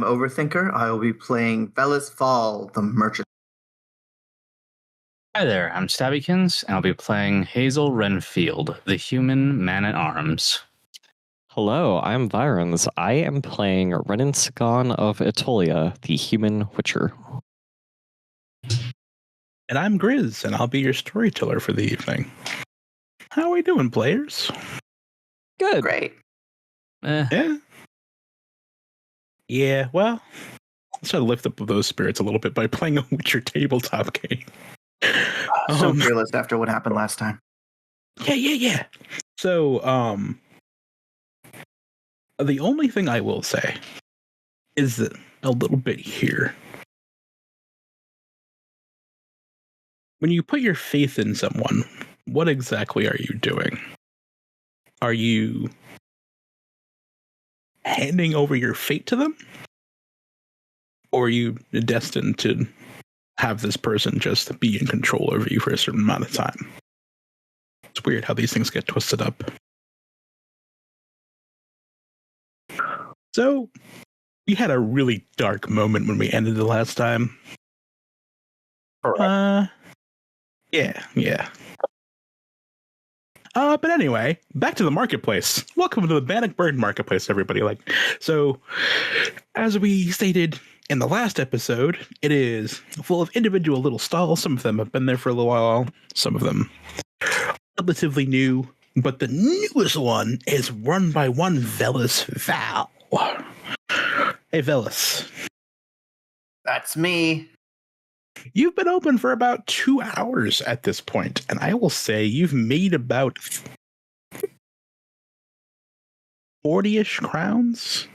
I'm Overthinker. I will be playing Vellis Vhal, the merchant. Hi there, I'm Stabbykins, and I'll be playing Hazel Renfield, the human man-at-arms. Hello, I'm Vironz. I am playing Rennen Cigon of Etolia, the human witcher. And I'm Grizz, and I'll be your storyteller for the evening. How are we doing, players? Good. Great. Yeah, well, let's try to lift up those spirits a little bit by playing a Witcher tabletop game. So fearless after what happened last time. Yeah. So, the only thing I will say is that a little bit here. When you put your faith in someone, what exactly are you doing? Are you handing over your fate to them? Or are you destined to have this person just be in control over you for a certain amount of time? It's weird how these things get twisted up. So, we had a really dark moment when we ended the last time. Yeah. But anyway, back to the marketplace. Welcome to the Bannockburn marketplace, everybody. So, as we stated in the last episode, it is full of individual little stalls. Some of them have been there for a little while. Some of them relatively new. But the newest one is run by one Vellis Vhal. Hey, Vellis. That's me. You've been open for about 2 hours at this point, and I will say you've made about 40-ish crowns.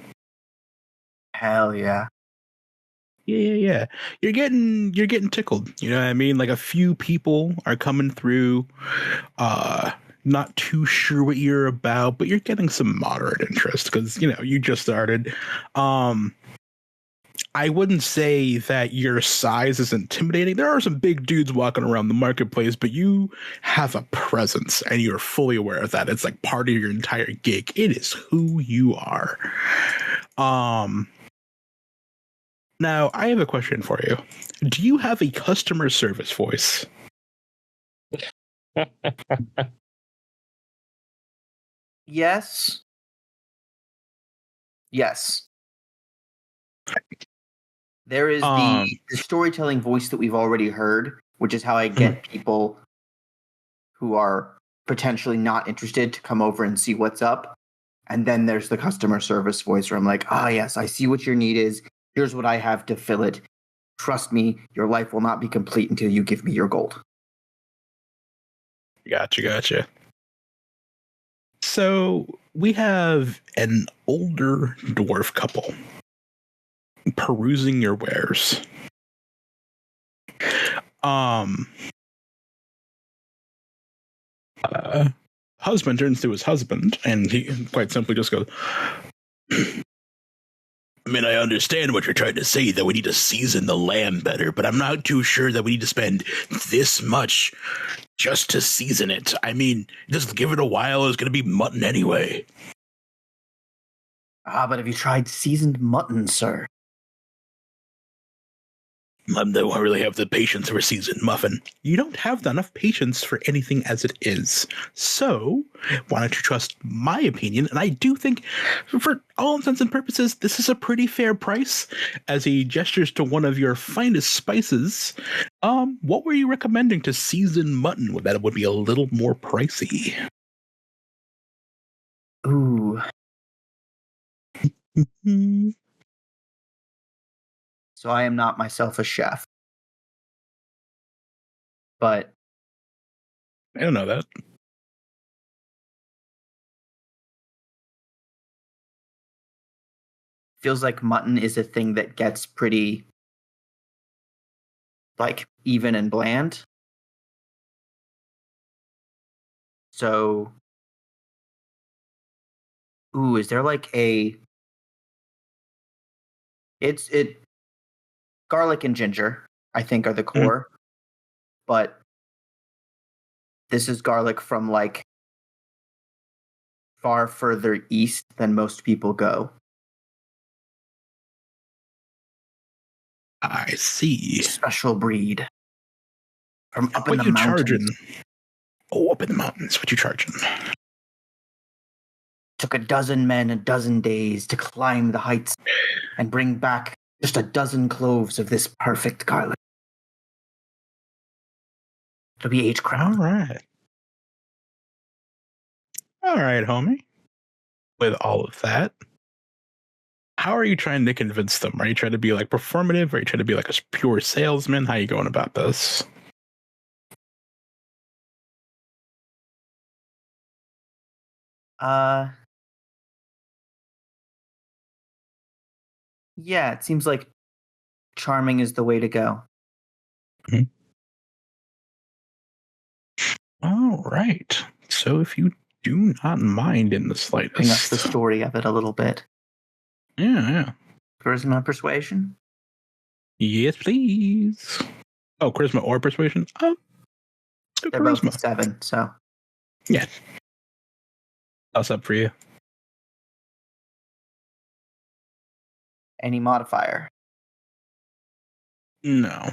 Hell yeah. Yeah. You're getting tickled. You know what I mean? Like, a few people are coming through, not too sure what you're about, but you're getting some moderate interest because, you just started. I wouldn't say that your size is intimidating. There are some big dudes walking around the marketplace, but you have a presence and you're fully aware of that. It's like part of your entire gig. It is who you are. Now, I have a question for you. Do you have a customer service voice? Yes. There is the storytelling voice that we've already heard, which is how I get people who are potentially not interested to come over and see what's up. And then there's the customer service voice where I'm like, yes, I see what your need is. Here's what I have to fill it. Trust me, your life will not be complete until you give me your gold. Gotcha. So we have an older dwarf couple perusing your wares. Husband turns to his husband and he quite simply just goes, I mean, I understand what you're trying to say, that we need to season the lamb better, but I'm not too sure that we need to spend this much just to season it. I mean, just give it a while, it's going to be mutton anyway. But have you tried seasoned mutton, sir? I don't really have the patience for seasoned muffin. You don't have enough patience for anything as it is. So, why don't you trust my opinion? And I do think, for all intents and purposes, this is a pretty fair price. As he gestures to one of your finest spices, what were you recommending to season mutton? That would be a little more pricey. Ooh. So I am not myself a chef. But I don't know that. Feels like mutton is a thing that gets pretty, even and bland. So, is there garlic and ginger, I think, are the core. But this is garlic from far further east than most people go. I see. Special breed. From up in What the you mountains. charging? Oh, up in the mountains. What you charging? Took a dozen men a dozen days to climb the heights and bring back just a dozen cloves of this perfect garlic. It'll be 8 crowns. All right, homie. With all of that, how are you trying to convince them? Are you trying to be like performative? Are you trying to be like a pure salesman? How are you going about this? Yeah, it seems like charming is the way to go. Mm-hmm. All right. So if you do not mind in the slightest. Bring up the story of it a little bit. Yeah. Charisma, persuasion? Yes, please. Oh, charisma or persuasion? Oh, they're charisma. Both 7, so. Yeah. How's up for you? Any modifier? No.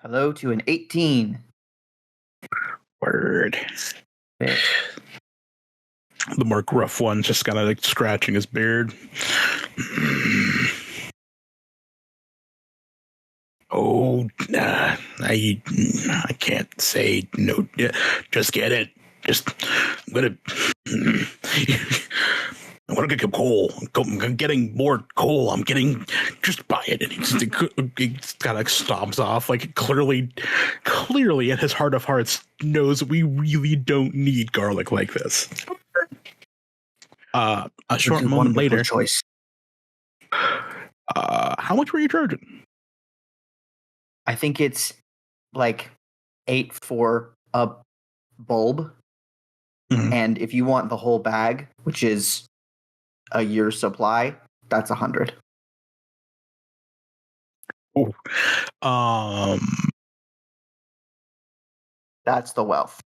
Hello to an 18. Word. Okay. The more gruff one's just kind of like scratching his beard. Oh, I can't say no. Just get it. I'm gonna get coal. I'm getting more coal. Just buy it. And he kind of stomps off. Like clearly in his heart of hearts knows we really don't need garlic like this. A short moment later. Choice. How much were you charging? I think it's like 8 for a bulb. Mm-hmm. And if you want the whole bag, which is a year's supply, that's 100. Oh. That's the wealth.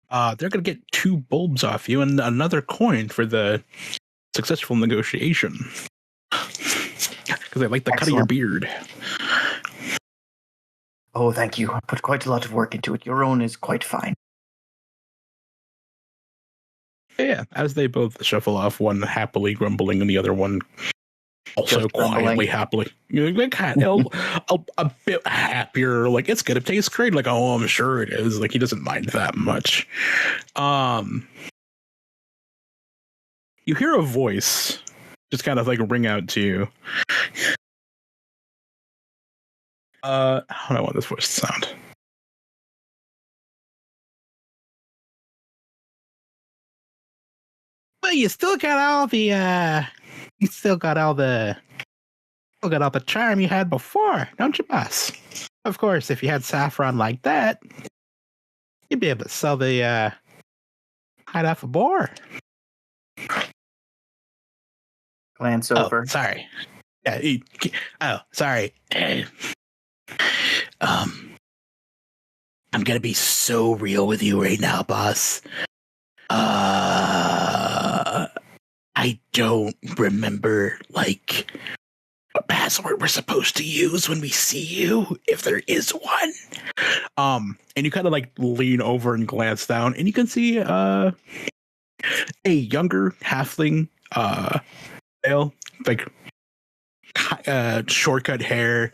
They're gonna get 2 bulbs off you and another coin for the successful negotiation. Because I like the cut of your beard. Oh, thank you. I put quite a lot of work into it. Your own is quite fine. Yeah, as they both shuffle off, one happily grumbling and the other one also quietly happily. Like, a bit happier. Like, it's gonna taste great. Like, oh, I'm sure it is. Like, he doesn't mind that much. You hear a voice just kind of like ring out to you. How do I want this voice to sound? Well, you still got all the charm you had before, don't you, boss? Of course, if you had saffron like that, you'd be able to sell the hide off a boar. Glance over. Oh, sorry. Yeah. Sorry. I'm gonna be so real with you right now, boss. I don't remember like what password we're supposed to use when we see you, if there is one. And you kind of like lean over and glance down, and you can see a younger halfling male, like shortcut hair,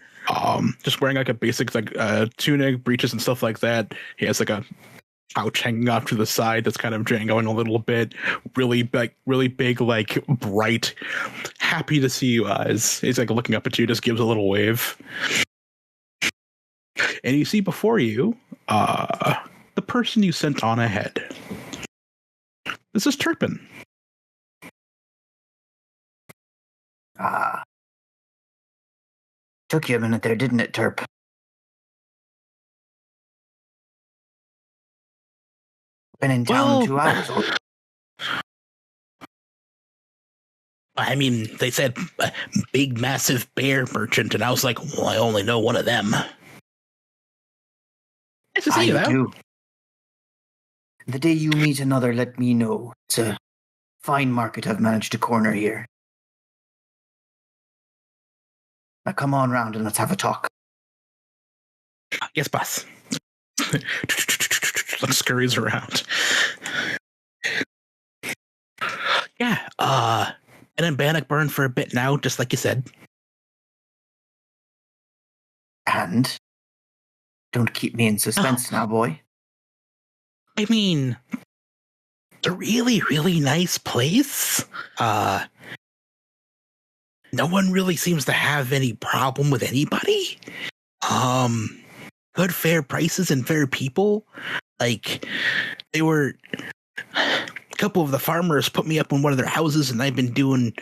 just wearing like a basic like tunic, breeches and stuff like that. He has like a pouch hanging off to the side that's kind of jangoing a little bit. Really big, like bright, happy to see you eyes. He's like looking up at you, just gives a little wave. And you see before you the person you sent on ahead. This is Turpin. Took you a minute there, didn't it, Terp? Been in town 2 hours. I mean, they said big, massive bear merchant, and I was like, well, I only know one of them. Nice to see you, though. The day you meet another, let me know. It's a fine market I've managed to corner here. Now come on round and let's have a talk. Yes, boss. Like scurries around. Yeah, and then Bannockburn for a bit now, just like you said. And don't keep me in suspense now, boy. I mean, it's a really, really nice place. No one really seems to have any problem with anybody. Good, fair prices and fair people. Like, they were... A couple of the farmers put me up in one of their houses, and I've been doing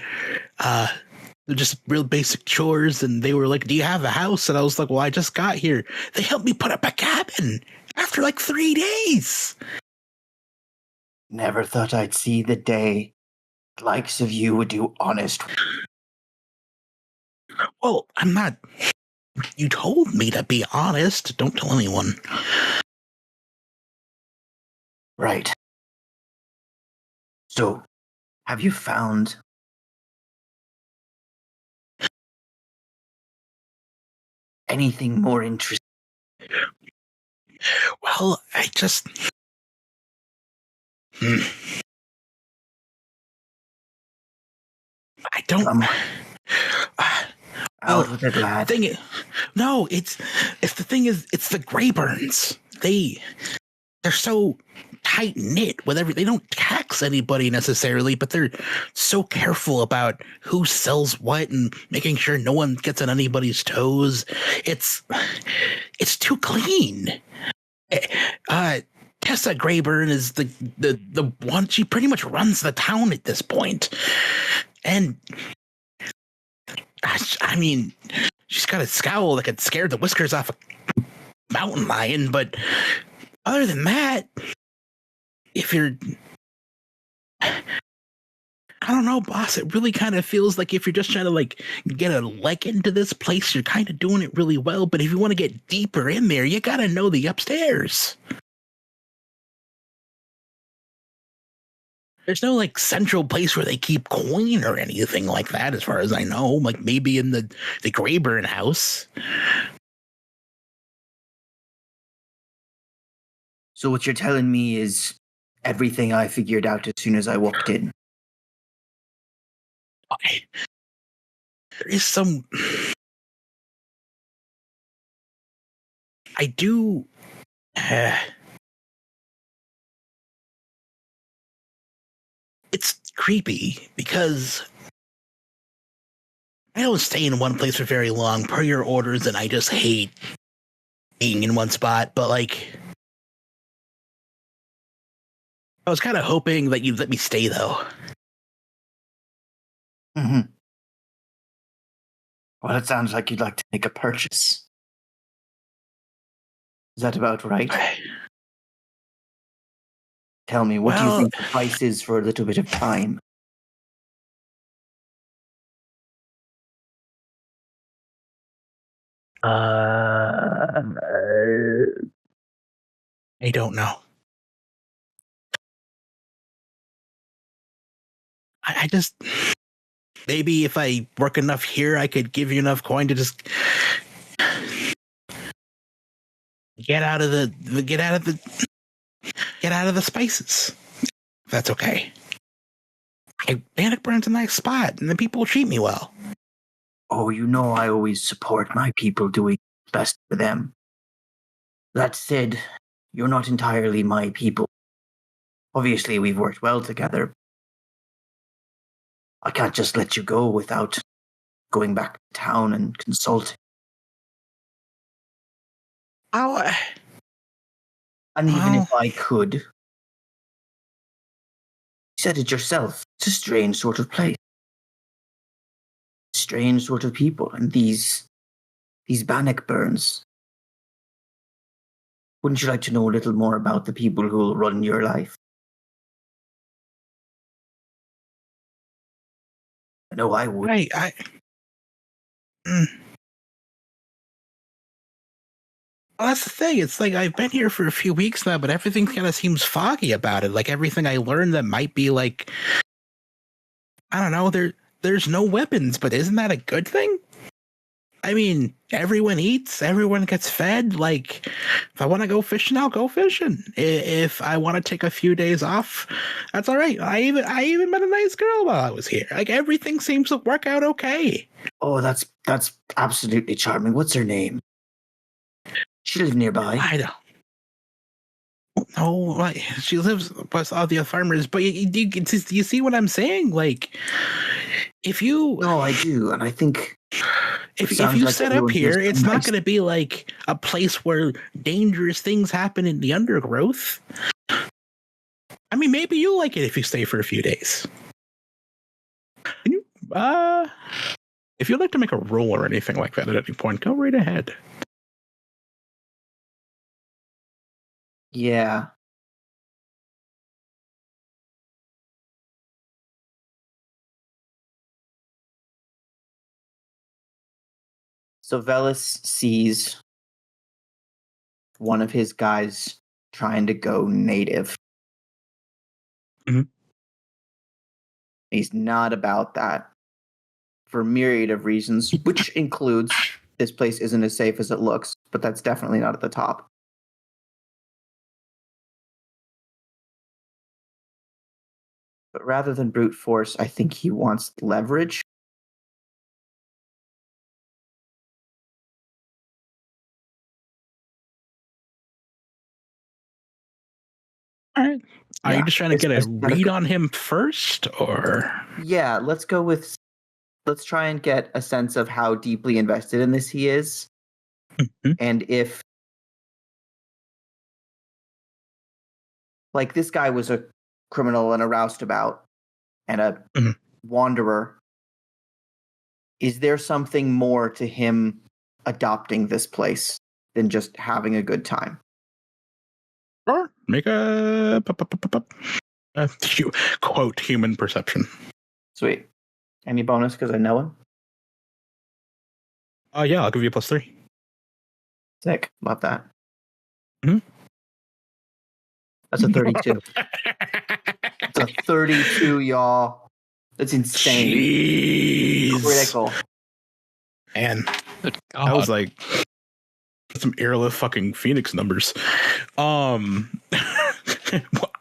just real basic chores, and they were like, do you have a house? And I was like, well, I just got here. They helped me put up a cabin after like 3 days. Never thought I'd see the day the likes of you would do honest. Well, I'm not. You told me to be honest. Don't tell anyone. Right. So, have you found anything more interesting? Well, I just... I don't... Out with it, lad. No, it's the thing is, it's the Greyburns. They're so tight-knit with everything. They don't tax anybody necessarily, but they're so careful about who sells what and making sure no one gets on anybody's toes. It's too clean. Tessa Greyburn is the one. She pretty much runs the town at this point. And I mean, she's got a scowl that could scare the whiskers off a mountain lion, but other than that, if you're... I don't know, boss. It really kind of feels like if you're just trying to, like, get a leg into this place, you're kind of doing it really well. But if you want to get deeper in there, you got to know the upstairs. There's no, like, central place where they keep coin or anything like that, as far as I know. Like, maybe in the Greyburn house. So what you're telling me is everything I figured out as soon as I walked in. There is some... I do... It's creepy because I don't stay in one place for very long per your orders, and I just hate being in one spot. But, like, I was kind of hoping that you'd let me stay, though. Mm-hmm. Well, it sounds like you'd like to make a purchase. Is that about right? Tell me, what do you think the price is for a little bit of time? I don't know. I just... Maybe if I work enough here, I could give you enough coin to just get out of the spices. If that's okay. Bannockburn's a nice spot, and the people treat me well. Oh, you know I always support my people doing best for them. That said, you're not entirely my people. Obviously, we've worked well together. I can't just let you go without going back to town and consulting. And even if I could, you said it yourself, it's a strange sort of place. Strange sort of people, and these Bannockburns. Wouldn't you like to know a little more about the people who will run your life? I know I would. Well, that's the thing. It's like I've been here for a few weeks now, but everything kind of seems foggy about it. Like everything I learned that might be like I don't know, there's no weapons, but isn't that a good thing? I mean, everyone eats, everyone gets fed. Like, if I want to go fishing, I'll go fishing. If I want to take a few days off, that's all right. I even met a nice girl while I was here. Like, everything seems to work out okay. Oh, that's absolutely charming. What's her name? She lives nearby. I don't know. Like, she lives with all the farmers, but you see what I'm saying? Like, if you... No, I do, and I think... If you set up here, it's not going to be like a place where dangerous things happen in the undergrowth. I mean, maybe you'll like it if you stay for a few days. Can you, if you'd like to make a roll or anything like that at any point, go right ahead. Yeah. So Vellis sees one of his guys trying to go native. Mhm. He's not about that for a myriad of reasons, which includes this place isn't as safe as it looks, but that's definitely not at the top. But rather than brute force, I think he wants leverage. All right. Are you just trying to get a read on him first, or? Yeah, let's try and get a sense of how deeply invested in this he is. Mm-hmm. And if, like, this guy was a criminal and a roustabout and a wanderer, is there something more to him adopting this place than just having a good time? Or make a quote human perception. Sweet. Any bonus because I know him? Yeah, I'll give you a +3. Sick. Love that. Mm-hmm. That's a 32. It's a 32, y'all. That's insane. Jeez. Critical. And I was like, some airlift fucking Phoenix numbers. I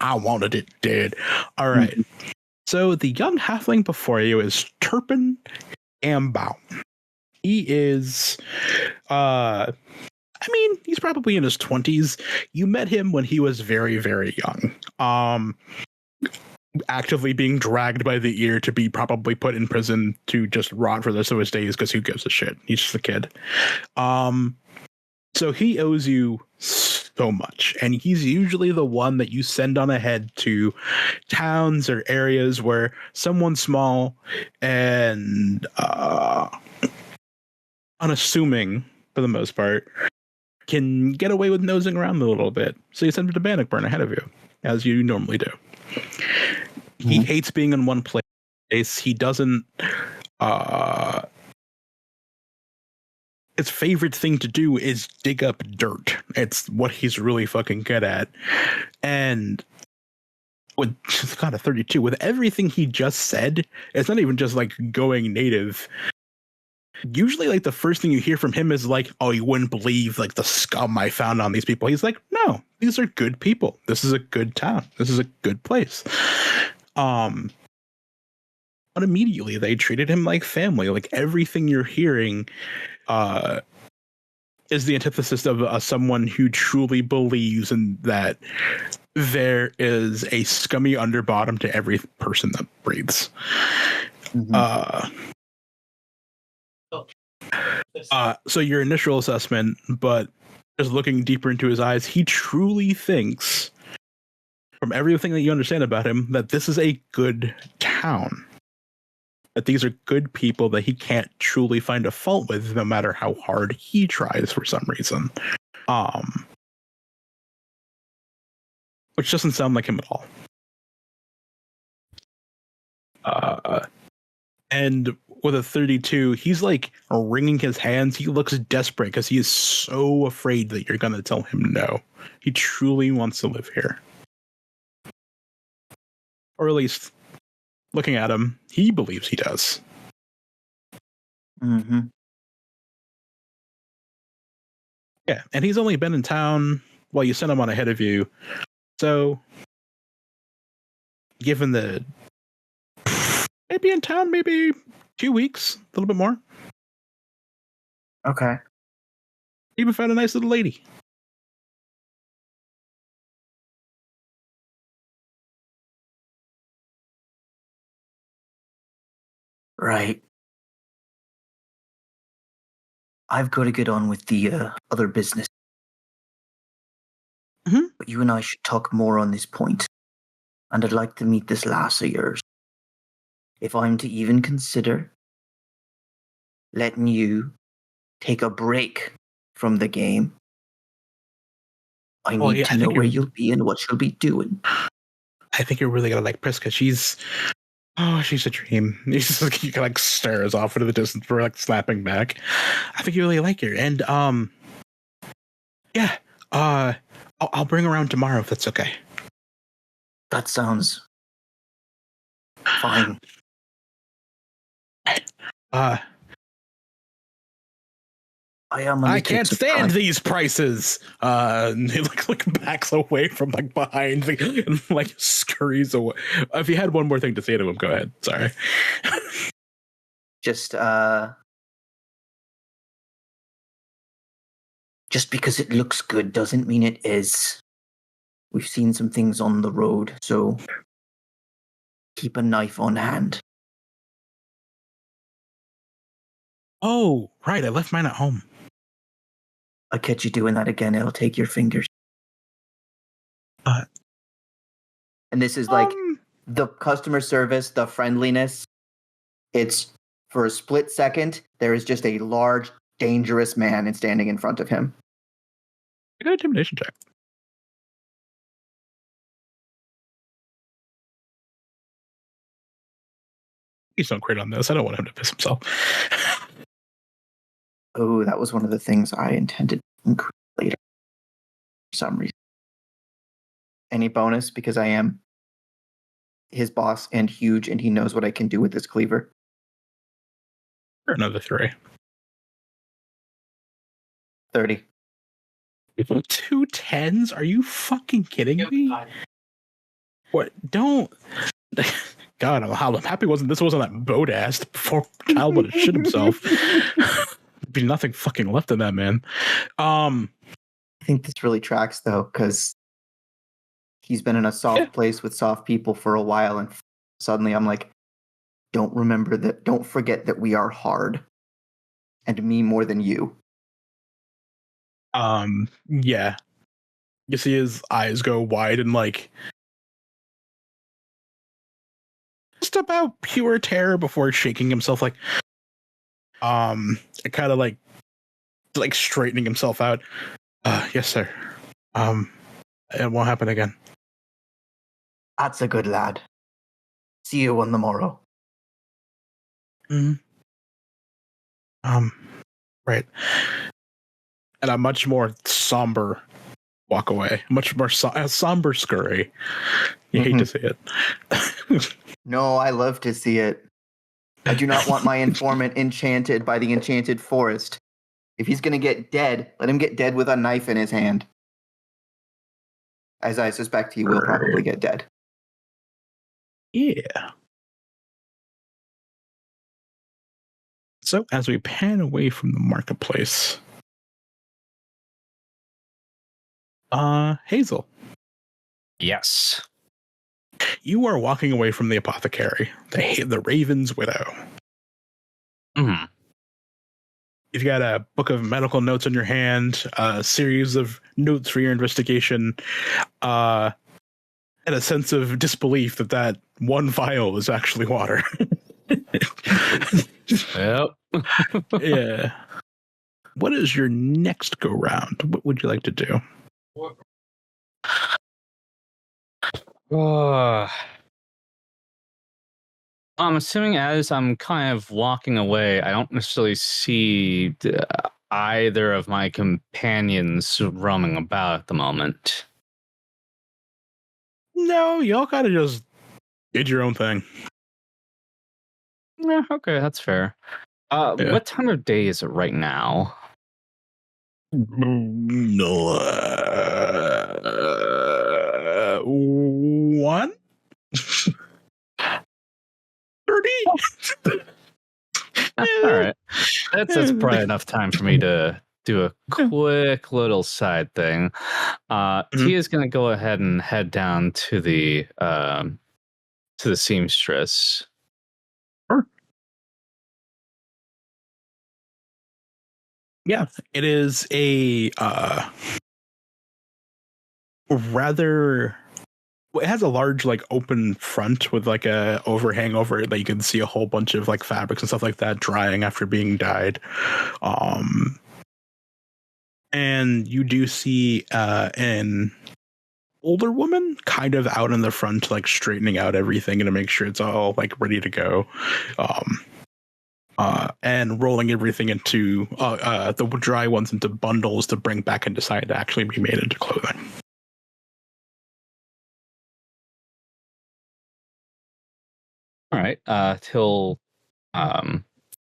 wanted it dead. All right. Mm-hmm. So the young halfling before you is Turpin Ambaum. He is, he's probably in his 20s. You met him when he was very, very young. Actively being dragged by the ear to be probably put in prison to just rot for the rest of his days because who gives a shit? He's just a kid. So he owes you so much, and he's usually the one that you send on ahead to towns or areas where someone small and unassuming, for the most part, can get away with nosing around a little bit. So you send him to Bannockburn ahead of you, as you normally do. Mm-hmm. He hates being in one place. He doesn't... his favorite thing to do is dig up dirt. It's what he's really fucking good at. And with God, a 32, with everything he just said, it's not even just like going native. Usually, like, the first thing you hear from him is like, oh, you wouldn't believe like the scum I found on these people. He's like, no, these are good people. This is a good town. This is a good place. But immediately they treated him like family. Like, everything you're hearing is the antithesis of someone who truly believes in that there is a scummy underbottom to every person that breathes. Mm-hmm. So your initial assessment, but just looking deeper into his eyes, he truly thinks, from everything that you understand about him, that this is a good town. That these are good people that he can't truly find a fault with, no matter how hard he tries for some reason. Which doesn't sound like him at all. And with a 32, he's like wringing his hands. He looks desperate because he is so afraid that you're going to tell him no. He truly wants to live here. Or at least looking at him, he believes he does. Mm-hmm. Yeah, and he's only been in town. Well, you sent him on ahead of you. So, given the maybe in town, maybe 2 weeks, a little bit more. Okay. Even found a nice little lady. Right. I've got to get on with the other business. Mm-hmm. But you and I should talk more on this point. And I'd like to meet this lass of yours. If I'm to even consider letting you take a break from the game, I need to know where you'll be and what you'll be doing. I think you're really gonna like Priska. She's a dream. He's just like, you can like stares off into the distance for like slapping back. I think you really like her, and yeah, I'll bring her around tomorrow if that's okay. That sounds fine. I can't stand these prices. He like backs away from like behind and like scurries away. If you had one more thing to say to him, go ahead. Sorry. Just because it looks good doesn't mean it is. We've seen some things on the road, so keep a knife on hand. Oh, right. I left mine at home. I'll catch you doing that again. It'll take your fingers. And this is like the customer service, the friendliness. It's for a split second, there is just a large, dangerous man standing in front of him. I got an intimidation check. Please don't crit on this. I don't want him to piss himself. Oh, that was one of the things I intended to increase later for some reason. Any bonus? Because I am his boss and huge, and he knows what I can do with this cleaver. For another 3. 30. 2 10s? Are you fucking kidding me? What? Don't. God, I'm happy this wasn't that boat ass before Child would have shit himself. There'd be nothing fucking left of that man. I think this really tracks though, because he's been in a soft place with soft people for a while, and suddenly I'm like, don't forget that we are hard. And me more than you. Yeah. You see his eyes go wide and like just about pure terror before shaking himself like kind of like straightening himself out. Yes, sir. It won't happen again. That's a good lad. See you on the morrow. Mm-hmm. Right. And a much more somber walk away. Much more somber scurry. You hate to see it. No, I love to see it. I do not want my informant enchanted by the enchanted forest. If he's going to get dead, let him get dead with a knife in his hand. As I suspect he will probably get dead. Yeah. So as we pan away from the marketplace, Hazel. Yes. You are walking away from the apothecary, the Raven's widow. Mm-hmm. You've got a book of medical notes in your hand, a series of notes for your investigation, and a sense of disbelief that one vial is actually water. Yep. Yeah. What is your next go round? What would you like to do? I'm assuming as I'm kind of walking away, I don't necessarily see either of my companions roaming about at the moment. No, y'all kind of just did your own thing. Yeah, okay, that's fair. Yeah. What time of day is it right now? No, 1:30. All right, that's probably enough time for me to do a quick little side thing. Tia is going to go ahead and head down to the seamstress. Sure. Yeah, it is a rather. It has a large like open front with like a overhang over it that you can see a whole bunch of like fabrics and stuff like that drying after being dyed. And you do see an older woman kind of out in the front, like straightening out everything and to make sure it's all like ready to go. And rolling everything into the dry ones into bundles to bring back and decide to actually be made into clothing. All right. He'll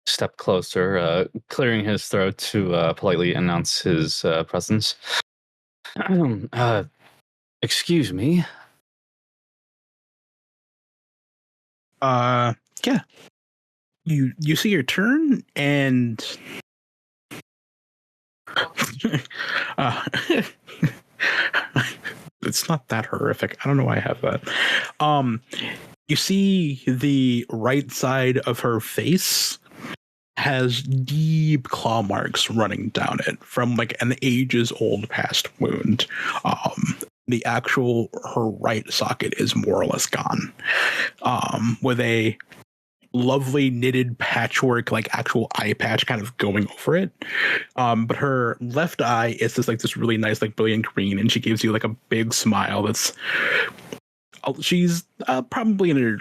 step closer, clearing his throat to politely announce his presence. Excuse me. Yeah. You see your turn and it's not that horrific. I don't know why I have that. You see the right side of her face has deep claw marks running down it from like an ages old past wound. The actual her right socket is more or less gone. With a lovely knitted patchwork, like actual eye patch kind of going over it. But her left eye is just like this really nice, like brilliant green, and she gives you like a big smile that's she's probably in her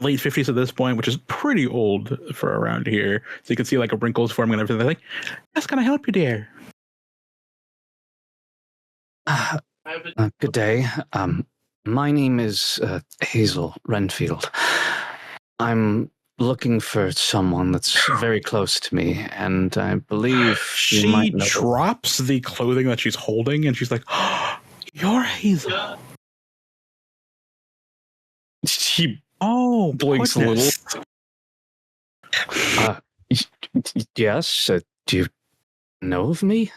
late 50s at this point, which is pretty old for around here. So you can see like a wrinkles forming and everything. They're like, yes, can I help you, dear? Good day. My name is Hazel Renfield. I'm looking for someone that's very close to me, and I believe she drops the clothing that she's holding, and she's like, oh, "You're Hazel." She blinks a little. Yes. Do you know of me?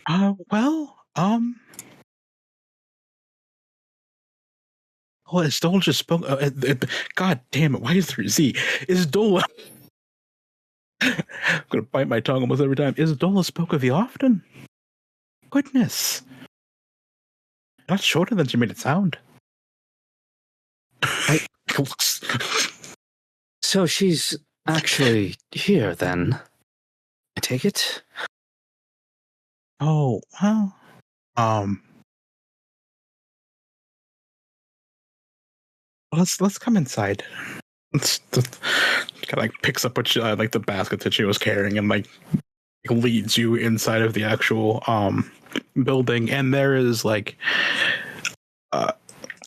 Well, Isdol just spoke. God damn it! Why is there a Z? Isdol. I'm gonna bite my tongue almost every time. Isdol spoke of you often. Goodness, not shorter than she made it sound. So she's actually here, then. I take it. Oh well. Let's come inside. Kind of like picks up what she, like the basket that she was carrying and like leads you inside of the actual building, and there is like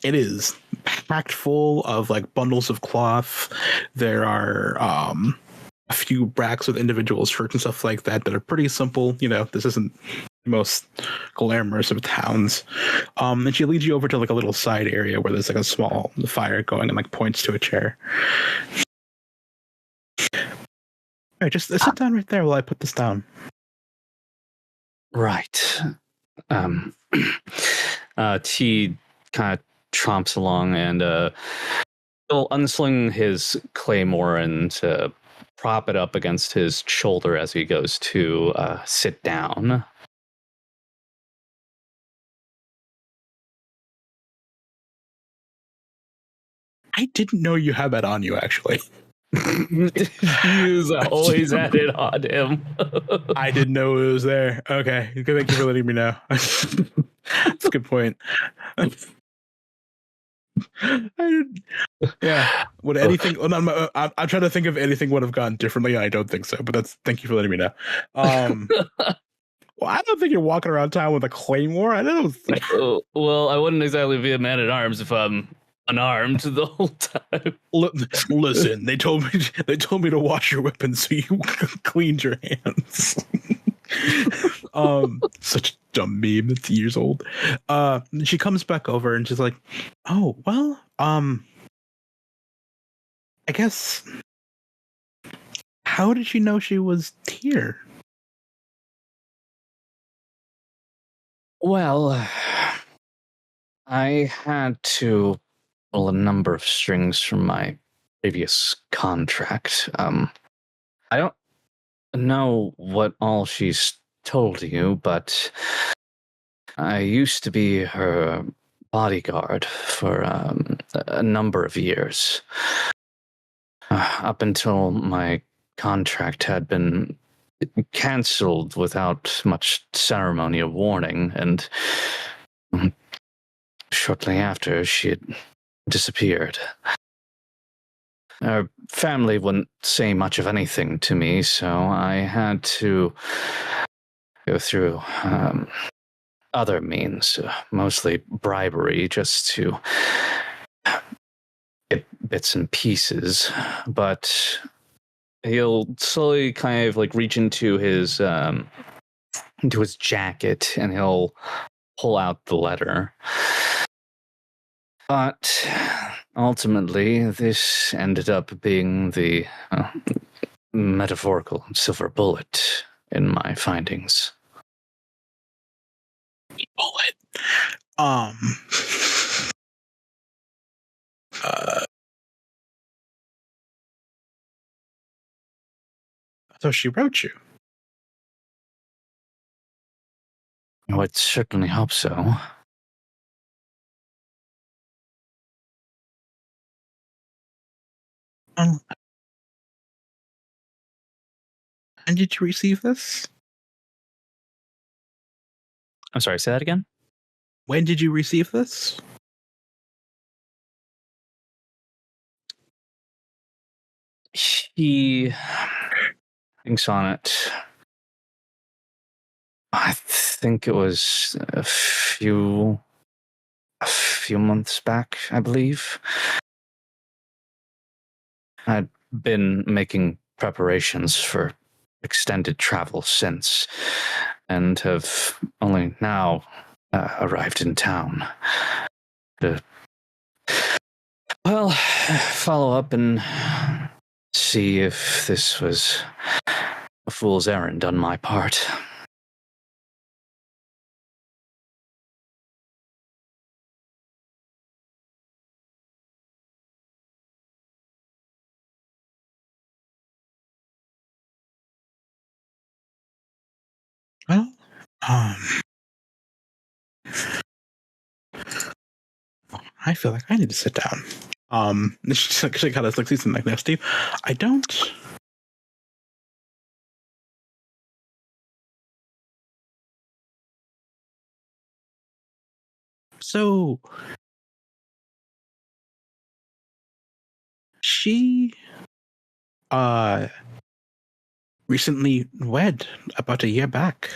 it is packed full of like bundles of cloth. There are a few racks with individual shirts and stuff like that that are pretty simple. You know, this isn't the most glamorous of towns. And she leads you over to like a little side area where there's like a small fire going and like points to a chair. All right, just sit down right there while I put this down. Right. T kind of tromps along and he'll unsling his claymore and prop it up against his shoulder as he goes to sit down. I didn't know you had that on you, actually. He's always had it on him. I didn't know it was there. Okay, thank you for letting me know. That's a good point. Yeah. Would anything? I'm trying to think if anything would have gone differently. I don't think so, but thank you for letting me know. Well, I don't think you're walking around town with a claymore. I don't think. Well, I wouldn't exactly be a man at arms if I'm unarmed the whole time. Listen, they told me to wash your weapons so you cleaned your hands. Such a dumb meme. It's years old. She comes back over and she's like, "Oh well, I guess. How did you know she was here?" Well, I had to pull a number of strings from my previous contract. I don't know what all she's told you, but I used to be her bodyguard for a number of years. Up until my contract had been cancelled without much ceremony or warning, and shortly after, she had disappeared. Her family wouldn't say much of anything to me, so I had to go through other means, mostly bribery, just to get bits and pieces. But he'll slowly kind of like reach into his jacket and he'll pull out the letter. But ultimately, this ended up being the metaphorical silver bullet in my findings. Bullet. So she wrote you. I would certainly hope so. And did you receive this? I'm sorry, say that again? When did you receive this? He thinks on it. I think it was a few months back, I believe. I'd been making preparations for extended travel since, and have only now arrived in town to, well, follow up and see if this was a fool's errand on my part. Well, I feel like I need to sit down. She kind of looks at like next to you. I don't. So she recently wed about a year back.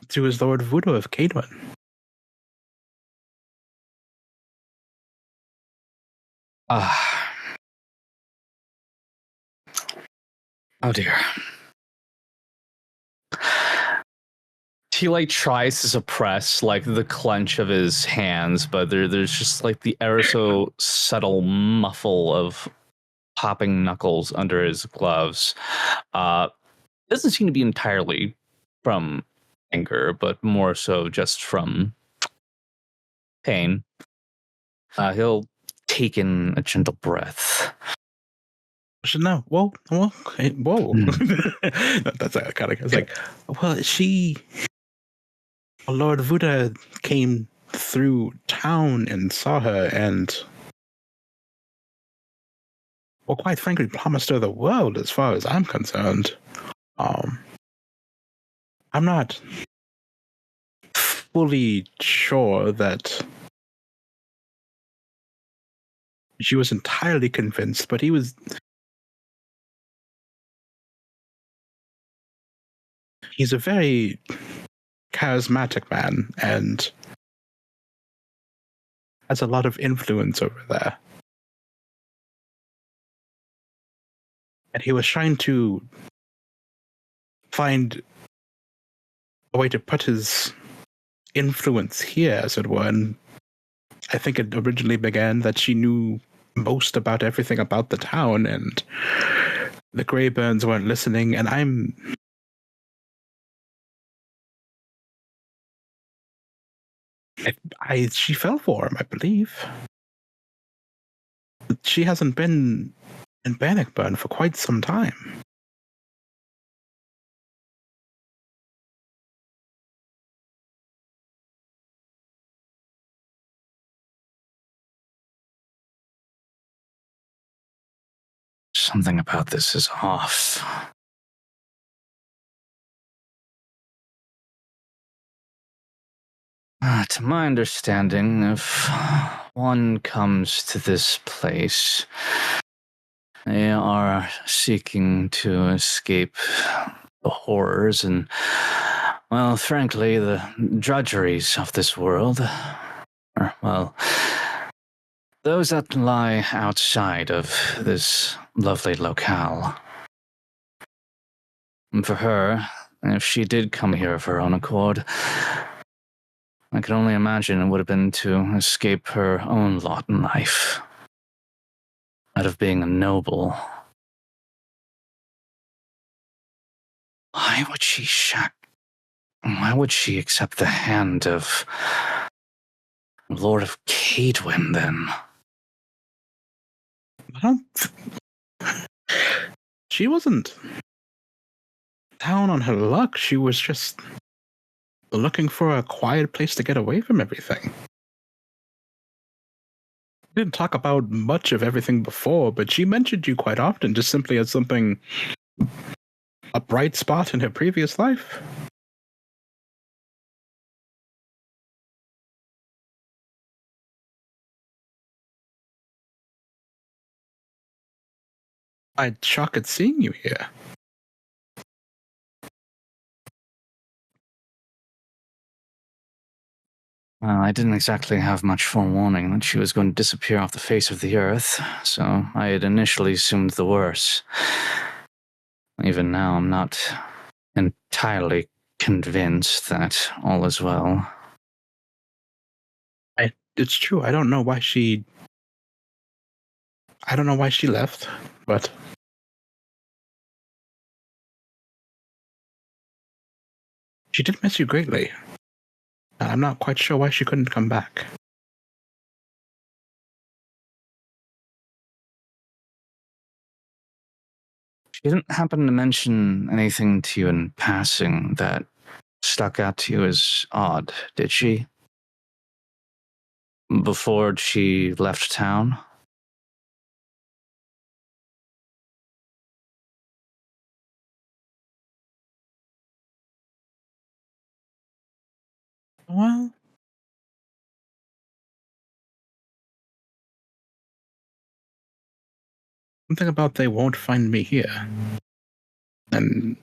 To his Lord Voodoo of Cadwin. Oh dear. He like tries to suppress like the clench of his hands, but there's just like the ever so subtle muffle of popping knuckles under his gloves. Doesn't seem to be entirely from anger, but more so just from pain. He'll take in a gentle breath. No, whoa. That's kind of. It's like, well, Lord Voodoo came through town and saw her, and, well, quite frankly, promised her the world. As far as I'm concerned, I'm not fully sure that She was entirely convinced, but he's a very charismatic man and has a lot of influence over there. And he was trying to find a way to put his influence here, as it were. And I think it originally began that she knew most about everything about the town, and the Greyburns weren't listening. And she fell for him, I believe. She hasn't been in Bannockburn for quite some time. Something about this is off. To my understanding, if one comes to this place, they are seeking to escape the horrors and, well, frankly, the drudgeries of this world. Or, well, those that lie outside of this lovely locale. And for her, if she did come here of her own accord, I can only imagine it would have been to escape her own lot in life. Out of being a noble. Why would she accept the hand of Lord of Cadwin, then? She wasn't down on her luck. She was just looking for a quiet place to get away from everything. We didn't talk about much of everything before, but she mentioned you quite often, just simply as something, a bright spot in her previous life. I'm shocked at seeing you here. Well, I didn't exactly have much forewarning that she was going to disappear off the face of the earth, so I had initially assumed the worst. Even now, I'm not entirely convinced that all is well. It's true. I don't know why she left, but she did miss you greatly. I'm not quite sure why she couldn't come back. She didn't happen to mention anything to you in passing that stuck out to you as odd, did she? Before she left town? Well, something about they won't find me here. And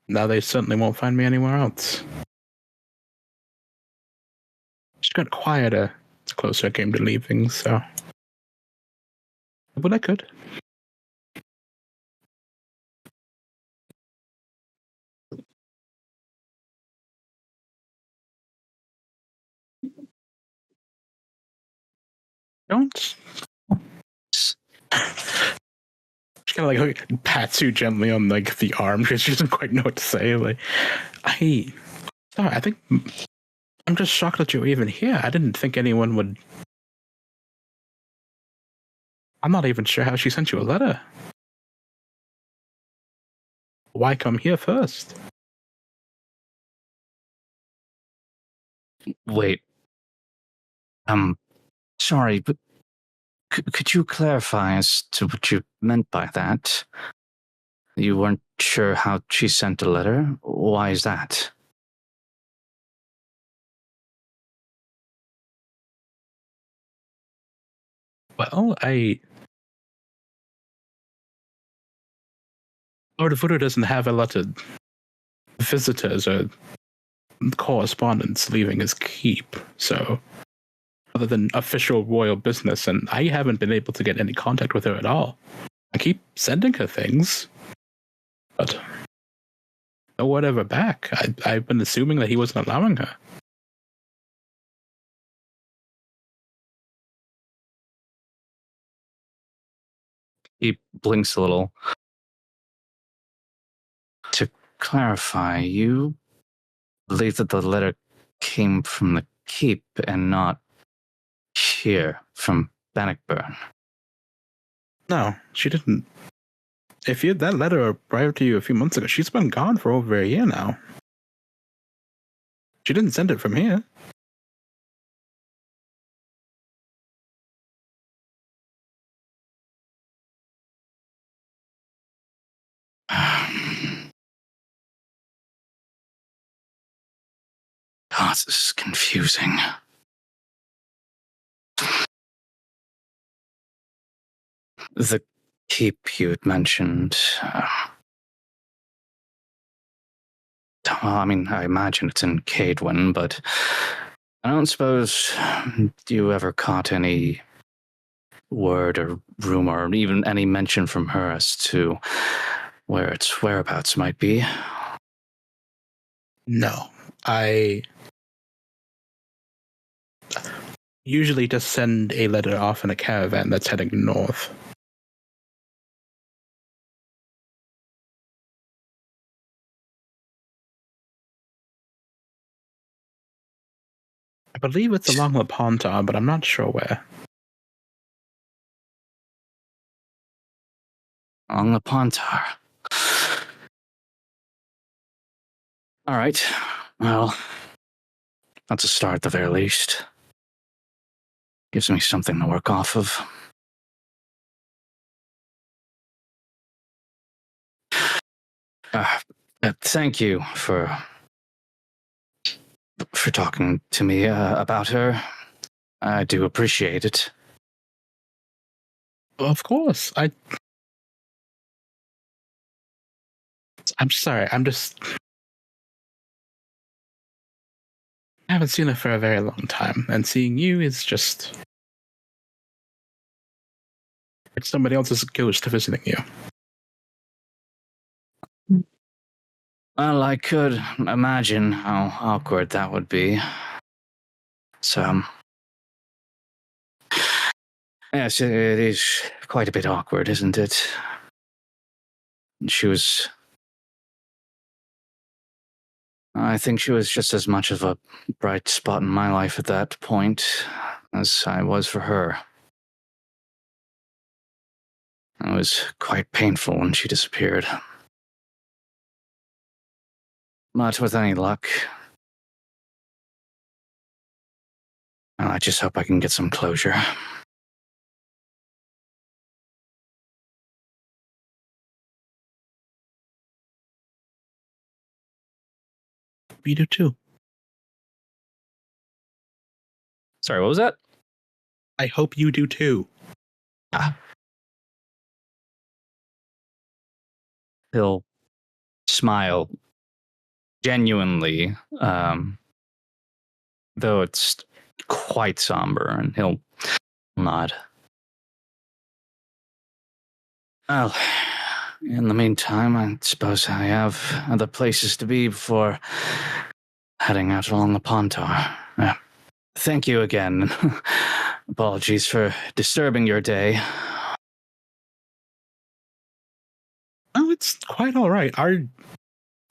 now they certainly won't find me anywhere else. She got quieter the closer I came to leaving, so. But I could. Don't. She kind of like pats you gently on like the arm because she doesn't quite know what to say. Like, sorry, I think I'm just shocked that you're even here. I didn't think anyone would. I'm not even sure how she sent you a letter. Why come here first? Wait. Sorry, but could you clarify as to what you meant by that? You weren't sure how she sent a letter? Why is that? Well, Lord of Voodoo doesn't have a lot of visitors or correspondence leaving his keep, so other than official royal business, and I haven't been able to get any contact with her at all. I keep sending her things, but no word ever back. I've been assuming that he wasn't allowing her. He blinks a little. To clarify, you believe that the letter came from the keep and not here from Bannockburn? No, she didn't. If you that letter arrived to you a few months ago, she's been gone for over a year now. She didn't send it from here. Oh, this is confusing. The keep you had mentioned. I mean, I imagine it's in Cadwin, but I don't suppose you ever caught any word or rumor, or even any mention from her as to where its whereabouts might be? No, I usually just send a letter off in a caravan that's heading north. I believe it's along the Pontar, but I'm not sure where. On the Pontar. All right. Well, that's a start at the very least. Gives me something to work off of. Thank you for talking to me about her. I do appreciate it. Of course. I'm sorry. I haven't seen her for a very long time, and seeing you is just... It's somebody else's ghost visiting you. Well, I could imagine how awkward that would be. So, yes, it is quite a bit awkward, isn't it? I think she was just as much of a bright spot in my life at that point as I was for her. It was quite painful when she disappeared. But with any luck, I just hope I can get some closure. We do too. Sorry, what was that? I hope you do too. He'll smile genuinely, though it's quite somber, and he'll nod. Well, in the meantime, I suppose I have other places to be before heading out along the Pontar. Thank you again. Apologies for disturbing your day. Oh, it's quite all right.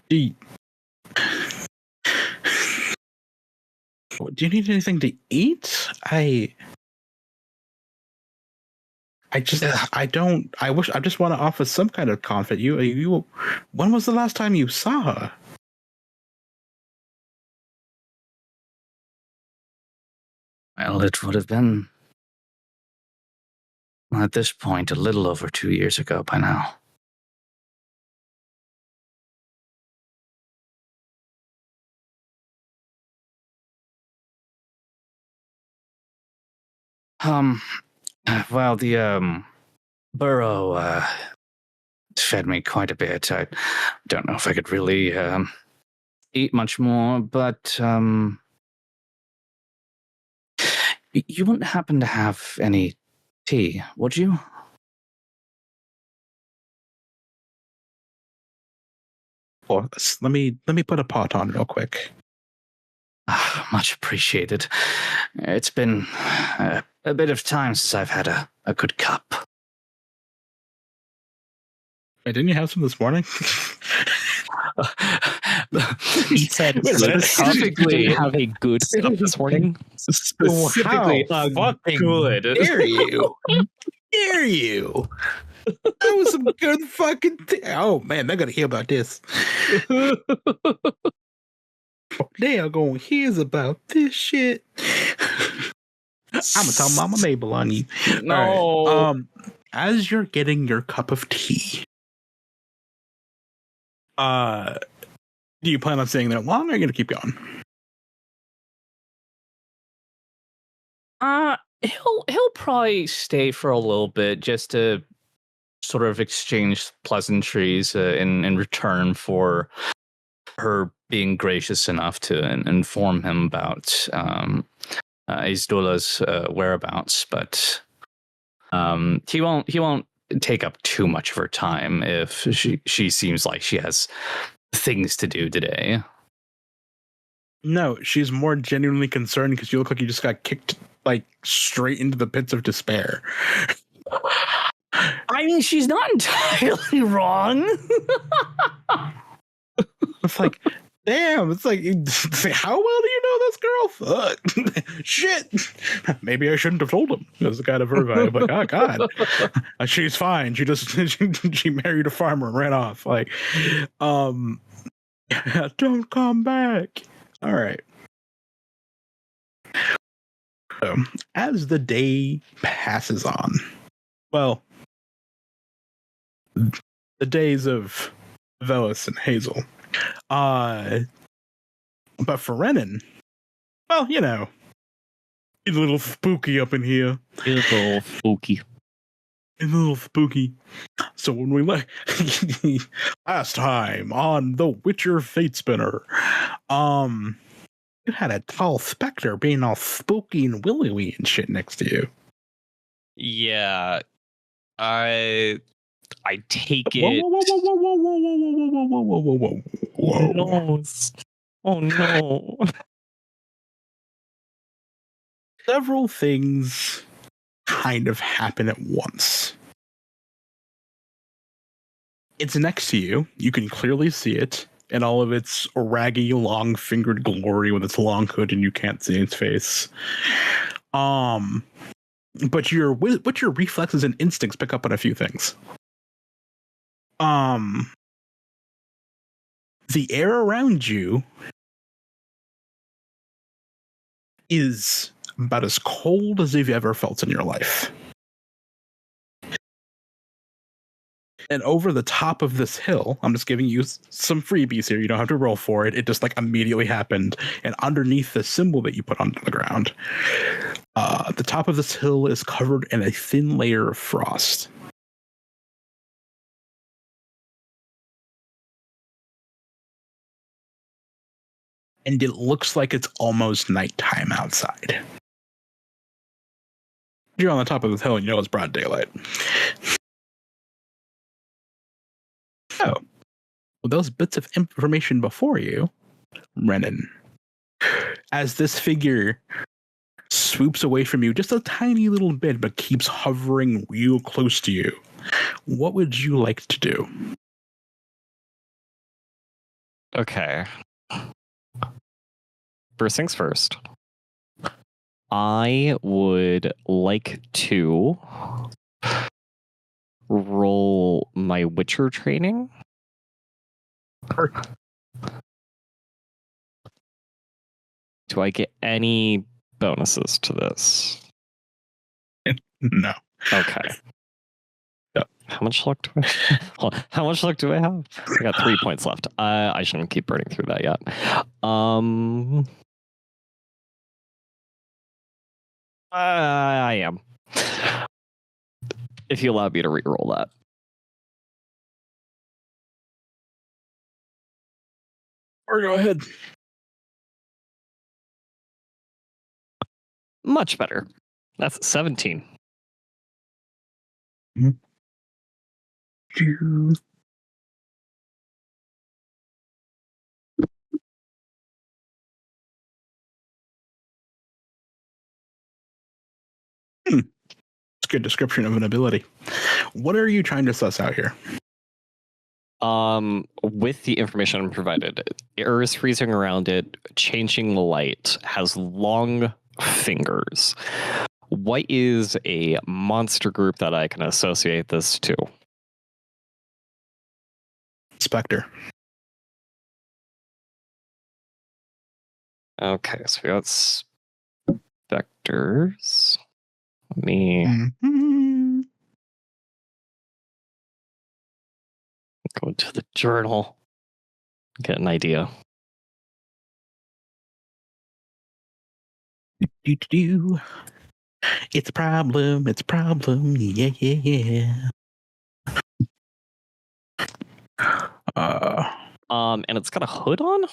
Do you need anything to eat? I just want to offer some kind of comfort. You when was the last time you saw her? Well, it would have been, at this point, a little over 2 years ago by now. Well, the burrow fed me quite a bit. I don't know if I could really eat much more, but you wouldn't happen to have any tea, would you? Well, let me put a pot on real quick. Much appreciated. It's been a bit of time since I've had a good cup. Wait, didn't you have some this morning? He said specifically have a good cup this morning. Specifically, How fucking good. dare you? Dare you? That was some good fucking oh man, they're gonna hear about this. They are gonna hear about this shit. I'm gonna tell Mama Mabel on you. No. All right. As you're getting your cup of tea, do you plan on staying there long, or are you gonna keep going? He'll probably stay for a little bit just to sort of exchange pleasantries in return for her being gracious enough to inform him about Izdula's whereabouts, but he won't take up too much of her time if she seems like she has things to do today. No, she's more genuinely concerned because you look like you just got kicked like straight into the pits of despair. I mean, she's not entirely wrong. It's like, damn, it's like, how well do you know this girl? Fuck. Shit. Maybe I shouldn't have told him. That's the kind of her vibe. Like, oh, God. She's fine. She just, she married a farmer and ran off. Like, don't come back. All right. So, as the day passes on, well, the days of Vellis and Hazel. But for Rennen, well, you know, he's a little spooky up in here. He's a little spooky. He's a little spooky. So when we last time on the Witcher Fatespinner, you had a tall specter being all spooky and willy-wee and shit next to you. Yeah, I take it. Whoa. No. Oh no. Several things kind of happen at once. It's next to you. You can clearly see it in all of its raggy, long-fingered glory with its long hood, and you can't see its face. But your reflexes and instincts pick up on a few things. The air around you is about as cold as you've ever felt in your life. And over the top of this hill, I'm just giving you some freebies here. You don't have to roll for it. It just like immediately happened. And underneath the symbol that you put onto the ground, the top of this hill is covered in a thin layer of frost. And it looks like it's almost nighttime outside. You're on the top of this hill and you know it's broad daylight. So, with those bits of information before you, Rennen, as this figure swoops away from you just a tiny little bit but keeps hovering real close to you, what would you like to do? Okay. First things first. I would like to roll my Witcher training. Do I get any bonuses to this? No. Okay. Yep. How much luck do I have? How much luck do I have? I got 3 points left. I shouldn't keep burning through that yet. I am. if you allow me to re-roll that. Or go ahead. Much better. That's 17. Mm-hmm. It's a good description of an ability. What are you trying to suss out here? With the information provided, air is freezing around it, changing the light, has long fingers. What is a monster group that I can associate this to? Spectre. Okay, so we got specters. Let me go into the journal, get an idea. It's a problem. It's a problem. Yeah, yeah, yeah. And it's got a hood on?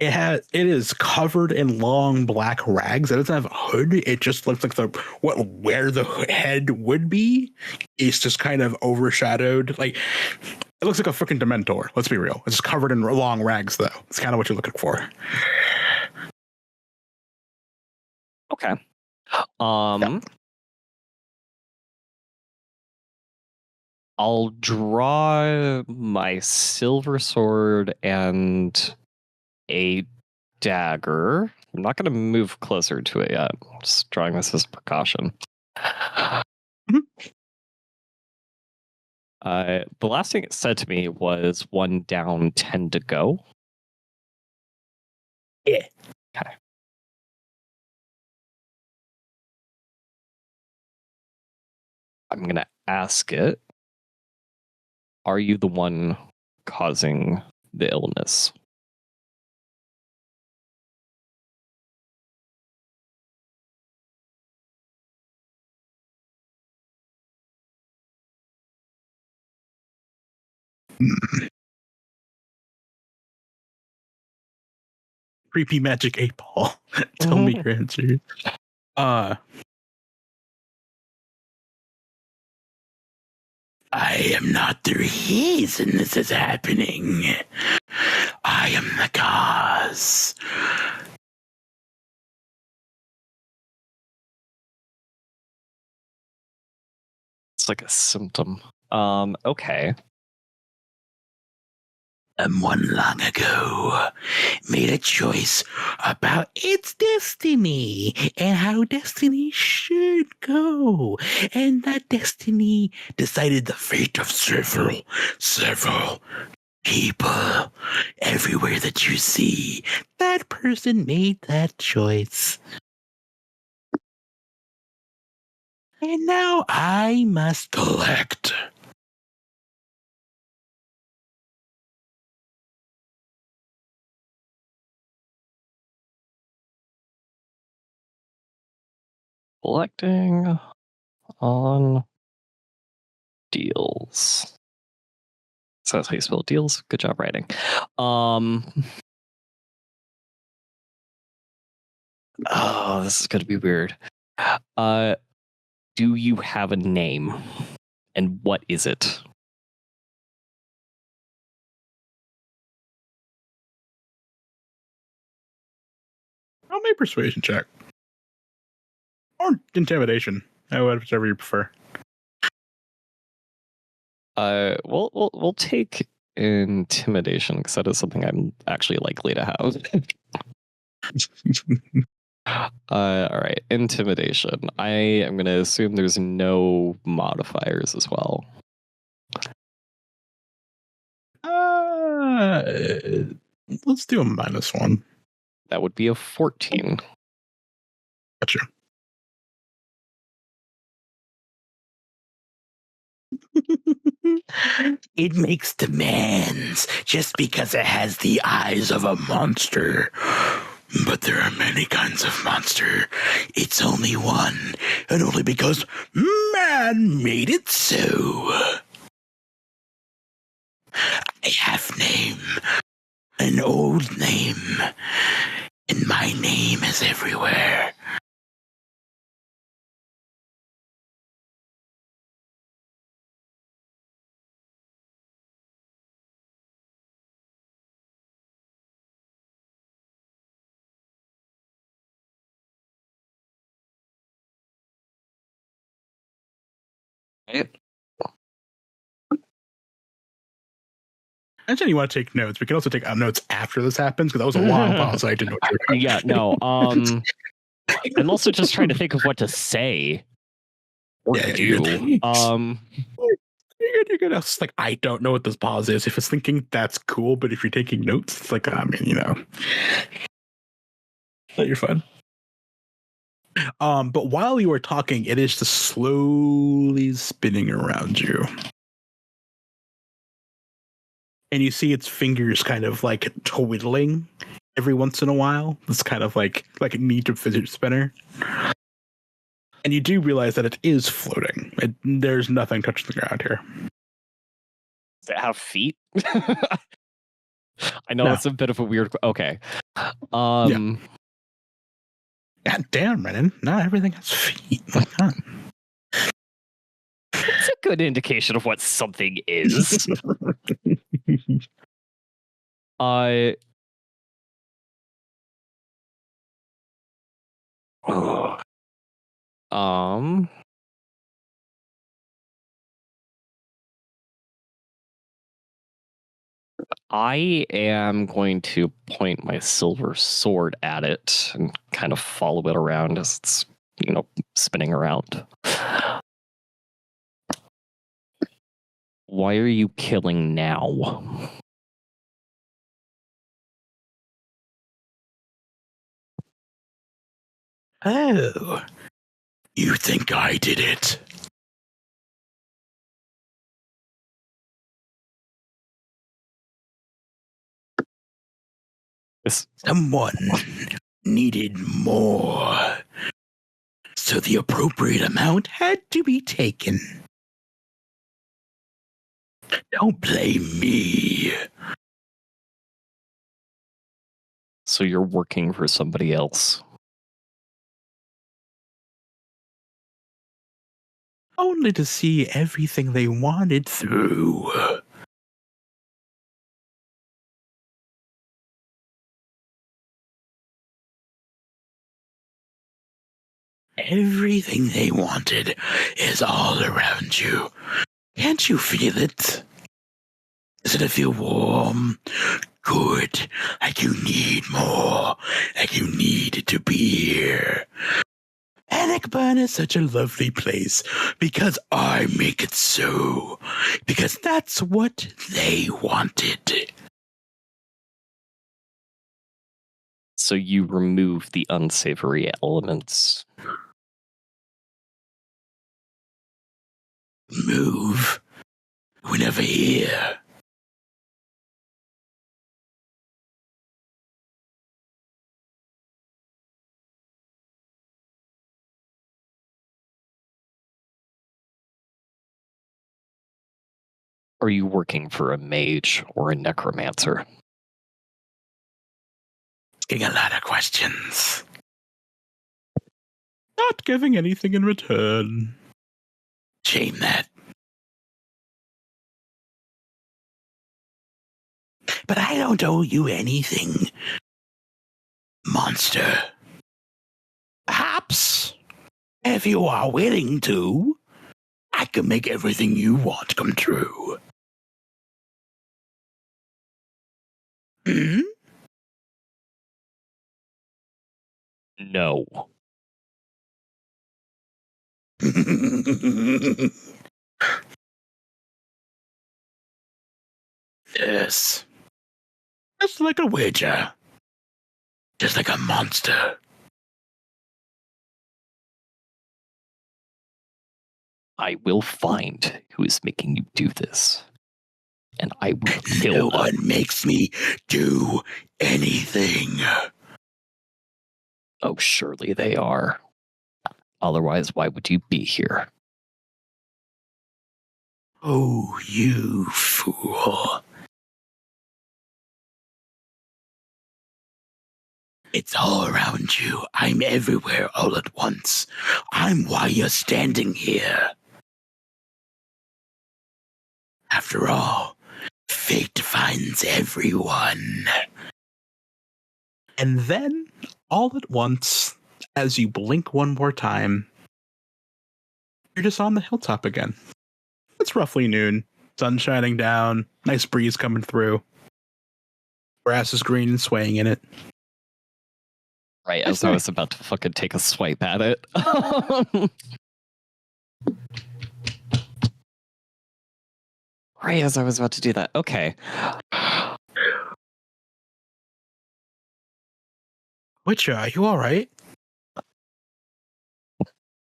It is covered in long black rags. It doesn't have a hood. It just looks like where the head would be is just kind of overshadowed. Like it looks like a freaking Dementor. Let's be real. It's just covered in long rags, though. It's kind of what you're looking for. Okay. I'll draw my silver sword and a dagger. I'm not going to move closer to it yet. I'm just drawing this as a precaution. Mm-hmm. The last thing it said to me was 1 down, 10 to go. Yeah. Okay. I'm going to ask it, are you the one causing the illness? Creepy magic 8-ball. Tell me your answer. I am not the reason this is happening. I am the cause. It's like a symptom. Okay. Someone long ago made a choice about its destiny and how destiny should go. And that destiny decided the fate of several people. Everywhere that you see, that person made that choice. And now I must collect. Collecting on deals. So that's how you spell deals. Good job writing. Oh, this is going to be weird. Do you have a name? And what is it? I'll make persuasion check. Or intimidation. Whatever you prefer. We'll take intimidation because that is something I'm actually likely to have. All right, intimidation. I am going to assume there's no modifiers as well. Let's do a -1. That would be a 14. Gotcha. It makes demands just because it has the eyes of a monster. But there are many kinds of monster. It's only one, and only because man made it so. I have name, an old name, and my name is everywhere. Imagine you want to take notes. We can also take notes after this happens, because that was a long pause. I didn't know what you were Yeah, no. I'm also just trying to think of what to say or Yeah, do. you're You're good. I was like, I don't know what this pause is. If it's thinking, that's cool. But if you're taking notes, it's like, I mean, you know, that you're fun. But while you were talking, it is just slowly spinning around you. And you see its fingers kind of like twiddling every once in a while. It's kind of like a neat fidget spinner. And you do realize that it is floating. There's nothing touching the ground here. Does it have feet? I know No. it's a bit of a weird. Okay. God damn, Rennen. Not everything has feet. Like that. It's a good indication of what something is. I am going to point my silver sword at it and kind of follow it around as it's, spinning around. Why are you killing now? Oh, you think I did it? Someone needed more, so the appropriate amount had to be taken. Don't blame me. So you're working for somebody else. Only to see everything they wanted through. Everything they wanted is all around you. Can't you feel it? Doesn't it feel warm? Good. Like you need more. Like you need to be here. Bannockburn is such a lovely place because I make it so. Because that's what they wanted. So you remove the unsavory elements. Move. We're never here. Are you working for a mage or a necromancer? Asking a lot of questions. Not giving anything in return. Shame that. But I don't owe you anything, monster. Perhaps, if you are willing to, I can make everything you want come true. Hmm? No. Yes. Just like a wager. Just like a monster. I will find who is making you do this. And I will kill No them. one makes me do anything. Oh, surely they are. Otherwise, why would you be here? Oh, you fool. It's all around you. I'm everywhere all at once. I'm why you're standing here. After all, fate finds everyone. And then, all at once, as you blink one more time, you're just on the hilltop again. It's roughly noon. Sun shining down. Nice breeze coming through. Grass is green and swaying in it. Right, as I was about to fucking take a swipe at it. Right, as I was about to do that. Okay. Witcher, are you alright?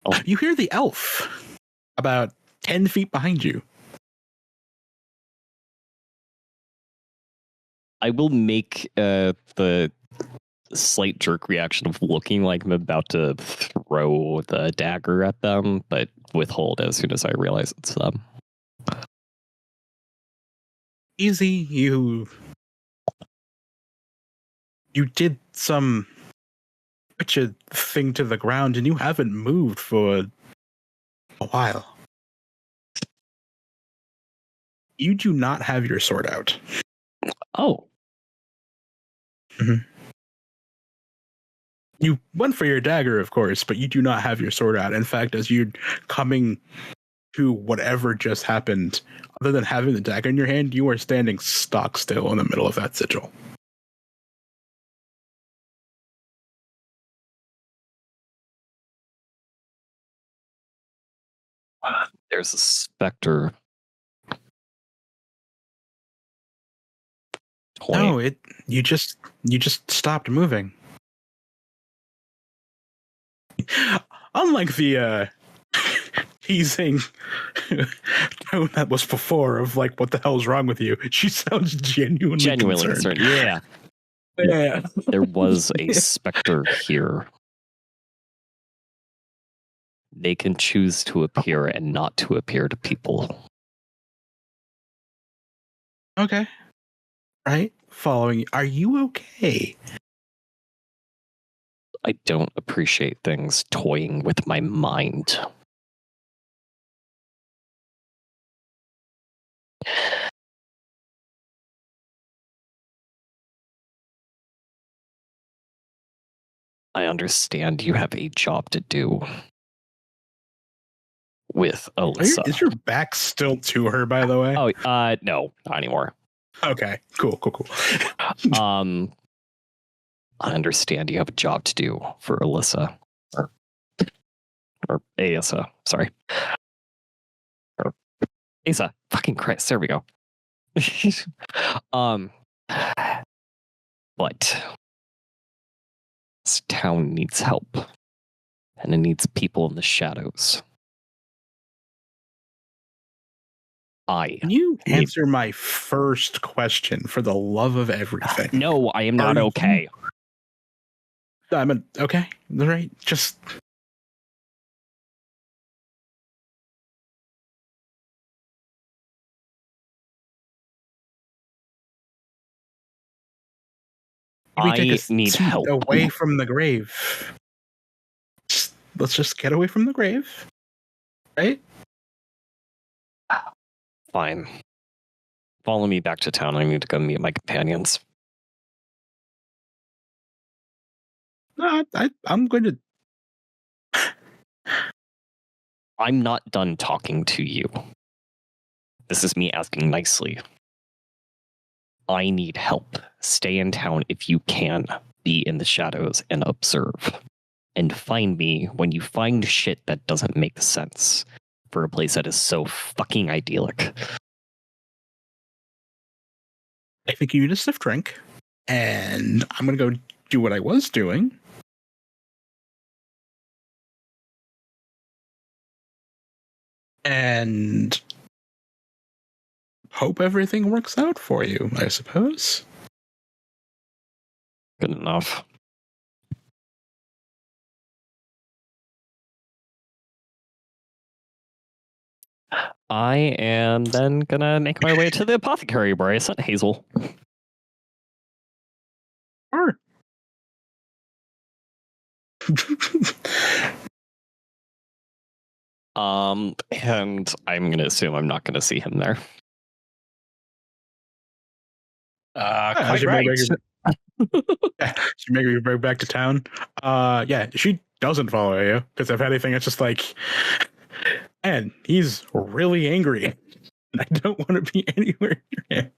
Oh. You hear the elf about 10 feet behind you. I will make the slight jerk reaction of looking like I'm about to throw the dagger at them, but withhold as soon as I realize it's them. Easy, you did some Witcher thing to the ground and you haven't moved for a while. You do not have your sword out. Oh. Mm-hmm. You went for your dagger, of course, but you do not have your sword out. In fact, as you're coming to whatever just happened, other than having the dagger in your hand, you are standing stock still in the middle of that sigil. There's a specter. No, you just stopped moving. Unlike the teasing tone that was before of like, what the hell's wrong with you? She sounds genuinely concerned. Yeah. Yeah. There was a specter here. They can choose to appear and not to appear to people. Okay. Right? Following you. Are you okay? I don't appreciate things toying with my mind. I understand you have a job to do with Alyssa. Is your back still to her, by the way? Oh, no, not anymore. Okay, cool. I understand you have a job to do for Alyssa. Or Asa, sorry. Or Asa, fucking Christ, there we go. But this town needs help. And it needs people in the shadows. Can you answer my first question for the love of everything? No, I am not okay. Okay. All right. Just. I need help. Away from the grave. Let's just get away from the grave. Right? Fine. Follow me back to town. I need to go meet my companions. No, I'm going to. I'm not done talking to you. This is me asking nicely. I need help. Stay in town if you can. Be in the shadows and observe. And find me when you find shit that doesn't make sense for a place that is so fucking idyllic. I think you need a stiff drink. And I'm going to go do what I was doing. And hope everything works out for you, I suppose. Good enough. I am then gonna make my way to the apothecary where I sent Hazel. Sure. And I'm gonna assume I'm not gonna see him there. Quite right. She make her way back to town. Yeah, she doesn't follow you because if anything, it's just like, and he's really angry. I don't want to be anywhere near him.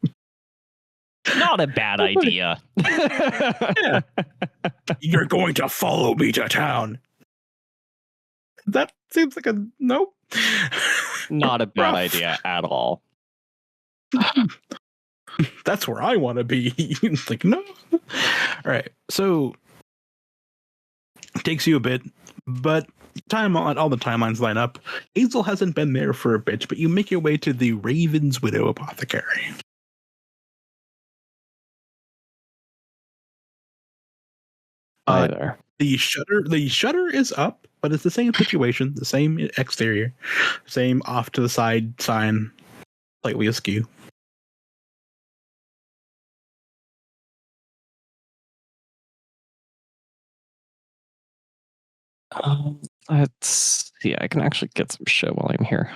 Not a bad idea. Yeah. You're going to follow me to town. That seems like a nope. Not a bad Rough. idea at all. That's where I want to be. It's like, no. All right. So it takes you a bit, but all the timelines line up. Hazel hasn't been there for a bit, but you make your way to the Raven's Widow Apothecary. Hi there. The shutter is up, but it's the same situation, the same exterior, same off to the side sign, slightly askew. Let's see. I can actually get some show while I'm here.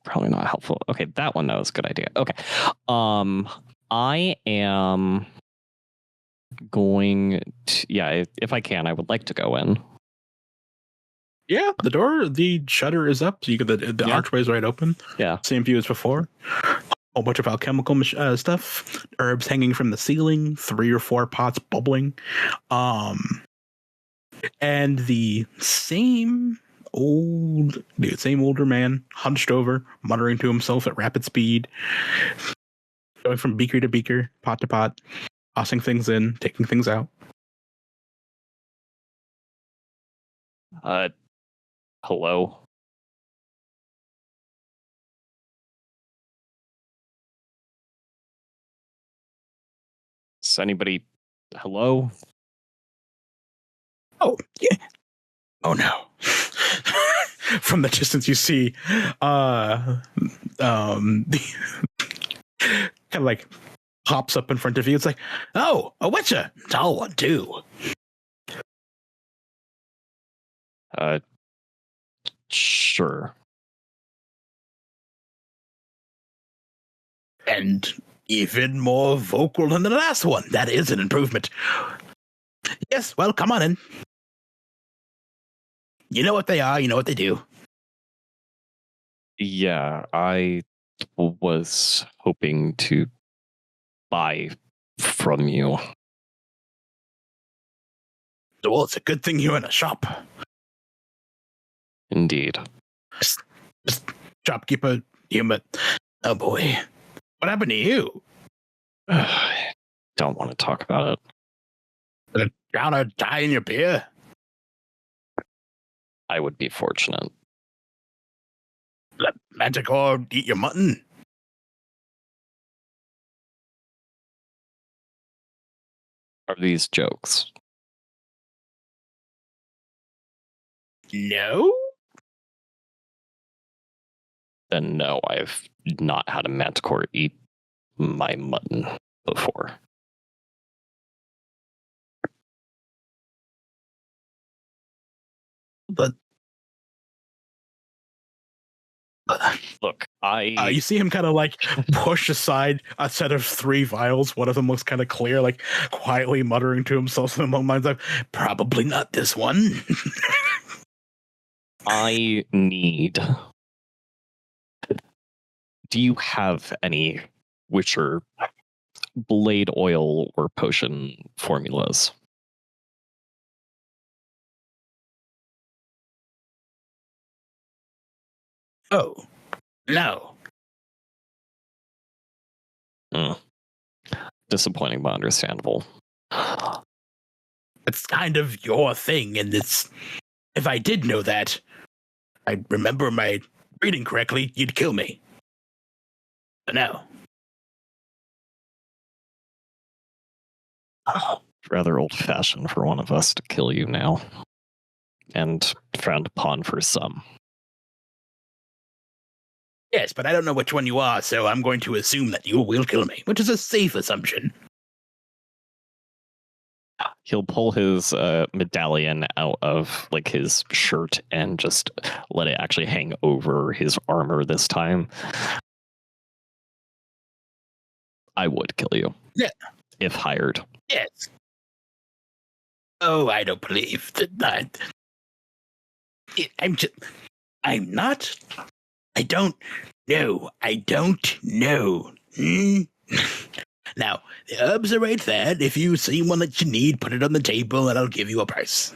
Probably not helpful. Okay, that one though is a good idea. Okay. I am going to, yeah, if I can, I would like to go in. Yeah, the shutter is up, so you get the archway's right open. Yeah. Same view as before. A whole bunch of alchemical stuff, herbs hanging from the ceiling, 3 or 4 pots bubbling, and the same older man hunched over, muttering to himself at rapid speed, going from beaker to beaker, pot to pot, tossing things in, taking things out. Hello. Is anybody? Hello? Oh, yeah. Oh no. From the distance you see kind of like pops up in front of you. It's like, oh, a witcher. Tall one too. Sure. And even more vocal than the last one. That is an improvement. Yes, well, come on in. You know what they are, you know what they do. Yeah, I was hoping to buy from you. Well, it's a good thing you're in a shop. Indeed. Just shopkeeper, but oh boy. What happened to you? Don't want to talk about it. Did a drowner die in your beer? I would be fortunate. Let Manticore eat your mutton? Are these jokes? No? Then no, I've not had a manticore eat my mutton before. But look, you see him kind of like push aside a set of 3 vials. One of them looks kind of clear, like quietly muttering to himself in the mind's like, probably not this one. I need. Do you have any Witcher blade oil or potion formulas? Oh, no. Disappointing, but understandable. It's kind of your thing, and it's. If I did know that, I remember my reading correctly, you'd kill me. But no. Rather old-fashioned for one of us to kill you now. And frowned upon for some. Yes, but I don't know which one you are, so I'm going to assume that you will kill me, which is a safe assumption. He'll pull his medallion out of like his shirt and just let it actually hang over his armor this time. I would kill you. Yeah. If hired. Yes. Oh, I don't believe that. I'm not. I don't know. Now, the herbs are right there. If you see one that you need, put it on the table and I'll give you a price.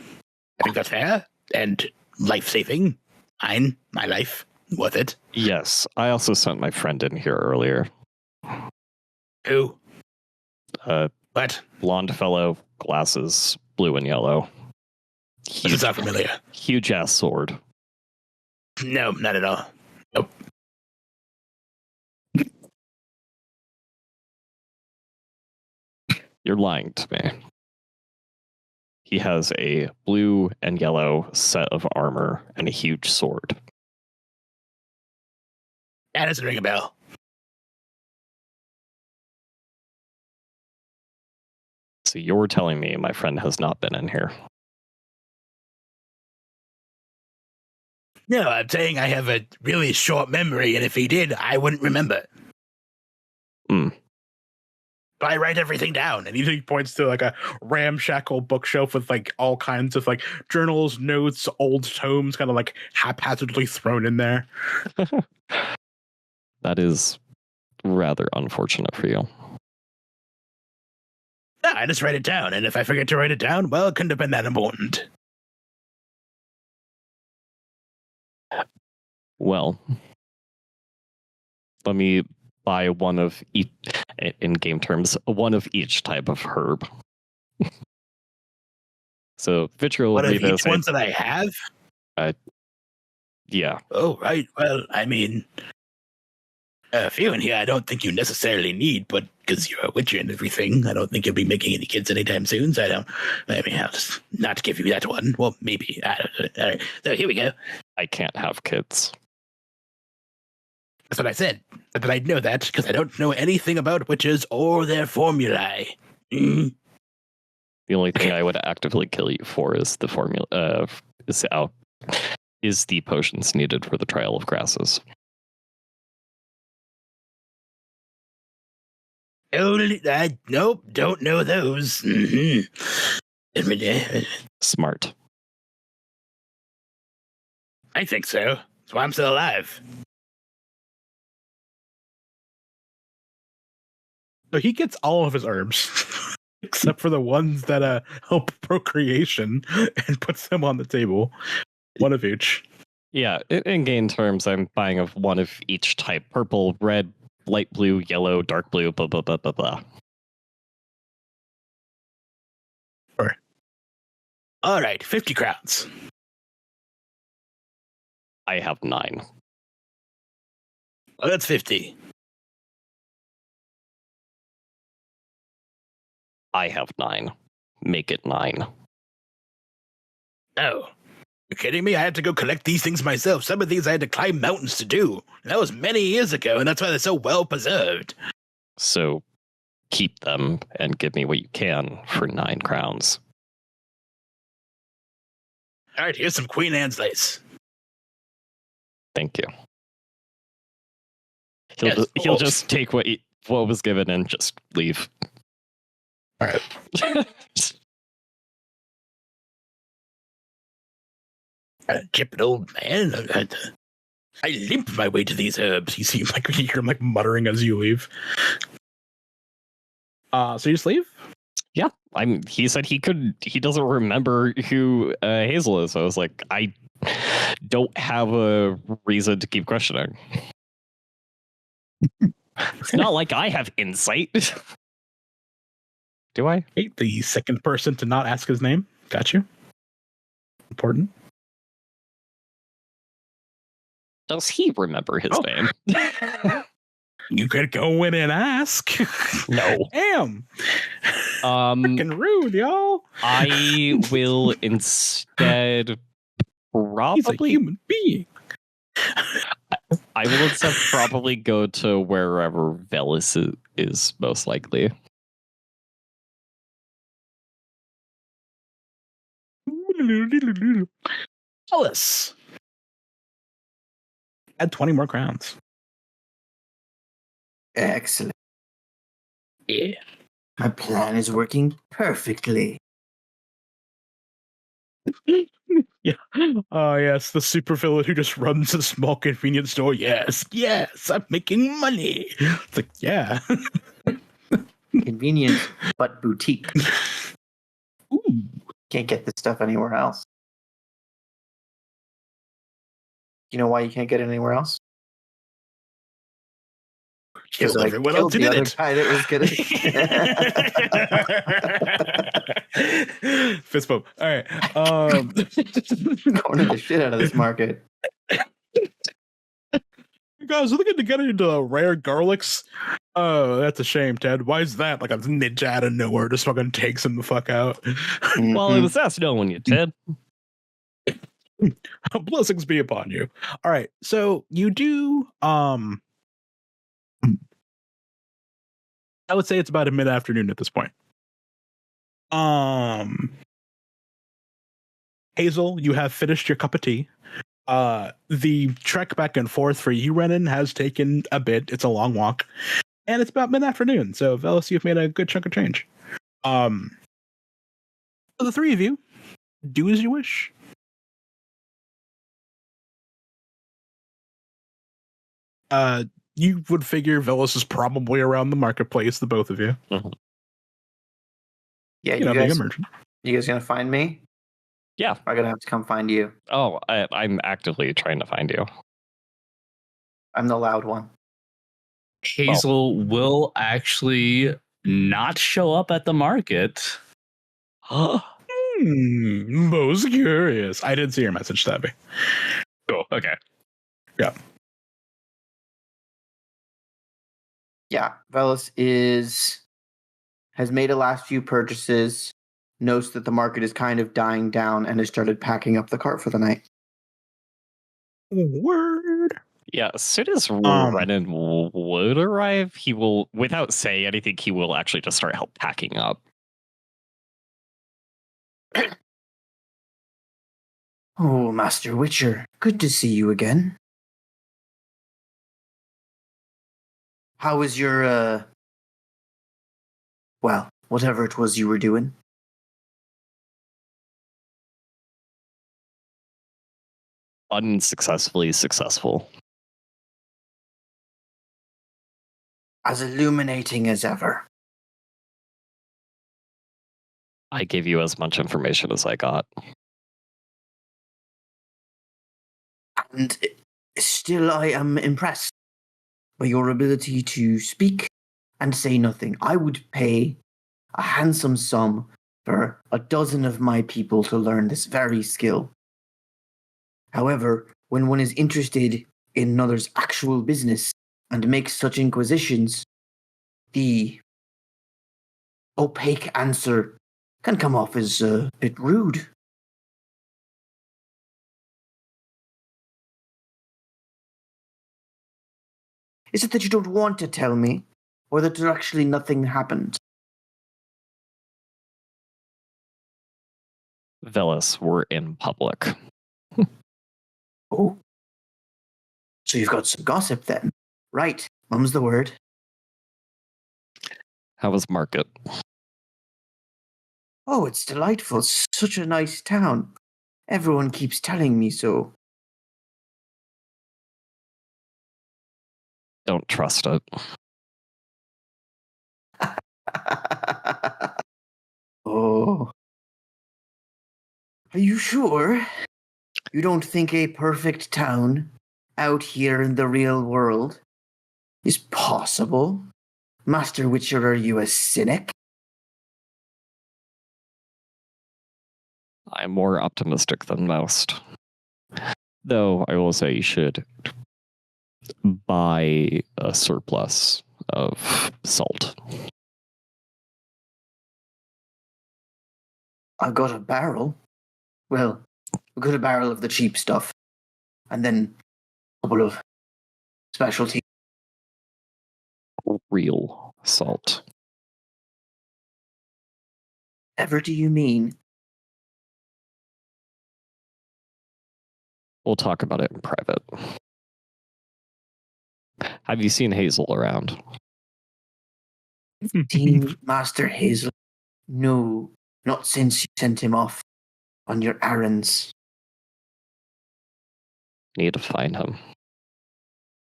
I think that's fair and life-saving. My life. Worth it. Yes, I also sent my friend in here earlier. Who? What? Blonde fellow, glasses, blue and yellow. This is not familiar. Huge ass sword. No, not at all. Nope. You're lying to me. He has a blue and yellow set of armor and a huge sword. That doesn't ring a bell. So you're telling me my friend has not been in here? No, I'm saying I have a really short memory, and if he did, I wouldn't remember. I write everything down. And he points to like a ramshackle bookshelf with like all kinds of like journals, notes, old tomes, kind of like haphazardly thrown in there. That is rather unfortunate for you. No, I just write it down, and if I forget to write it down, well, it couldn't have been that important. Well, let me buy one of each, in game terms, one of each type of herb. So vitriol What will are be each ones that I have? Yeah. Oh, right. Well, I mean, a few in here I don't think you necessarily need, but because you're a witcher and everything, I don't think you'll be making any kids anytime soon, so I'll just not give you that one. Well, maybe. I don't know. All right. So here we go. I can't have kids. That's what I said. But I know that because I don't know anything about witches or their formulae. The only thing I would actively kill you for is the formula. Is the potions needed for the trial of grasses? Nope, don't know those. Smart. I think so. That's why I'm still alive. So he gets all of his herbs, except for the ones that help procreation, and puts them on the table. One of each. Yeah, in game terms, I'm buying of one of each type. Purple, red, light blue, yellow, dark blue, blah, blah, blah, blah, blah. All right, 50 crowns. I have 9. Well, that's 50. I have 9. Make it 9. Oh. You're kidding me? I had to go collect these things myself. Some of these I had to climb mountains to do. That was many years ago, and that's why they're so well preserved. So keep them and give me what you can for 9 crowns. All right, here's some Queen Anne's lace. Thank you. He'll just take what was given and just leave. All right. Chipper old man. I limp my way to these herbs. You seem like you hear him like muttering as you leave. So you just leave? Yeah. He said he doesn't remember who Hazel is. So I was like, I don't have a reason to keep questioning. It's not like I have insight. Do I? Hey, the second person to not ask his name. Got you. Important. Does he remember his name? You could go in and ask. No. Damn. Freaking rude, y'all. I will instead He's a probably human being. I will instead probably go to wherever Vellis is most likely. Vellis. Add 20 more crowns. Excellent. Yeah. My plan is working perfectly. Yeah. Oh, yes. The supervillain who just runs a small convenience store. Yes. I'm making money. It's like, yeah. Convenient, but boutique. Ooh. Can't get this stuff anywhere else. You know why you can't get it anywhere else? Kill I everyone killed else who the did other it. guy that was gonna Fist bump. All right. corner the shit out of this market. Guys, we're looking to get into rare garlics. Oh, that's a shame, Ted. Why is that? Like a ninja out of nowhere just fucking takes him the fuck out. Well, it was asked knowing you, Ted. Blessings be upon you. All right. So you do I would say it's about a mid-afternoon at this point. Hazel, you have finished your cup of tea. The trek back and forth for you, Rennen, has taken a bit. It's a long walk. And it's about mid-afternoon. So, Vellis, you've made a good chunk of change. So the three of you, do as you wish. You would figure Vellis is probably around the marketplace, the both of you. Mm-hmm. Yeah, You know, being a merchant. you guys gonna find me? Yeah. I'm gonna have to come find you. Oh, I'm actively trying to find you. I'm the loud one. Hazel will actually not show up at the market. Most curious. I did see your message, Stabby. Cool. Okay. Yeah. Yeah, Vellis has made a last few purchases, knows that the market is kind of dying down, and has started packing up the cart for the night. Word. Yeah, as soon as Rennen would arrive, he will, without saying anything, he will actually just start packing up. Oh, Master Witcher, good to see you again. How was your, well, whatever it was you were doing? Unsuccessfully successful. As illuminating as ever. I gave you as much information as I got. And still I am impressed by your ability to speak and say nothing. I would pay a handsome sum for a dozen of my people to learn this very skill. However, when one is interested in another's actual business and makes such inquisitions, the opaque answer can come off as a bit rude. Is it that you don't want to tell me, or that there actually nothing happened? Vellis, we're in public. Oh. So you've got some gossip then. Right, mum's the word. How was market? Oh, it's delightful. Such a nice town. Everyone keeps telling me so. Don't trust it. Oh. Are you sure? You don't think a perfect town out here in the real world is possible? Master Witcher, are you a cynic? I'm more optimistic than most. Though I will say you should buy a surplus of salt. I've got a barrel. Well, we've got a barrel of the cheap stuff. And then a couple of specialty. Real salt. Ever do you mean? We'll talk about it in private. Have you seen Hazel around? Team Master Hazel? No, not since you sent him off on your errands. Need to find him.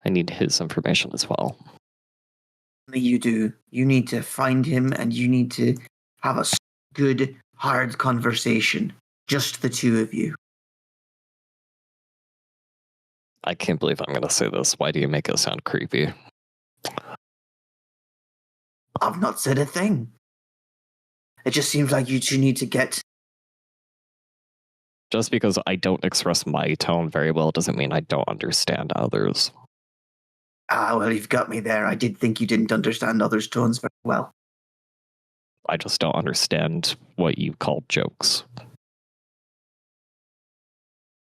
I need his information as well. You do. You need to find him and you need to have a good, hard conversation. Just the two of you. I can't believe I'm going to say this. Why do you make it sound creepy? I've not said a thing. It just seems like you two need to get... Just because I don't express my tone very well doesn't mean I don't understand others. Ah, well, you've got me there. I did think you didn't understand others' tones very well. I just don't understand what you call jokes.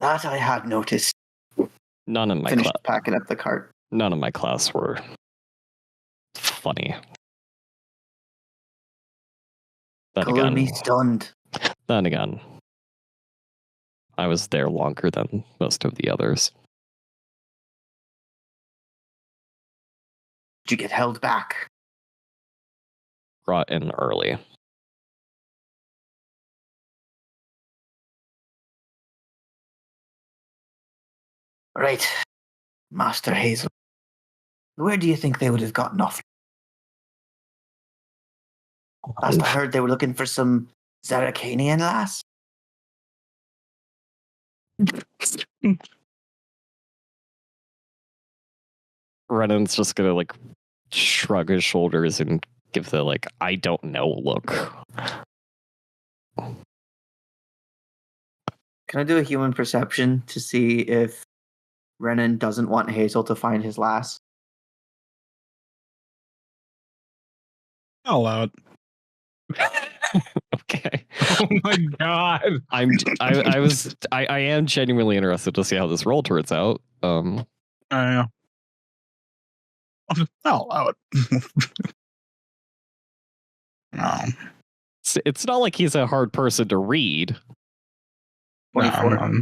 That I had noticed. None of my Finished packing up the cart. None of my class were funny. Call me stunned. Then again, I was there longer than most of the others. Did you get held back? Brought in early. Right, Master Hazel. Where do you think they would have gotten off? Last I heard, they were looking for some Zaracanian lass. Rennen's just gonna shrug his shoulders and give the I don't know look. Can I do a human perception to see if Rennen doesn't want Hazel to find his lass? I'll allow it. Okay. Oh my god. I am genuinely interested to see how this roll turns out. I'll allow it. No. It's not like he's a hard person to read. 24.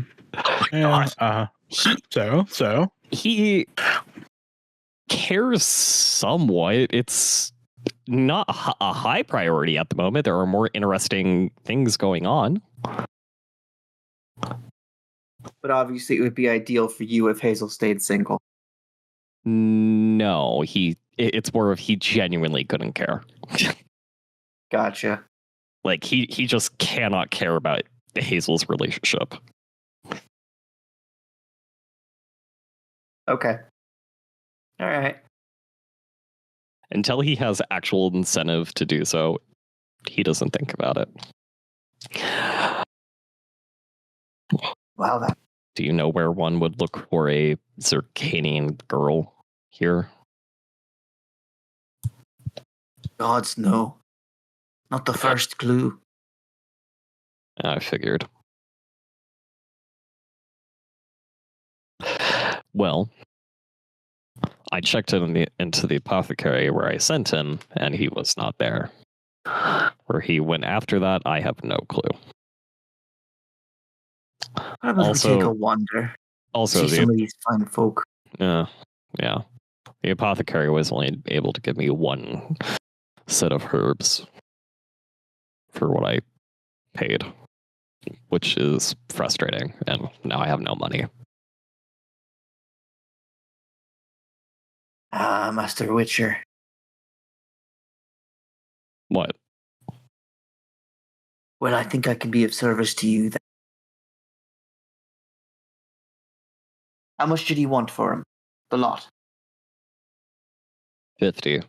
So He cares somewhat. It's not a high priority at the moment. There are more interesting things going on. But obviously it would be ideal for you if Hazel stayed single. No, it's more of he genuinely couldn't care. Gotcha. He just cannot care about Hazel's relationship. Okay. All right. Until he has actual incentive to do so, he doesn't think about it. Wow, that. Do you know where one would look for a Zircanian girl here? Gods, no. Not the first clue. I figured. Well, I checked into the apothecary where I sent him, and he was not there. Where he went after that, I have no clue. How about we take a wander? Also, see some of these fine folk. Yeah. The apothecary was only able to give me one set of herbs for what I paid, which is frustrating, and now I have no money. Ah, Master Witcher. What? Well, I think I can be of service to you then. How much did he want for him? The lot? 50.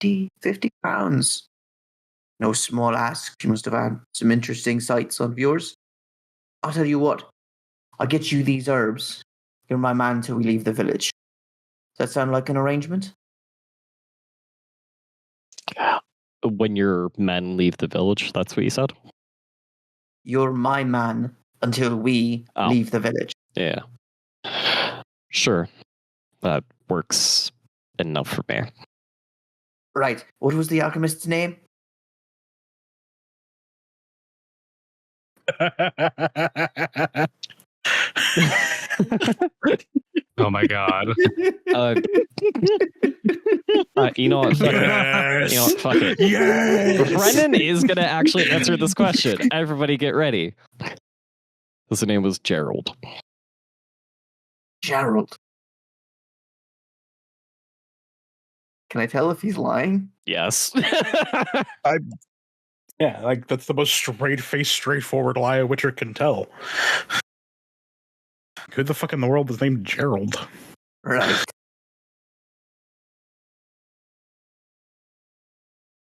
50 pounds. No small ask. You must have had some interesting sights on yours. I'll tell you what. I'll get you these herbs. You're my man till we leave the village. Does that sound like an arrangement? When your men leave the village, that's what you said? You're my man until we leave the village. Yeah. Sure. That works enough for me. Right. What was the alchemist's name? Oh my god. You know what? Fuck Yes. it. You know what? Fuck it. Yes. Rennen is going to actually answer this question. Everybody get ready. His name was Gerald. Gerald. Can I tell if he's lying? Yes. Yeah, like that's the most straight-faced, straightforward lie a Witcher can tell. Who the fuck in the world is named Gerald? Right.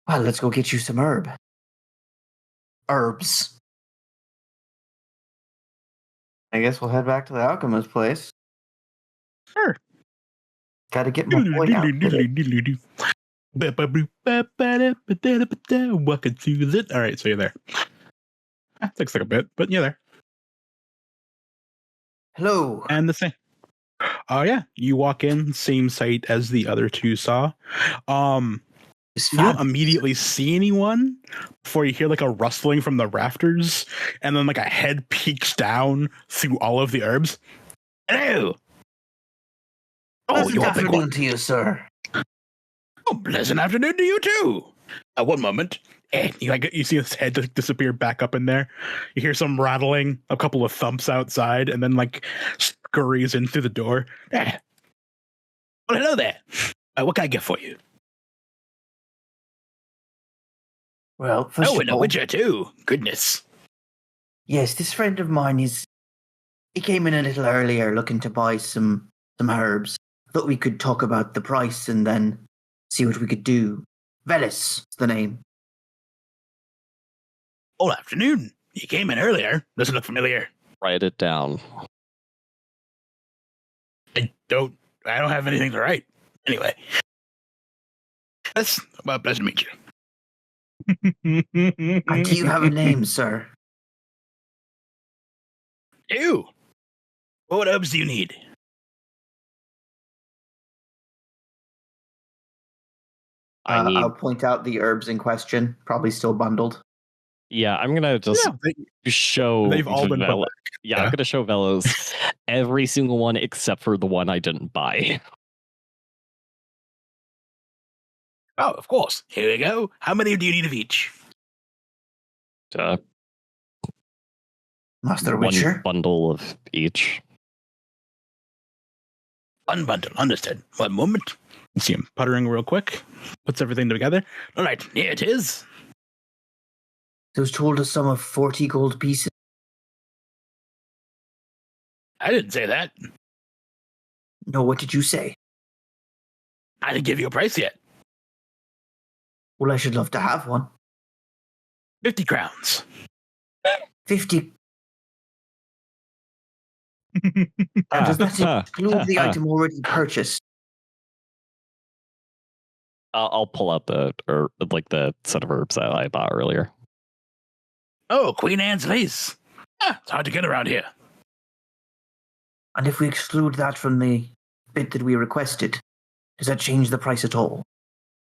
Well, let's go get you some herbs. I guess we'll head back to the alchemist's place. Sure. Gotta get my boy out. Walking through the... All right, so you're there. Takes like a bit, but you're there. Hello. And the same. Oh yeah, you walk in, same sight as the other two saw. You don't immediately see anyone before you hear like a rustling from the rafters, and then like a head peeks down through all of the herbs. Hello. Pleasant afternoon to you, sir. Oh, pleasant afternoon to you too. One moment. You see his head disappear back up in there. You hear some rattling, a couple of thumps outside, and then like scurries in through the door. Well, hello there. What can I get for you? Well, first Oh, of and a all, Witcher too. Goodness. yes, this friend of mine he came in a little earlier looking to buy some herbs. Thought we could talk about the price and then see what we could do. Vellis is the name. All afternoon. You came in earlier. Doesn't look familiar. Write it down. I don't have anything to write. Anyway. That's well, pleasant to meet you. Do you have a name, sir? You. What herbs do you need? I'll point out the herbs in question, probably still bundled. Yeah, I'm gonna just show. They've all been put back. Yeah, I'm gonna show Velos every single one except for the one I didn't buy. Oh, of course. Here we go. How many do you need of each? Master One Witcher. bundle of each. Unbundle. Understood. One moment. You see him puttering real quick. Puts everything together. All right, here it is. It was told a sum of 40 gold pieces. I didn't say that. No, what did you say? I didn't give you a price yet. Well, I should love to have one. 50 crowns. 50. Does that include the item already purchased? I'll pull out the set of herbs that I bought earlier. Oh, Queen Anne's lace. It's hard to get around here. And if we exclude that from the bid that we requested, does that change the price at all?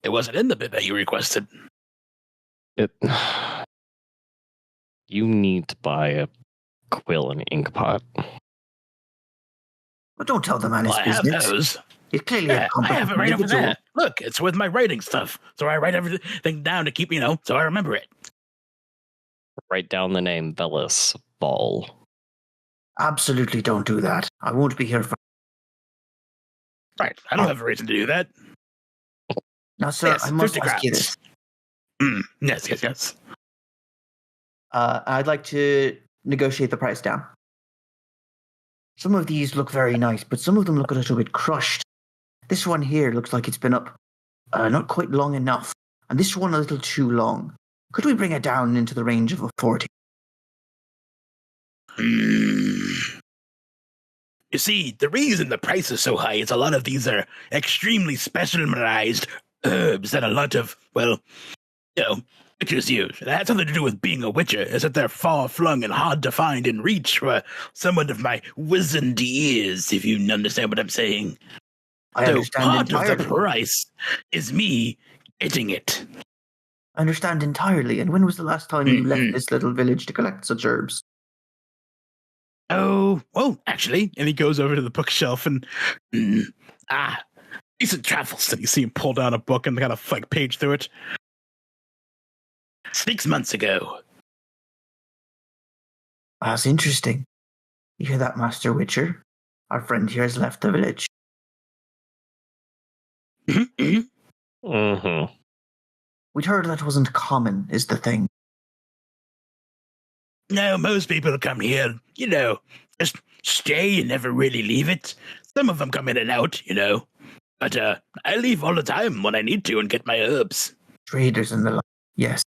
It wasn't in the bid that you requested. You need to buy a quill and ink pot. Well, don't tell the man his I business. have those. It's clearly a I have it right over individual. there. Look, it's with my writing stuff. So I write everything down to keep, so I remember it. Write down the name Vellis Vhal. Absolutely don't do that. I won't be here for... Right. I don't have a reason to do that. Now, sir, Yes, I must 50 ask you crowns. this. Yes. I'd like to negotiate the price down. Some of these look very nice, but some of them look a little bit crushed. This one here looks like it's been up not quite long enough, and this one a little too long. Could we bring it down into the range of a 40? You see, the reason the price is so high is a lot of these are extremely specialized herbs that a lot of, well, witchers use. It has something to do with being a witcher, is that they're far-flung and hard to find and reach for someone of my wizened ears, if you understand what I'm saying. I understand part entirely. of the price is me getting it. I understand entirely. And when was the last time you left this little village to collect such herbs? Oh, well, actually. And he goes over to the bookshelf and Decent travels. you see him pull down a book and kind of like page through it. 6 months ago. That's interesting. You hear that, Master Witcher? Our friend here has left the village. Mm-hmm. We'd heard that wasn't common, is the thing. No, most people come here, just stay and never really leave it. Some of them come in and out, But I leave all the time when I need to and get my herbs. Traders and the like. Yes.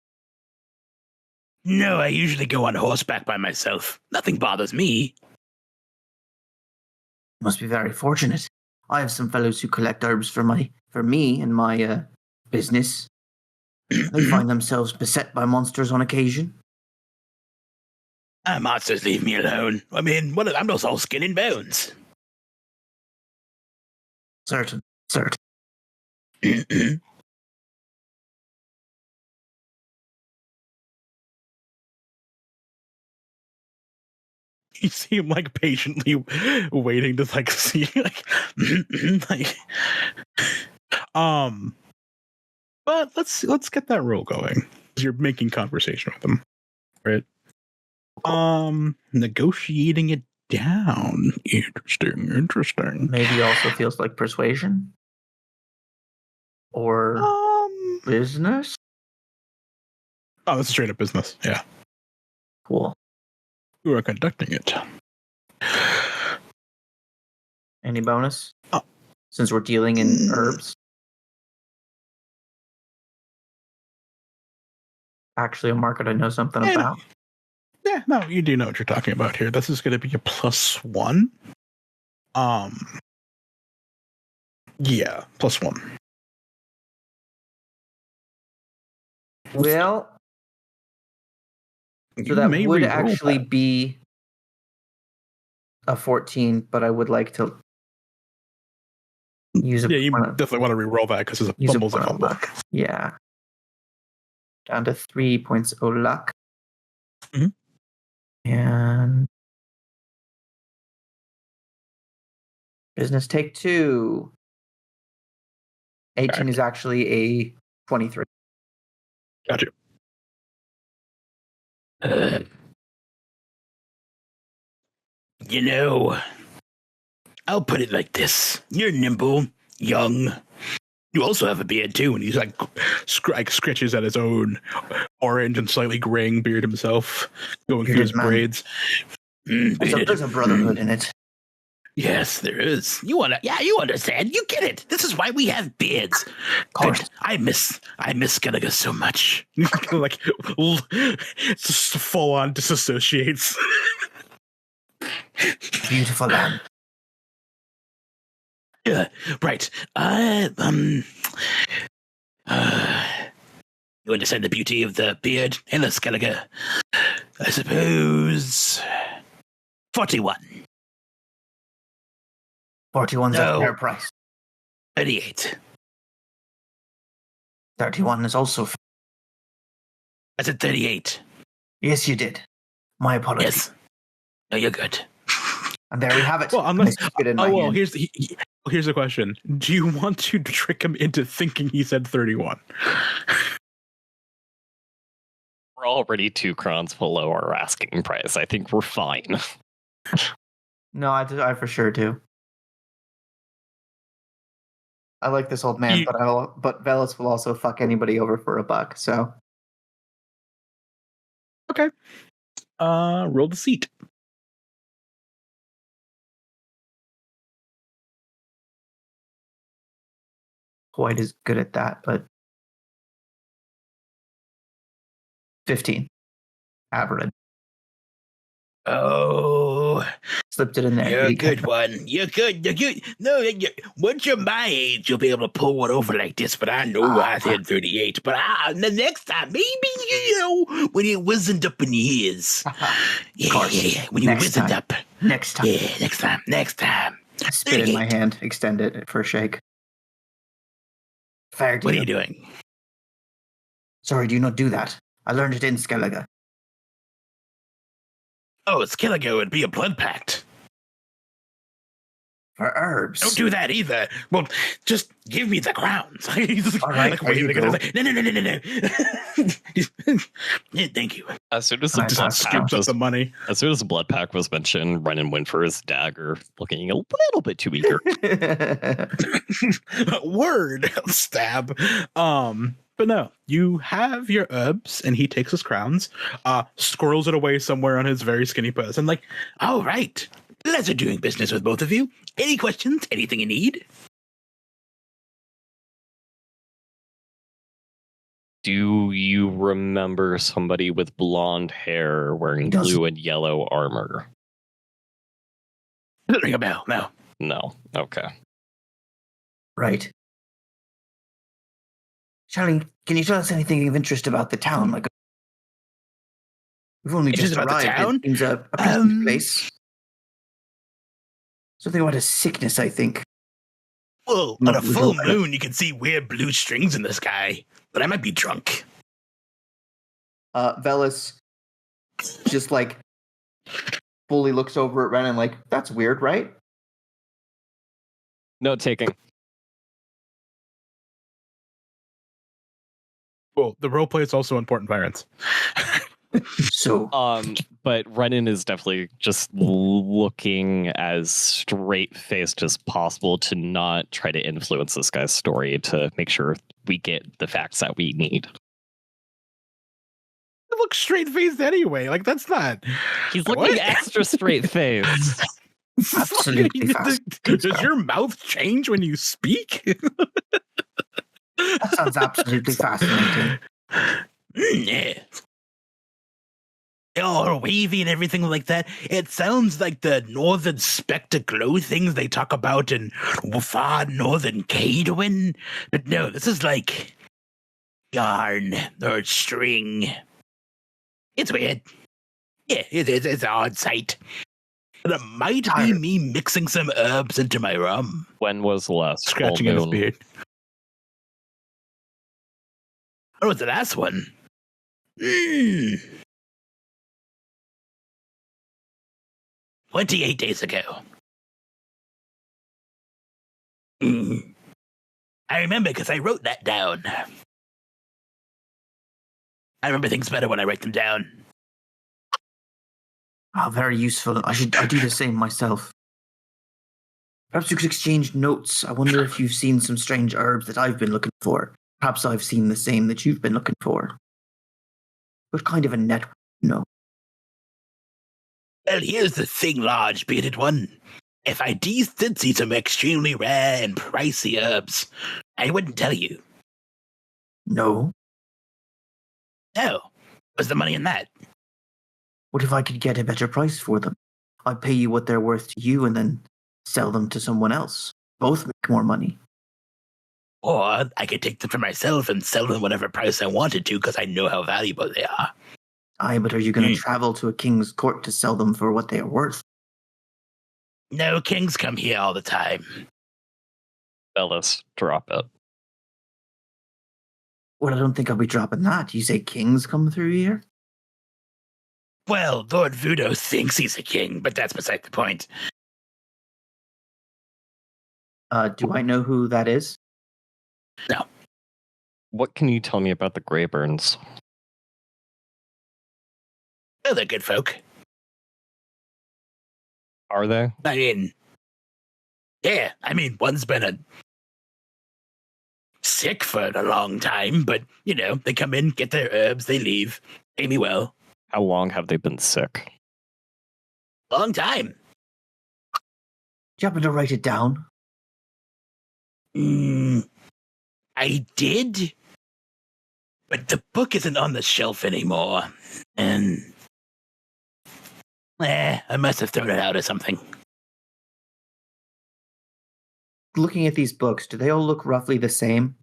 No, I usually go on horseback by myself. Nothing bothers me. Must be very fortunate. I have some fellows who collect herbs for me and my business. They find themselves beset by monsters on occasion. Monsters leave me alone. I mean, I'm just all skin and bones. Certain. You see him like patiently waiting to like see like but let's get that roll going. You're making conversation with them, right? Negotiating it down. Interesting. Maybe also feels like persuasion? Or business? Oh, that's straight up business. Yeah. Cool. You are conducting it. Any bonus? Since we're dealing in herbs? Actually, a market I know something about. Yeah, no, you do know what you're talking about here. This is going to be a +1. Yeah, +1. Well, so that would actually be a 14, but I would like to use a... Yeah, you definitely want to re-roll that because it's a fumble's a fumble. Luck. Yeah. Down to 3 points of luck. Mm-hmm. And business take 2. 18 is actually a 23. Gotcha. I'll put it like this. You're nimble, young. You also have a beard, too, and he's like scratches at his own orange and slightly graying beard himself, going through his braids. There's a brotherhood in it. Yes, there is. You understand. You get it. This is why we have beards. God, I miss Gallagher so much. Like, just full on disassociates. Beautiful land. Yeah, right. You understand the beauty of the beard? Hello, Gallagher. I suppose 41. 41's a fair price. 38. 31 is also fair. I said 38. Yes, you did. My apologies. Yes. No, you're good. And there we have it. Well, here's the question. Do you want to trick him into thinking he said 31? We're already 2 crowns below our asking price. I think we're fine. No, I for sure do. I like this old man, but Vellis will also fuck anybody over for $1, so. Okay. Roll deceit. Quite as good at that, but 15. Average. Oh, go. Slipped it in there. You're a good one. You're good. You're good. No, once you're my age, you'll be able to pull one over like this. But I know I said 38. But the next time, maybe, when you're wizened up in years. Yeah. When you're wizened up. Next time. Yeah, next time. I spit in my hand, extend it for a shake. Fair deal. What are you doing? Sorry, do you not do that? I learned it in Skellige. Oh, Skellige would be a blood pact. For herbs. Don't do that either. Well, just give me the crowns. All right, No. Yeah, thank you. As soon as the Nice. blood Scoops pack up was, the money. as soon as the blood pack was mentioned, Rennen went for his dagger, looking a little bit too eager. Word stab. But no, you have your herbs, and he takes his crowns, squirrels it away somewhere on his very skinny person. Like, All right. Pleasure doing business with both of you. Any questions? Anything you need? Do you remember somebody with blonde hair wearing blue and yellow armor? Doesn't ring a bell. No. No. Okay. Right. Charlie, can you tell us anything of interest about the town? Like, we've only Interest just about the arrived. town? It seems a pleasant place. Something about a sickness, I think. Well, No, on a we full don't. moon, you can see weird blue strings in the sky. But I might be drunk. Vellis just like fully looks over at Rennen like, that's weird, right? Note taking. well, the roleplay is also important, Vironz. So But Rennen is definitely just looking as straight-faced as possible to not try to influence this guy's story to make sure we get the facts that we need. It looks straight-faced anyway. Like, that's not... He's looking extra straight-faced. Absolutely fast. Does your mouth change when you speak? That sounds absolutely fascinating. Yeah. All wavy and everything like that. It sounds like the northern spectre glow things they talk about in far northern Cadwin. But no, this is like yarn or string. It's weird. Yeah, it's an odd sight. But it might be me mixing some herbs into my rum. When was the last Scratching full in his moon? beard. What was the last one? 28 days ago. I remember because I wrote that down. I remember things better when I write them down. Oh, very useful. I do the same myself. Perhaps we could exchange notes. I wonder if you've seen some strange herbs that I've been looking for. Perhaps I've seen the same that you've been looking for. What kind of a network, no? Well, here's the thing, large bearded one. If I did see some extremely rare and pricey herbs, I wouldn't tell you. No. No. What's the money in that? What if I could get a better price for them? I'd pay you what they're worth to you and then sell them to someone else. Both make more money. Or I could take them for myself and sell them whatever price I wanted to because I know how valuable they are. Aye, but are you going to travel to a king's court to sell them for what they are worth? No, kings come here all the time. Vellis, drop it. Well, I don't think I'll be dropping that. You say kings come through here? Well, Lord Voodoo thinks he's a king, but that's beside the point. Do I know who that is? No. What can you tell me about the Greyburns? Oh, they're good folk. Are they? I mean, yeah, one's been sick for a long time, but, they come in, get their herbs, they leave. Pay me well. How long have they been sick? Long time. Do you happen to write it down? I did, but the book isn't on the shelf anymore, and I must have thrown it out or something. Looking at these books, do they all look roughly the same?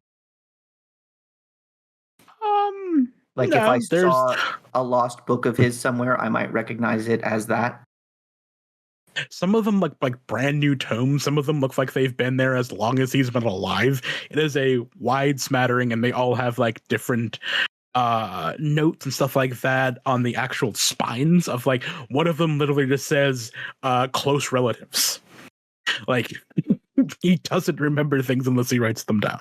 Like if I saw a lost book of his somewhere, I might recognize it as that. Some of them look like brand new tomes. Some of them look like they've been there as long as he's been alive. It is a wide smattering, and they all have like different notes and stuff like that on the actual spines of like one of them literally just says close relatives. Like he doesn't remember things unless he writes them down.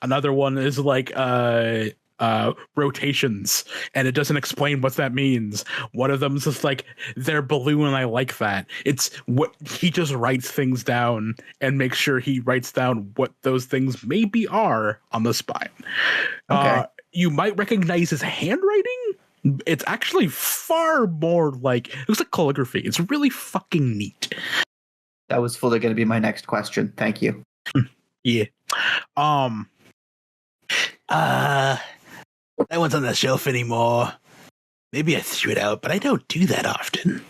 Another one is like rotations, and it doesn't explain what that means. One of them is just like they're blue, and I like that. It's what he just writes things down and makes sure he writes down what those things maybe are on the spine. Okay. You might recognize his handwriting. It's actually far more like it looks like calligraphy. It's really fucking neat. That was fully going to be my next question. Thank you. Yeah. That one's on the shelf anymore. Maybe I threw it out, but I don't do that often.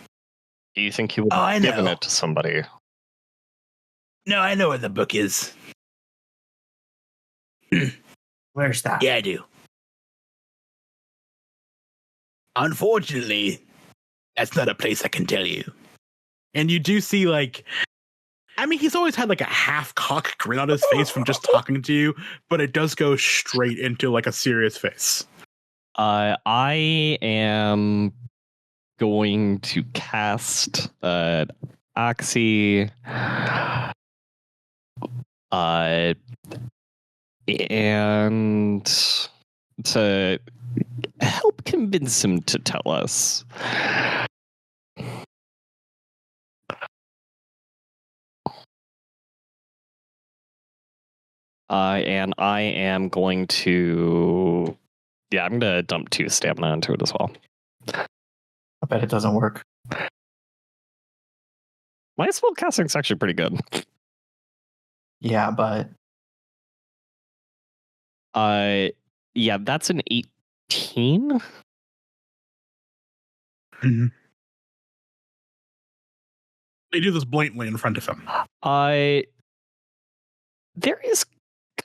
Do you think you would have given it to somebody? No, I know where the book is. Where's that? Yeah, I do. Unfortunately, that's not a place I can tell you. And you do see like, I mean, he's always had like a half-cocked grin on his face from just talking to you, but it does go straight into like a serious face. I am going to cast Oxy, and to help convince him to tell us. And I am going to... Yeah, I'm going to dump 2 stamina into it as well. I bet it doesn't work. My spell casting's actually pretty good. Yeah, but... Yeah, that's an 18. Mm-hmm. They do this blatantly in front of him. There is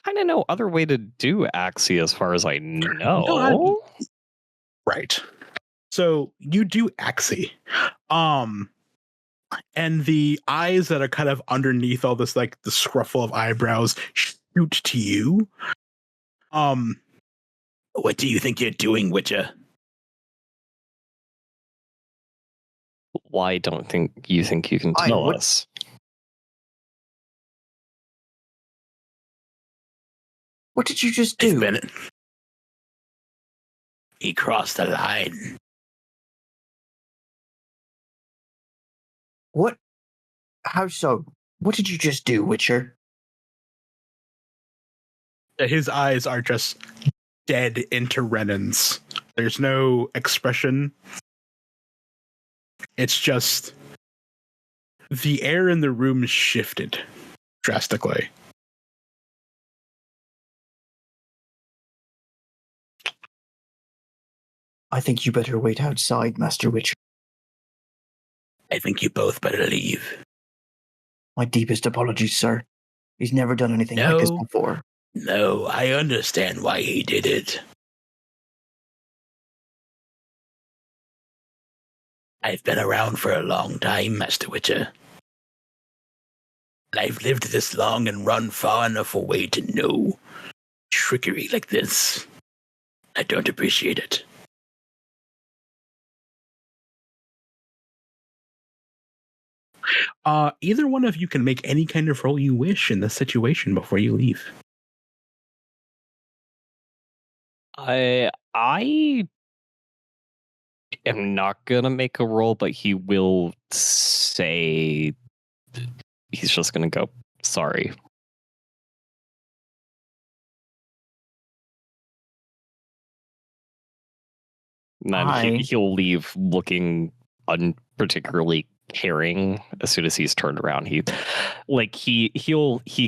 kind of no other way to do Axie as far as I know. Right. So you do Axie. And the eyes that are kind of underneath all this, like the scruffle of eyebrows, shoot to you. What do you think you're doing, Witcher? Why don't you think you can tell us? What did you just do? He crossed the line. What? How so? What did you just do, Witcher? His eyes are just dead into Rennen's. There's no expression. It's just the air in the room shifted drastically. I think you better wait outside, Master Witcher. I think you both better leave. My deepest apologies, sir. He's never done anything like this before. No, I understand why he did it. I've been around for a long time, Master Witcher. I've lived this long and run far enough away to know trickery like this. I don't appreciate it. Either one of you can make any kind of roll you wish in this situation before you leave. I am not gonna make a roll, but he will say he's just gonna go, sorry. And then he'll leave looking unparticularly caring as soon as he's turned around. He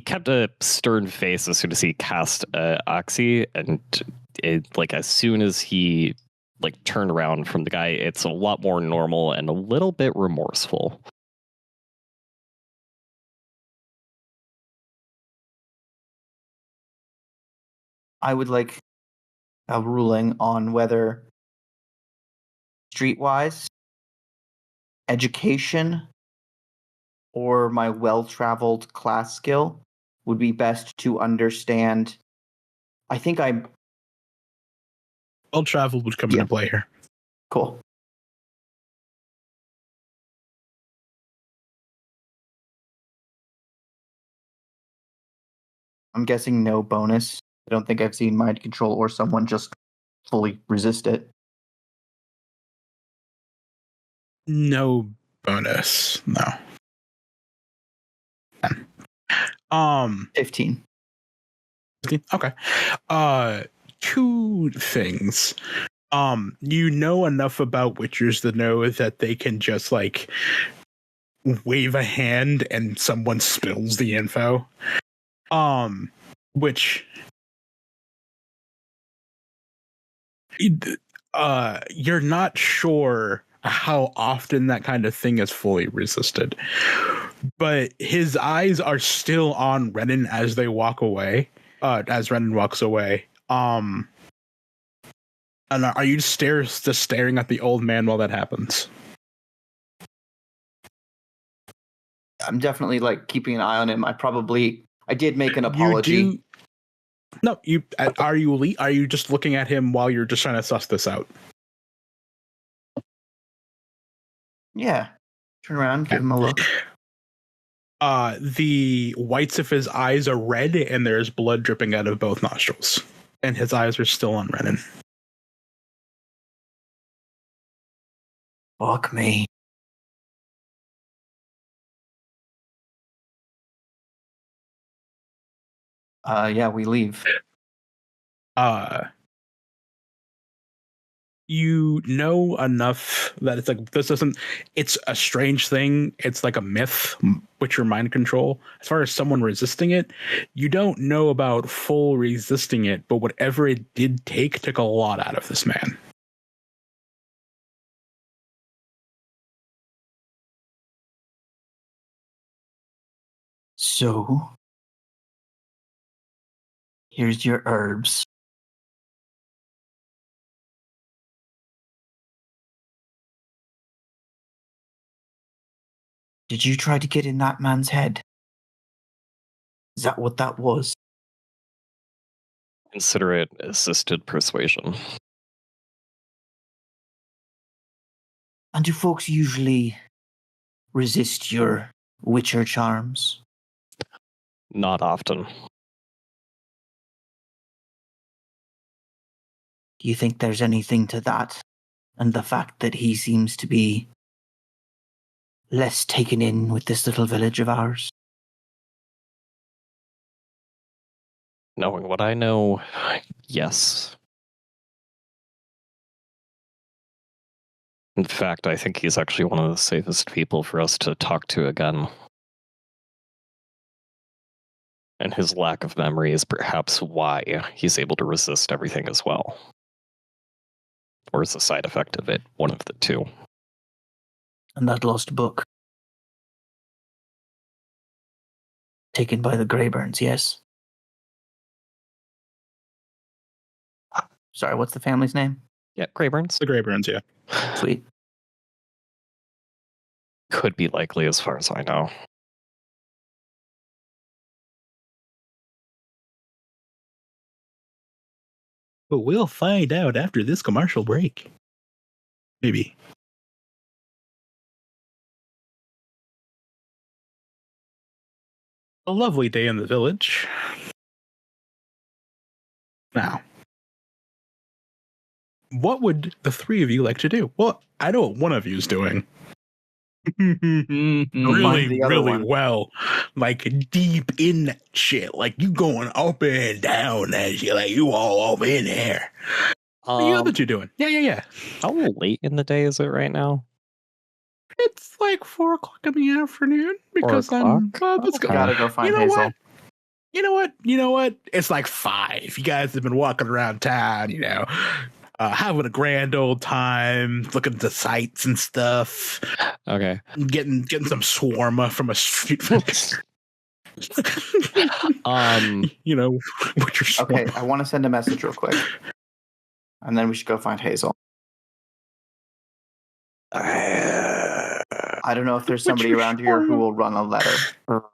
kept a stern face as soon as he cast Oxy, and as soon as he like turn around from the guy, it's a lot more normal and a little bit remorseful. I would like a ruling on whether streetwise, education, or my well-traveled class skill would be best to understand. I think I'm Well-traveled would come into play here. cool. I'm guessing no bonus. I don't think I've seen mind control or someone just fully resist it. No bonus. No. 15. Okay. Two things. You know enough about Witchers to know that they can just like wave a hand and someone spills the info. Which you're not sure how often that kind of thing is fully resisted. But his eyes are still on Rennen as they walk away. As Rennen walks away. And are you just staring at the old man while that happens? I'm definitely like keeping an eye on him. I did make an apology. Are you just looking at him while you're just trying to suss this out? Yeah. Turn around, give him a look. The whites of his eyes are red and there's blood dripping out of both nostrils. And his eyes are still on Rennen. Fuck me. Yeah, we leave. You know enough that it's like it's a strange thing. It's like a myth, which your mind control. As far as someone resisting it, you don't know about full resisting it, but whatever it did take took a lot out of this man. So, here's your herbs. Did you try to get in that man's head? Is that what that was? Consider it assisted persuasion. And do folks usually resist your witcher charms? Not often. Do you think there's anything to that? And the fact that he seems to be less taken in with this little village of ours? Knowing what I know, yes. In fact, I think he's actually one of the safest people for us to talk to again. And his lack of memory is perhaps why he's able to resist everything as well. Or as a side effect of it, one of the two. And that lost book. Taken by the Greyburns, yes? Sorry, what's the family's name? Yeah, Greyburns. The Greyburns, yeah. Sweet. Could be likely as far as I know. But we'll find out after this commercial break. Maybe. A lovely day in the village. Now, what would the three of you like to do? Well, I know what one of you is doing. really well. Like deep in that shit. Like you going up and down that shit. Like you all up in there. What are you other two doing? Yeah. How late in the day is it right now? It's like 4 o'clock in the afternoon because gotta go find Hazel. You know what? It's like 5. You guys have been walking around town, having a grand old time, looking at the sights and stuff. Okay. Getting some shawarma from a street vendor. You know, okay, I want to send a message real quick. And then we should go find Hazel. I don't know if there's somebody around here who will run a letter.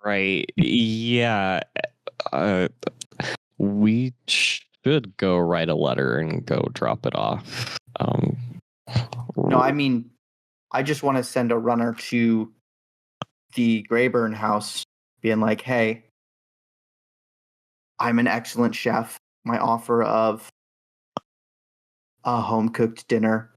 Right. Yeah. We should go write a letter and go drop it off. No, I mean, I just want to send a runner to the Greyburn house being like, hey, I'm an excellent chef. My offer of a home-cooked dinner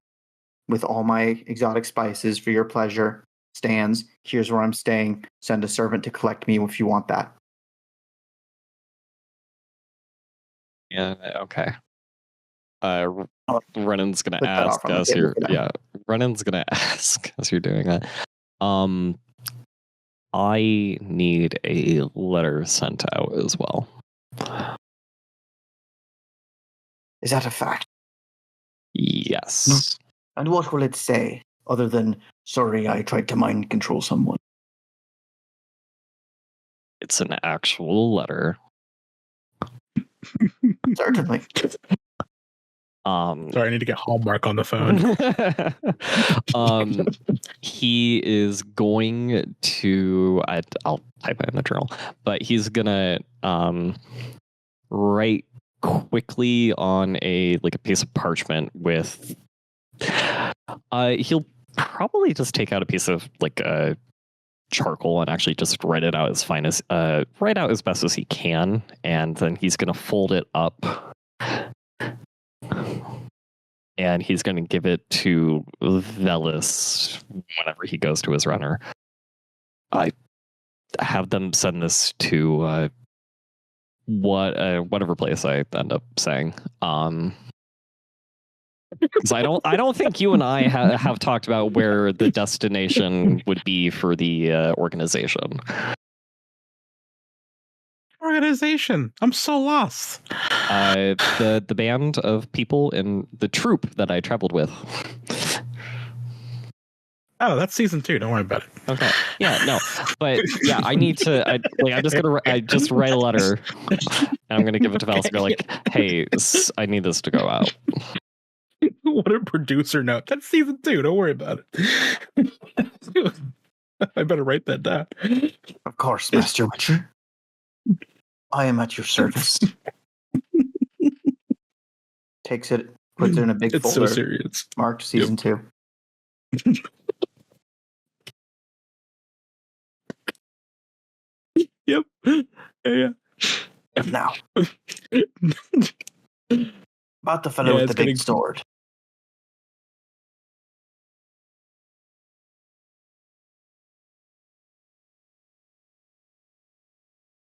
with all my exotic spices for your pleasure stands. Here's where I'm staying. Send a servant to collect me if you want that. Yeah, okay. Rennen's gonna Put that ask off on the as table you're for now. yeah. Rennen's gonna ask as you're doing that. I need a letter sent out as well. Is that a fact? Yes. And what will it say, other than, sorry, I tried to mind control someone? It's an actual letter. Certainly. Sorry, I need to get Hallmark on the phone. He is going to I'll type it in the journal, but he's gonna write quickly on a piece of parchment with he'll probably just take out a piece of charcoal and actually just write it out write out as best as he can, and then he's gonna fold it up and he's going to give it to Vellis whenever he goes to his runner. I have them send this to whatever place I end up saying. Because I don't think you and I have talked about where the destination would be for the organization. Organization. I'm so lost. The band of people in the troop that I traveled with. Oh, that's season 2. Don't worry about it. Okay. Yeah. No. But yeah, I need to. I just write a letter. And I'm gonna give it to Val and go like, "Hey, I need this to go out." What a producer note. That's season 2. Don't worry about it. I better write that down. Of course, Master Witcher. I am at your service. Takes it, puts it in a big it's folder. So serious. Marked season 2. Yep. Yeah. Now. About the fellow with the big sword.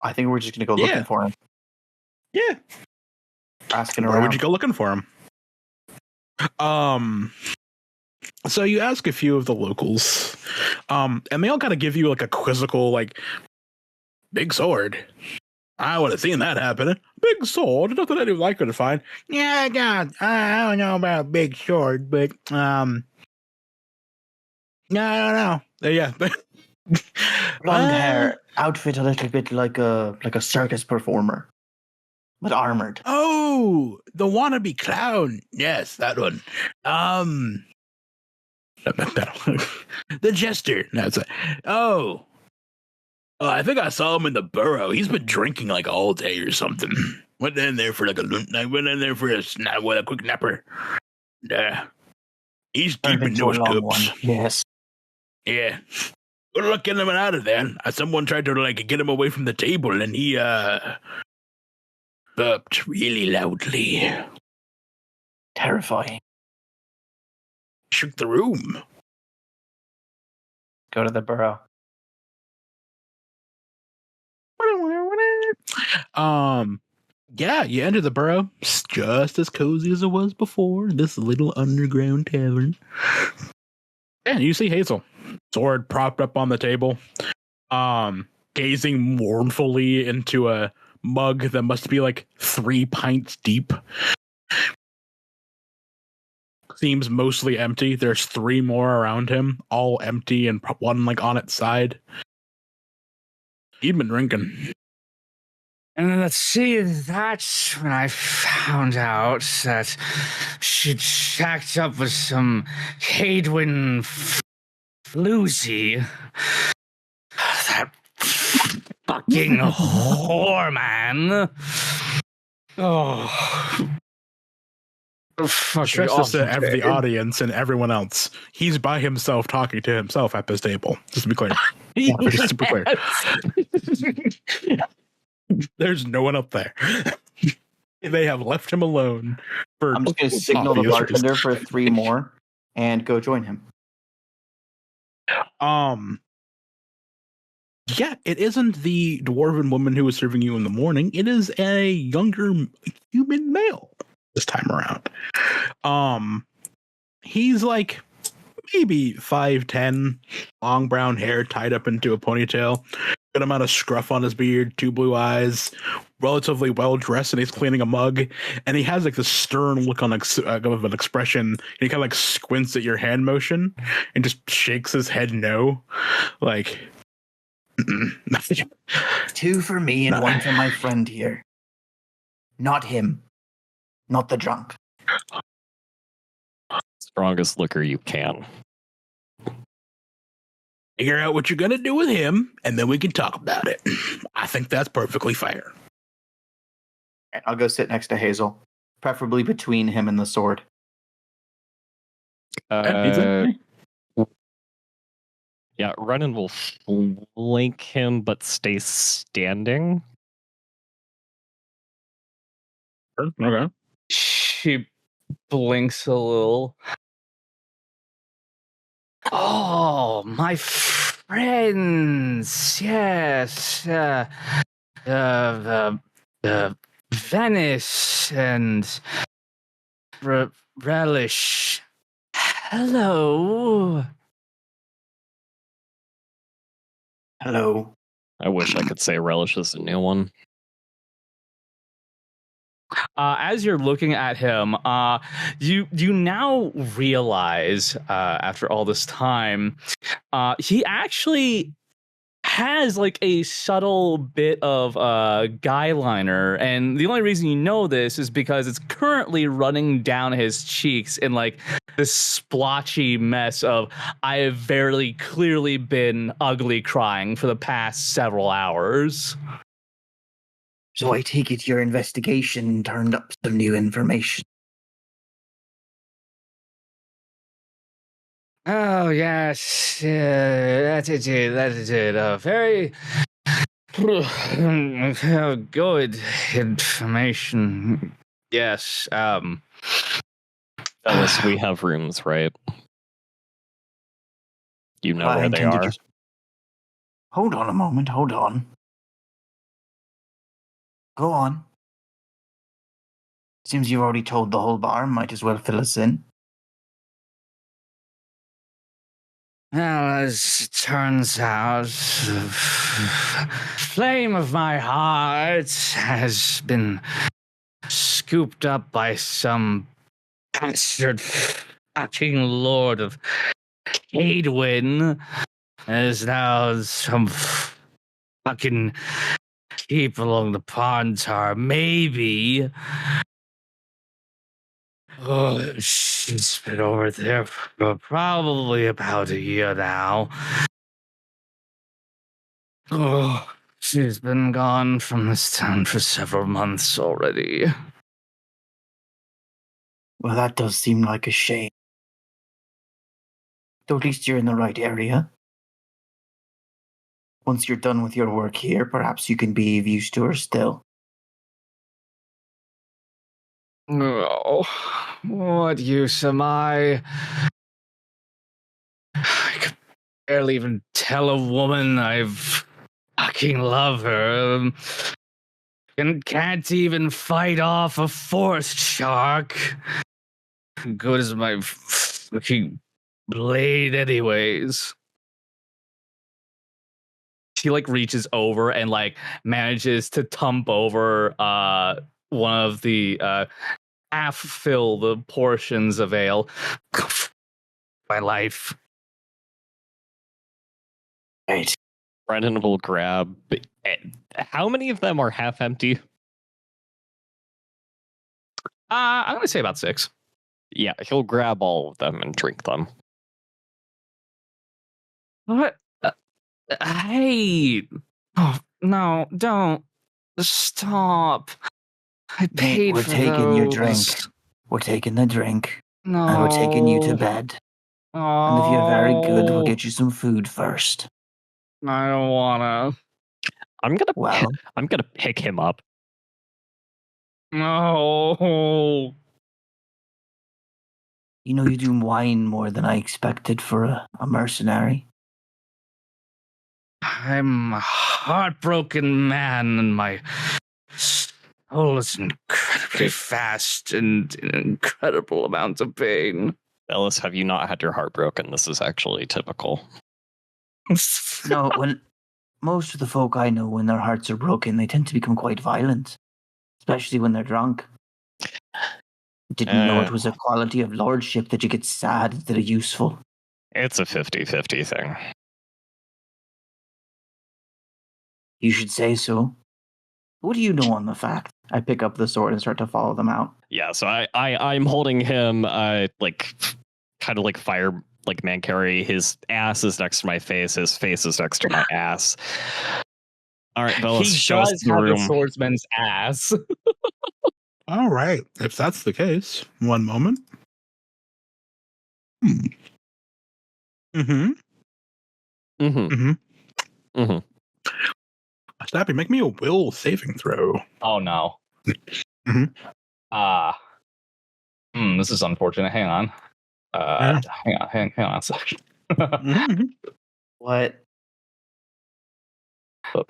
I think we're just going to go looking for him. Yeah. Asking Where around. would you go looking for him? So you ask a few of the locals, and they all kind of give you a quizzical, big sword. I would have seen that happen. Big sword, nothing anyone I could find. Yeah, God, I don't know about big sword, but no, I don't know. Yeah. Blonde hair, outfit a little bit like a circus performer, but armored. Oh, the wannabe clown. Yes, that one. The jester. No, it's I think I saw him in the burrow. He's been drinking all day or something. Went in there for a quick napper. Yeah. He's deep in those cups. Yes. Yeah. Good luck getting him out of there. Someone tried to get him away from the table, and he burped really loudly. Terrifying. Shook the room. Go to the burrow. Yeah, you enter the burrow. It's just as cozy as it was before. This little underground tavern. And you see Hazel, sword propped up on the table, gazing mournfully into a mug that must be 3 pints deep. seems mostly empty. There's 3 more around him, all empty, and one like on its side. He'd been drinking. And let's see, that's when I found out that she'd shacked up with some Hadwin floozy. That fucking whore, man. Oh. Stress this to the audience and everyone else. He's by himself talking to himself at this table. Just to be clear. Just to be clear. There's no one up there. They have left him alone. I'm just going to signal the bartender for 3 more and go join him. Yeah, it isn't the dwarven woman who was serving you in the morning. It is a younger human male this time around. He's like maybe 5'10", long brown hair tied up into a ponytail, good amount of scruff on his beard, 2 blue eyes, relatively well dressed, and he's cleaning a mug. And he has like this stern look on of an expression. And he kind of like squints at your hand motion and just shakes his head no, like. 2 for me and 1 for my friend here. Not him. Not the drunk. Strongest liquor you can. Figure out what you're going to do with him, and then we can talk about it. I think that's perfectly fair. I'll go sit next to Hazel, preferably between him and the sword. Yeah, Rennen will flank him, but stay standing. Okay. She blinks a little. Oh, my friends! Yes, Venice and Relish. Hello. Hello. I wish I could say Relish is a new one. As you're looking at him, you now realize after all this time, he actually has like a subtle bit of guy liner, and the only reason you know this is because it's currently running down his cheeks in like this splotchy mess of I have very clearly been ugly crying for the past several hours. So I take it your investigation turned up some new information. Oh, yes. That is it. Very good information. Yes. Vellis, we have rooms, right? You know where they are. Hold on a moment. Hold on. Go on. Seems you've already told the whole bar. Might as well fill us in. Well, as it turns out, the flame of my heart has been scooped up by some bastard fucking lord of Hadwin. There's now some fucking keep along the ponds are maybe. Oh, she's been over there for probably about a year now. Oh, she's been gone from this town for several months already. Well, that does seem like a shame. Though at least you're in the right area. Once you're done with your work here, perhaps you can be of use to her still. Oh, what use am I? I could barely even tell a woman I've fucking love her. And can't even fight off a forest shark. Good as my fucking blade anyways. She like reaches over and like manages to tump over one of the half fill the portions of ale. My life. Right. Rennen will grab. How many of them are half empty? I'm going to say about 6. Yeah, he'll grab all of them and drink them. What? Hey. Oh, no, don't. Stop. I paid We're for taking your those. drink. We're taking the drink. No. And we're taking you to bed. Oh. And if you're very good, we'll get you some food first. I don't wanna. I'm Well, gonna pick him up. No. you know you do whine more than I expected for a mercenary. I'm a heartbroken man, and my soul is incredibly fast and in incredible amounts of pain. Vellis, have you not had your heart broken? This is actually typical. No, when most of the folk I know, when their hearts are broken, they tend to become quite violent, especially when they're drunk. Didn't know it was a quality of lordship that you get sad instead of useful. It's a 50-50 thing. You should say so. What do you know on the fact? I pick up the sword and start to follow them out. Yeah, so I'm holding him like kind of like fire like man carry. His ass is next to my face, his face is next to my ass. All right, Vellis, show us the room. A swordsman's ass. All right. If that's the case, one moment. Mm-hmm. Stabby, make me a will saving throw. Oh no. Mhm. This is unfortunate. Hang on. Hang on a second. What? I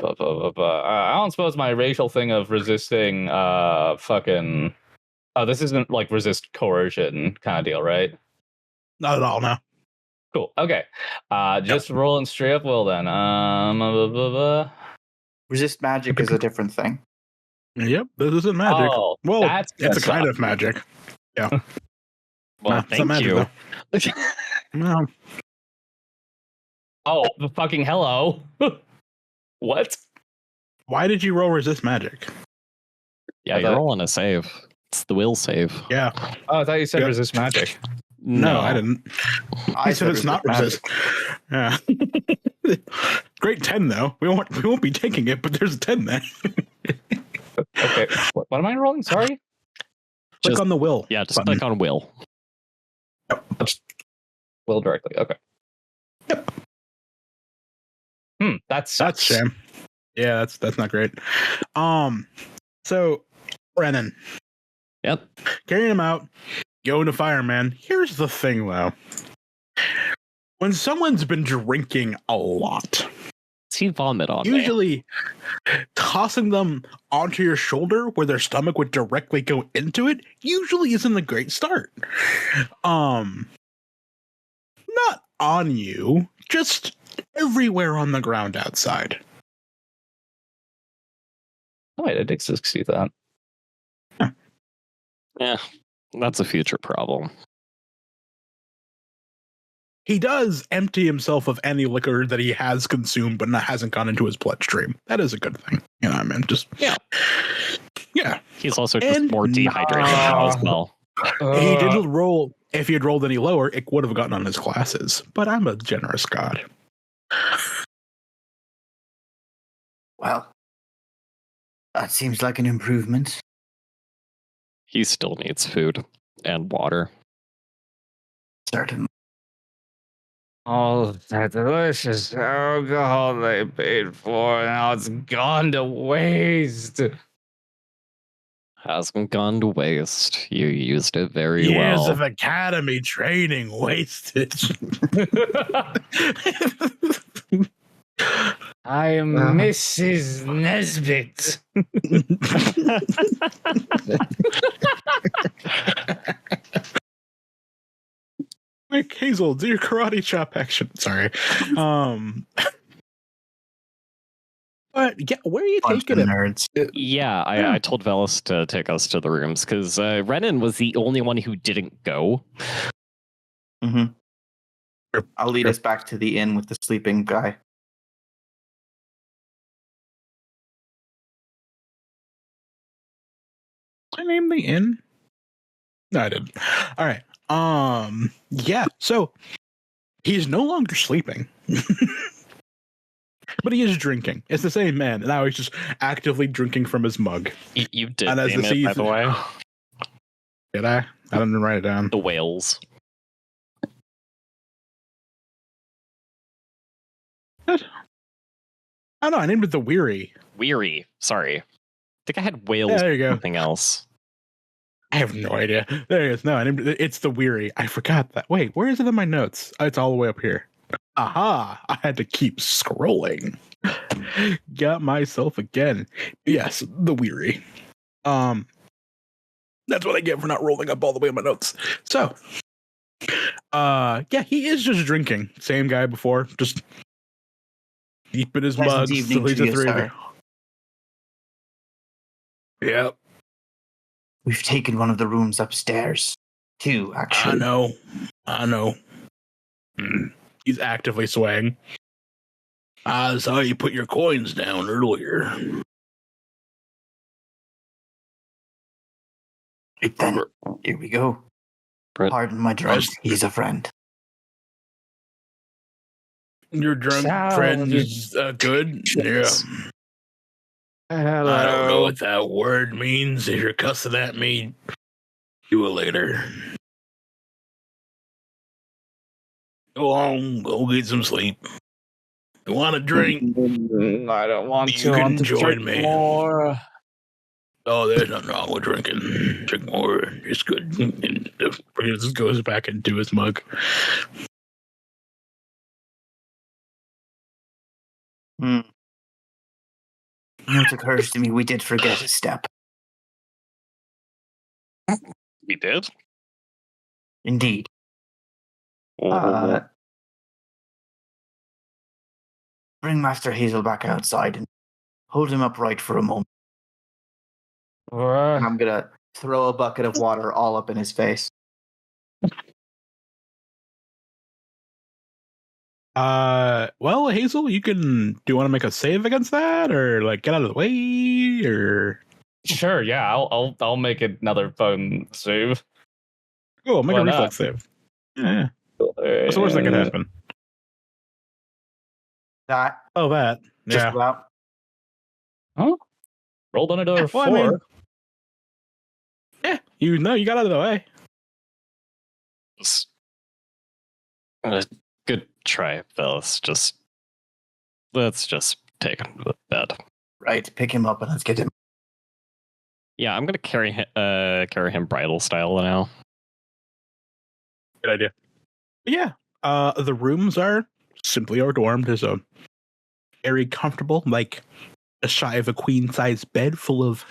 don't suppose my racial thing of resisting fucking this isn't like resist coercion kind of deal, right? Not at all, no. Cool. Okay. Just roll and straight up will then. Resist magic is a different thing. Yep, this isn't magic. Oh, well, that's it's a kind of magic. Yeah. Well, thank you. No. Oh, the fucking hello. What? Why did you roll resist magic? Yeah, you're rolling a save. It's the will save. Yeah. Oh, I thought you said resist magic. No, I didn't. I said it's not resist. Yeah. Great 10 though. We won't be taking it, but there's a 10 there. Okay. What am I rolling? Sorry? Click on the will. Yeah, just button. click on will. Will directly. Okay. Yep. That's shame. Yeah, that's not great. So Rennen. Yep. Carrying him out, going to fireman. Here's the thing though. When someone's been drinking a lot, See vomit on usually tossing them onto your shoulder where their stomach would directly go into it usually isn't a great start. Not on you, just everywhere on the ground outside. Oh, I did see that. Yeah, that's a future problem. He does empty himself of any liquor that he has consumed, but hasn't gone into his bloodstream. That is a good thing. You know what I mean? Just yeah. He's also just more dehydrated now as well. He didn't roll. If he had rolled any lower, it would have gotten on his classes. But I'm a generous god. Well, that seems like an improvement. He still needs food and water. Certainly. All that delicious alcohol they paid for, now it's gone to waste. Hasn't gone to waste. You used it very Years well. of academy training wasted. I am Mrs. Nesbit. Like Hazel, do your karate chop action. Sorry. But where are you Bunch taking of it? nerds. Yeah, I told Vellis to take us to the rooms because Rennen was the only one who didn't go. Mm-hmm. I'll lead us back to the inn with the sleeping guy. I named the inn. No, I didn't. All right. Yeah. So he's no longer sleeping, but he is drinking. It's the same man. Now he's just actively drinking from his mug. You did And as name the it, by the way. Did I? I didn't write it down. The whales. What? I don't know. I named it the Weary. Weary. Sorry. I think I had whales. Yeah, there you go. Something else. I have no idea. There it is. No, I named it. It's the Weary. I forgot that. Wait, where is it in my notes? Oh, it's all the way up here. Aha! I had to keep scrolling. Got myself again. Yes, the Weary. That's what I get for not rolling up all the way in my notes. So, yeah, he is just drinking. Same guy before, just deep in his mug. Yep. We've taken one of the rooms upstairs. 2, actually. I know. He's actively swaying. I saw you put your coins down earlier. Right then, here we go. Brett. Pardon my drunk. He's a friend. Your drunk friend is good? Yeah. Hello. I don't know what that word means. If you're cussing at me, do it later. Go on, go get some sleep. You want a drink? I don't want You to. can I want to join drink me. more. Oh, there's nothing wrong with drinking. Drink more. It's good. And he just goes back into his mug. It occurs to me we did forget a step. We did? Indeed. Bring Master Hazel back outside and hold him upright for a moment. And I'm going to throw a bucket of water all up in his face. Well, Hazel, you can. Do you want to make a save against that, or like get out of the way, or? Sure, yeah, I'll make another phone save. Cool, make Why a not? reflex save. Yeah. What's the worst that could happen? That. Oh, that. Just Yeah. about. Huh? Rolled on another Well, 4. I mean, yeah, you got out of the way. Good try, Vellis. Let's just take him to bed. Right, pick him up and let's get him. Yeah, I'm gonna carry him bridal style now. Good idea. But yeah, the rooms are simply adorned as a very comfortable, like a shy of a queen size bed full of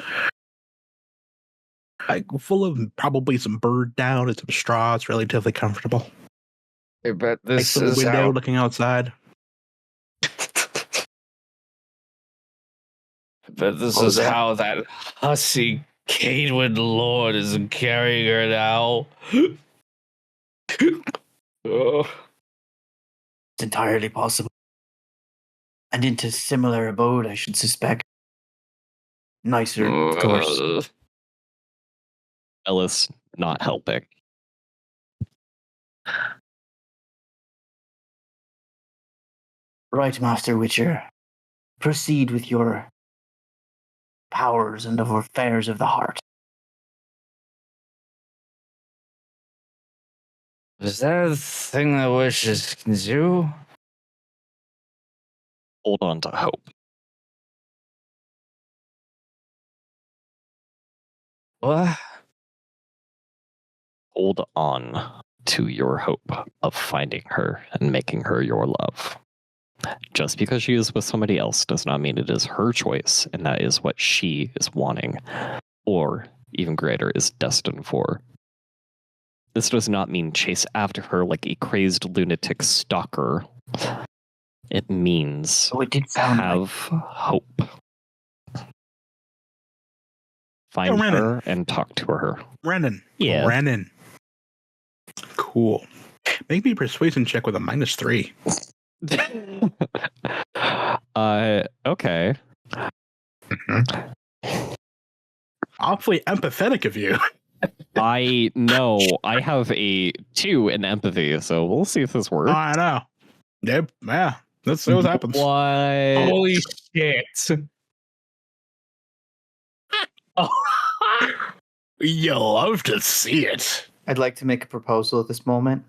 probably some bird down and some straw. It's relatively comfortable. I bet Like this some is window how... looking outside. But this is how that hussy Cadewood Lord is carrying her now. Oh. It's entirely possible. And into similar abode, I should suspect. Nicer, of course. Ellis not helping. Right, Master Witcher. Proceed with your powers and of affairs of the heart. Is that a thing that wishes can do? Hold on to hope. What? Hold on to your hope of finding her and making her your love. Just because she is with somebody else does not mean it is her choice, and that is what she is wanting, or even greater, is destined for. This does not mean chase after her like a crazed lunatic stalker. It means Oh, it did sound have hope. find Rennen. her and talk to her. Rennen. Yeah. Rennen. Cool. Make me a persuasion check with a -3. Okay. Awfully empathetic of you. I know I have a 2 in empathy, so we'll see if this works. I know. Yep. Yeah. That's what happens. What? Holy shit. You'll love to see it. I'd like to make a proposal at this moment.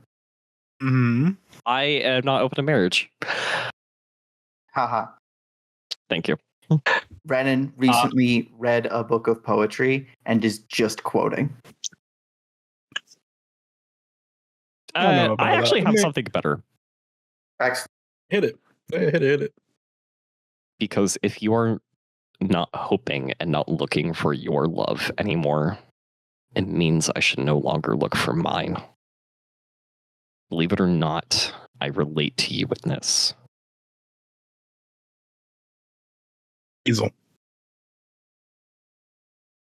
Hmm. I am not open to marriage. Haha. Thank you. Rennen recently read a book of poetry and is just quoting. don't know about I actually that. have something better. Excellent. Hit it. Hit it. Because if you are not hoping and not looking for your love anymore, it means I should no longer look for mine. Believe it or not, I relate to you in this. Hazel.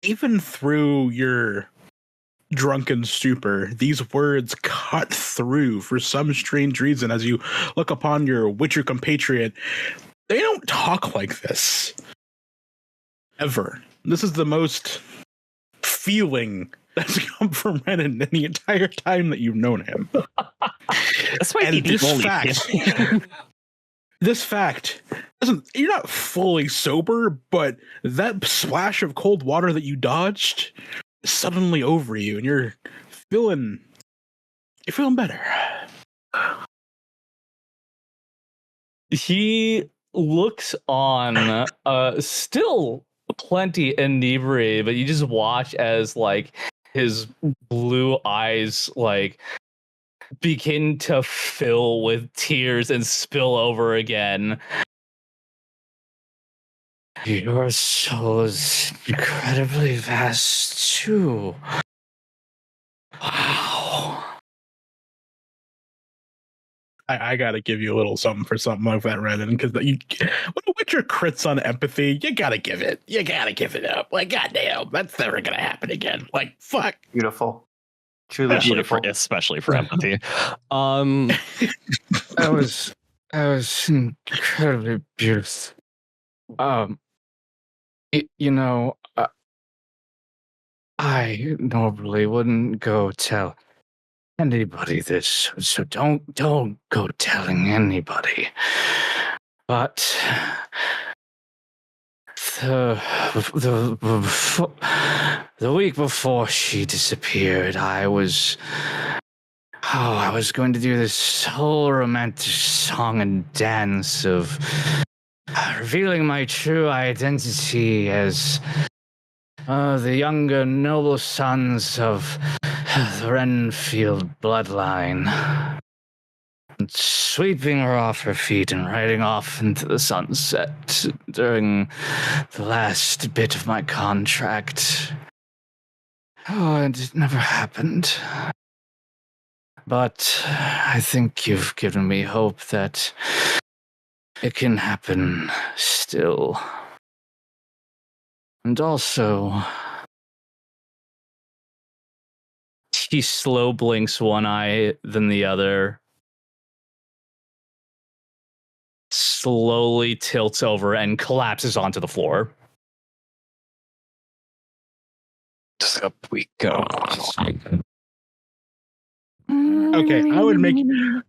Even through your drunken stupor, these words cut through for some strange reason as you look upon your Witcher compatriot. They don't talk like this. Ever. This is the most feeling that's come from Rennen in the entire time that you've known him. That's why And this fact doesn't, you're not fully sober, but that splash of cold water that you dodged is suddenly over you and you're feeling better. He looks on, still plenty inebriated, but you just watch as like his blue eyes like begin to fill with tears and spill over again. Your soul is incredibly vast too. Wow. I gotta give you a little something for something like that, Rennen, because when a Witcher crits on empathy, you gotta give it. You gotta give it up. Like, goddamn, that's never gonna happen again. Like, fuck. Beautiful. Truly beautiful. Especially for empathy. That was incredibly beautiful. I normally wouldn't go tell anybody this, so don't go telling anybody. But the week before she disappeared, I was going to do this whole romantic song and dance of revealing my true identity as the younger noble sons of the Renfield bloodline. And sweeping her off her feet and riding off into the sunset during the last bit of my contract. Oh, and it never happened. But I think you've given me hope that it can happen still. And also, He slow blinks one eye, then the other. Slowly tilts over and collapses onto the floor. Up we go. Okay, I would make you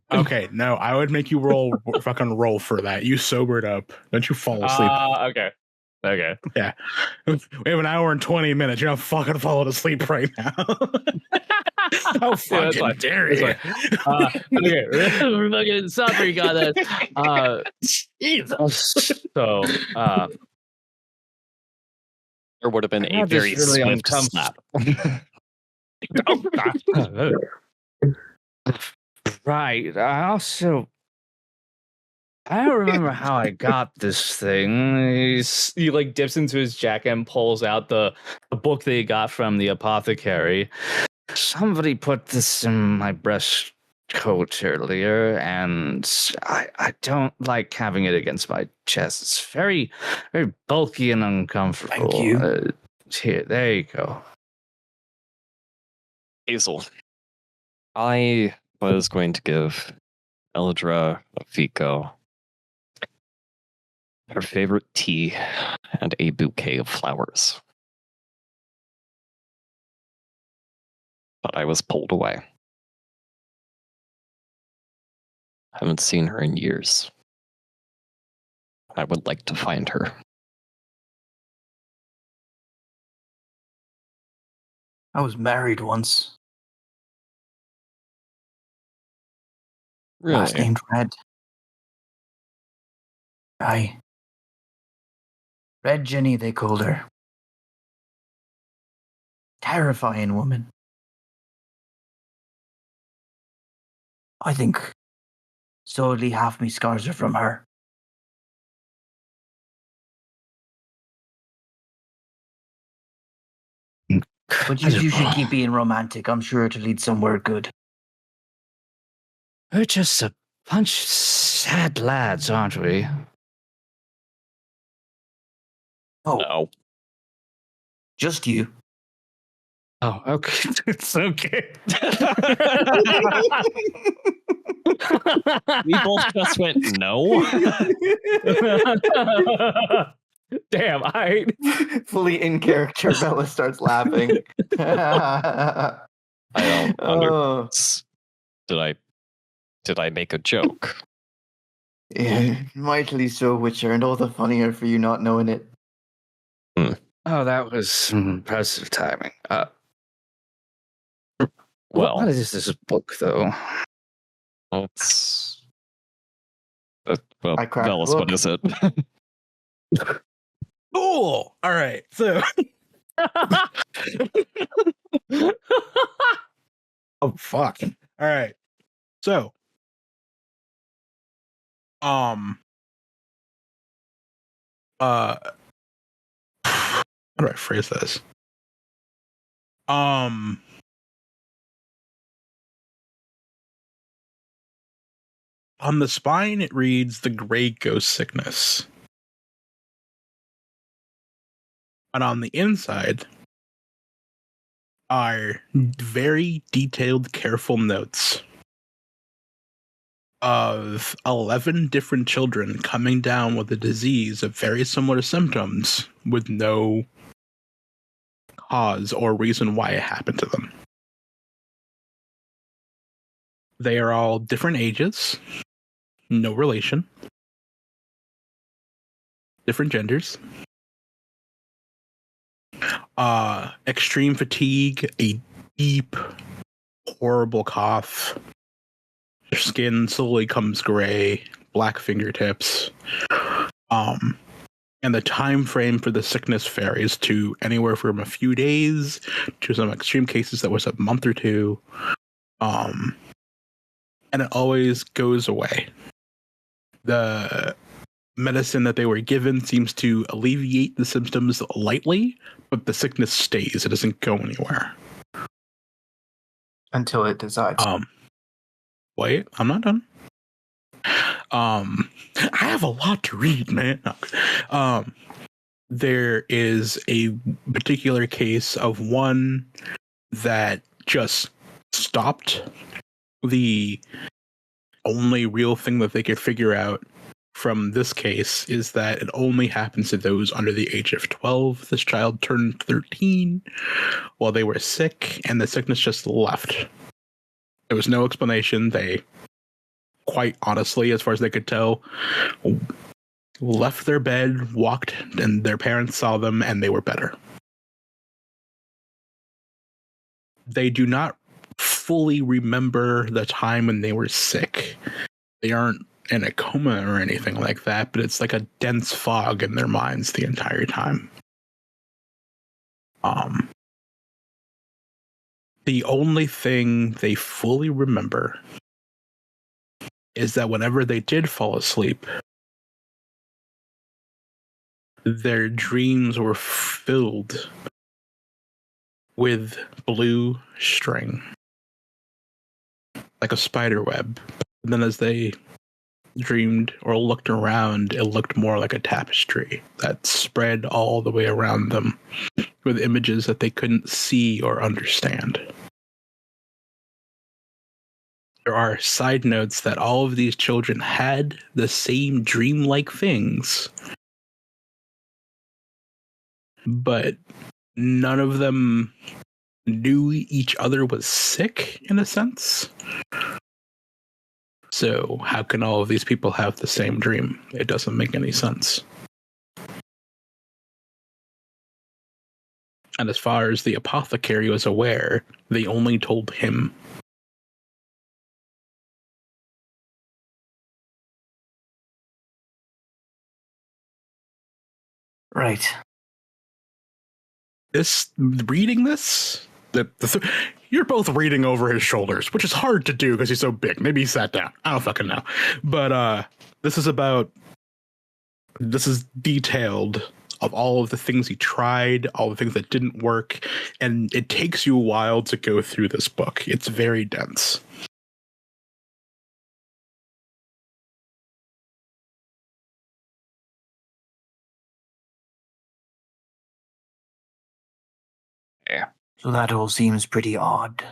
fucking roll for that. You sobered up. Don't you fall asleep. Okay. Yeah. We have an hour and 20 minutes. You're not fucking falling asleep right now. How fucking dare you? Okay, we're fucking sorry, got that. So, there would have been a very really swift snap. right. I don't remember how I got this thing. He like dips into his jacket and pulls out the book that he got from the apothecary. Somebody put this in my breast coat earlier, and I don't like having it against my chest. It's very, very bulky and uncomfortable. Thank you. Here, there you go. Hazel, I was going to give Eldra Fico her favorite tea and a bouquet of flowers. But I was pulled away. I haven't seen her in years. I would like to find her. I was married once. Really? Last named Red. Aye. Red Jenny, they called her. Terrifying woman. I think solely half me scars are from her. But you should keep being romantic. I'm sure it'll lead somewhere good. We're just a bunch of sad lads, aren't we? Oh, No. just you. Oh, okay. It's okay. We both just went no. Damn, I Fully in character, Vellis starts laughing. I don't Oh. Did I make a joke? Yeah, mightily so, which earned all the funnier for you not knowing it. Oh, that was impressive timing. Well, what is this book, though? it's well, I cracked the Vellis, what book. is it? Cool. All right. So, oh fuck. All right. So, how do I phrase this? On the spine, it reads the Gray Ghost Sickness. But on the inside are very detailed, careful notes of 11 different children coming down with a disease of very similar symptoms with no cause or reason why it happened to them. They are all different ages, no relation, different genders, extreme fatigue, a deep, horrible cough. Their skin slowly comes gray, black fingertips. And the time frame for the sickness varies to anywhere from a few days to some extreme cases that was a month or two. And it always goes away. The medicine that they were given seems to alleviate the symptoms lightly, but the sickness stays. It doesn't go anywhere. Until it decides. Wait, I'm not done. I have a lot to read, man. There is a particular case of one that just stopped. The only real thing that they could figure out from this case is that it only happens to those under the age of 12. This child turned 13 while they were sick, and the sickness just left. There was no explanation. They, quite honestly, as far as they could tell, left their bed, walked, and their parents saw them, and they were better. They do not fully remember the time when they were sick. They aren't in a coma or anything like that, but it's like a dense fog in their minds the entire time. The only thing they fully remember is that whenever they did fall asleep, their dreams were filled with blue string, like a spider web. And then as they dreamed or looked around, it looked more like a tapestry that spread all the way around them with images that they couldn't see or understand. There are side notes that all of these children had the same dreamlike things, but none of them knew each other was sick, in a sense. So how can all of these people have the same dream? It doesn't make any sense. And as far as the apothecary was aware, they only told him. Right. Reading this, you're both reading over his shoulders, which is hard to do because he's so big. Maybe he sat down. I don't fucking know. But this is detailed of all of the things he tried, all the things that didn't work, and it takes you a while to go through this book. It's very dense. So that all seems pretty odd.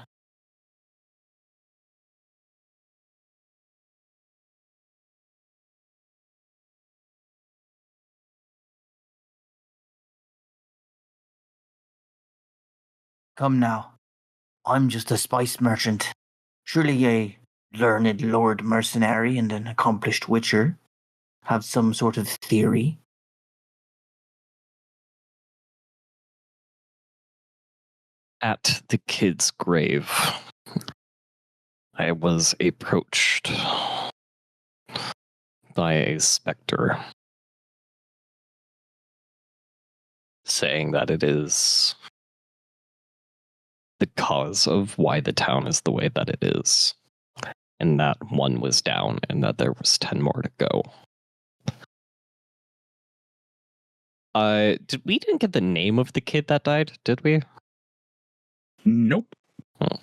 Come now. I'm just a spice merchant. Surely a learned lord mercenary and an accomplished witcher have some sort of theory. At the kid's grave, I was approached by a specter saying that it is the cause of why the town is the way that it is, and that one was down and that there was 10 more to go. We didn't get the name of the kid that died, did we? Nope. Oh.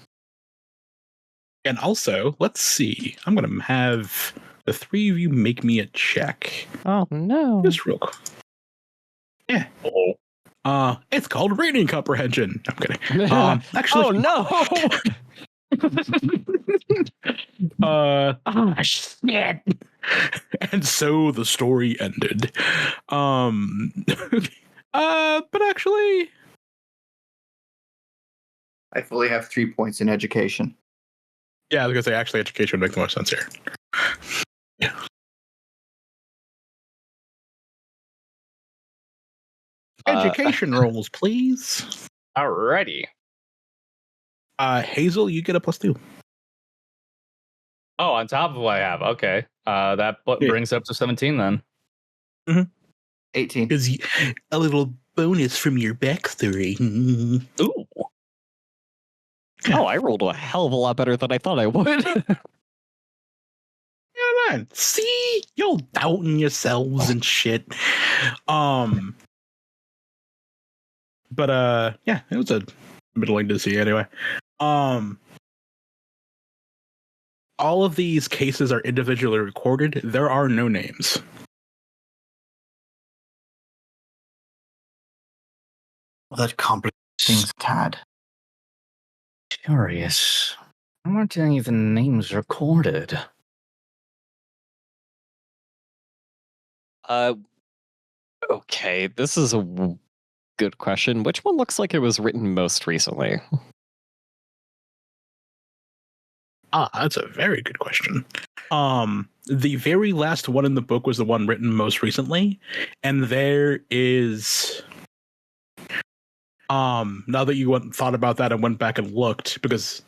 And also, let's see. I'm going to have the three of you make me a check. Oh, no. Just real quick. Yeah. It's called reading comprehension. I'm kidding. Actually, oh, no. Shit. And so the story ended. But actually, I fully have 3 points in education. yeah, I was gonna say actually education would make the most sense here. Yeah. Education rolls, please. Alrighty. Hazel, you get a +2. Oh, on top of what I have. Okay. That brings up to 17 then. 18. Because a little bonus from your backstory. Ooh. Oh, I rolled a hell of a lot better than I thought I would. Yeah, man. See, you're doubting yourselves and shit. But yeah, it was a middling to see anyway. All of these cases are individually recorded. There are no names. Well, that complicates things, tad. Curious. Weren't any of the names recorded? Okay, this is a good question. Which one looks like it was written most recently? That's a very good question. The very last one in the book was the one written most recently, and there is now that you thought about that and went back and looked, because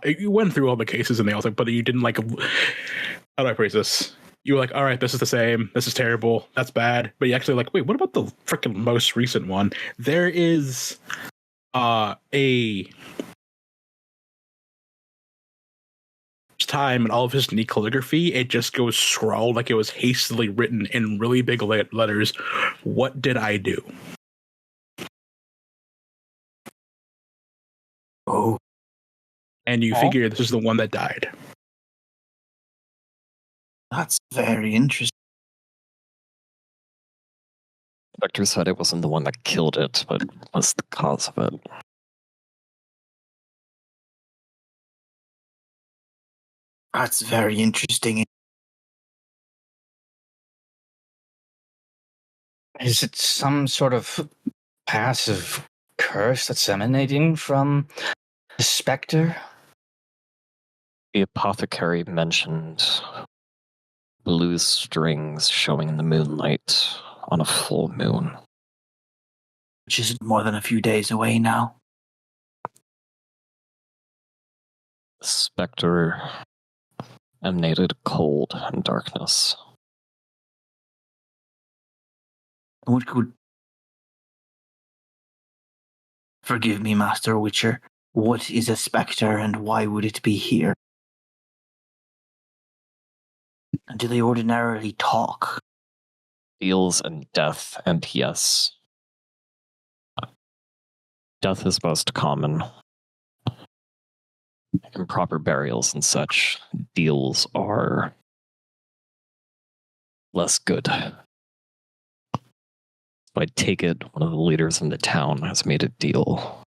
you went through all the cases and they all like, but you didn't like, how do I phrase this? You were like, all right, this is the same, this is terrible, that's bad, but you actually like, wait, what about the freaking most recent one? There is a time in all of his neat calligraphy, it just goes scrawled like it was hastily written in really big letters. What did I do? Oh. And you figure this is the one that died. That's very interesting. Spectre said it wasn't the one that killed it, but was the cause of it. That's very interesting. Is it some sort of passive curse that's emanating from the specter? The apothecary mentioned blue strings showing in the moonlight on a full moon. Which isn't more than a few days away now. The specter emanated cold and darkness. What could... Forgive me, Master Witcher. What is a spectre and why would it be here? And do they ordinarily talk? Deals and death, and yes. Death is most common. Improper burials and such. Deals are less good. But I take it one of the leaders in the town has made a deal.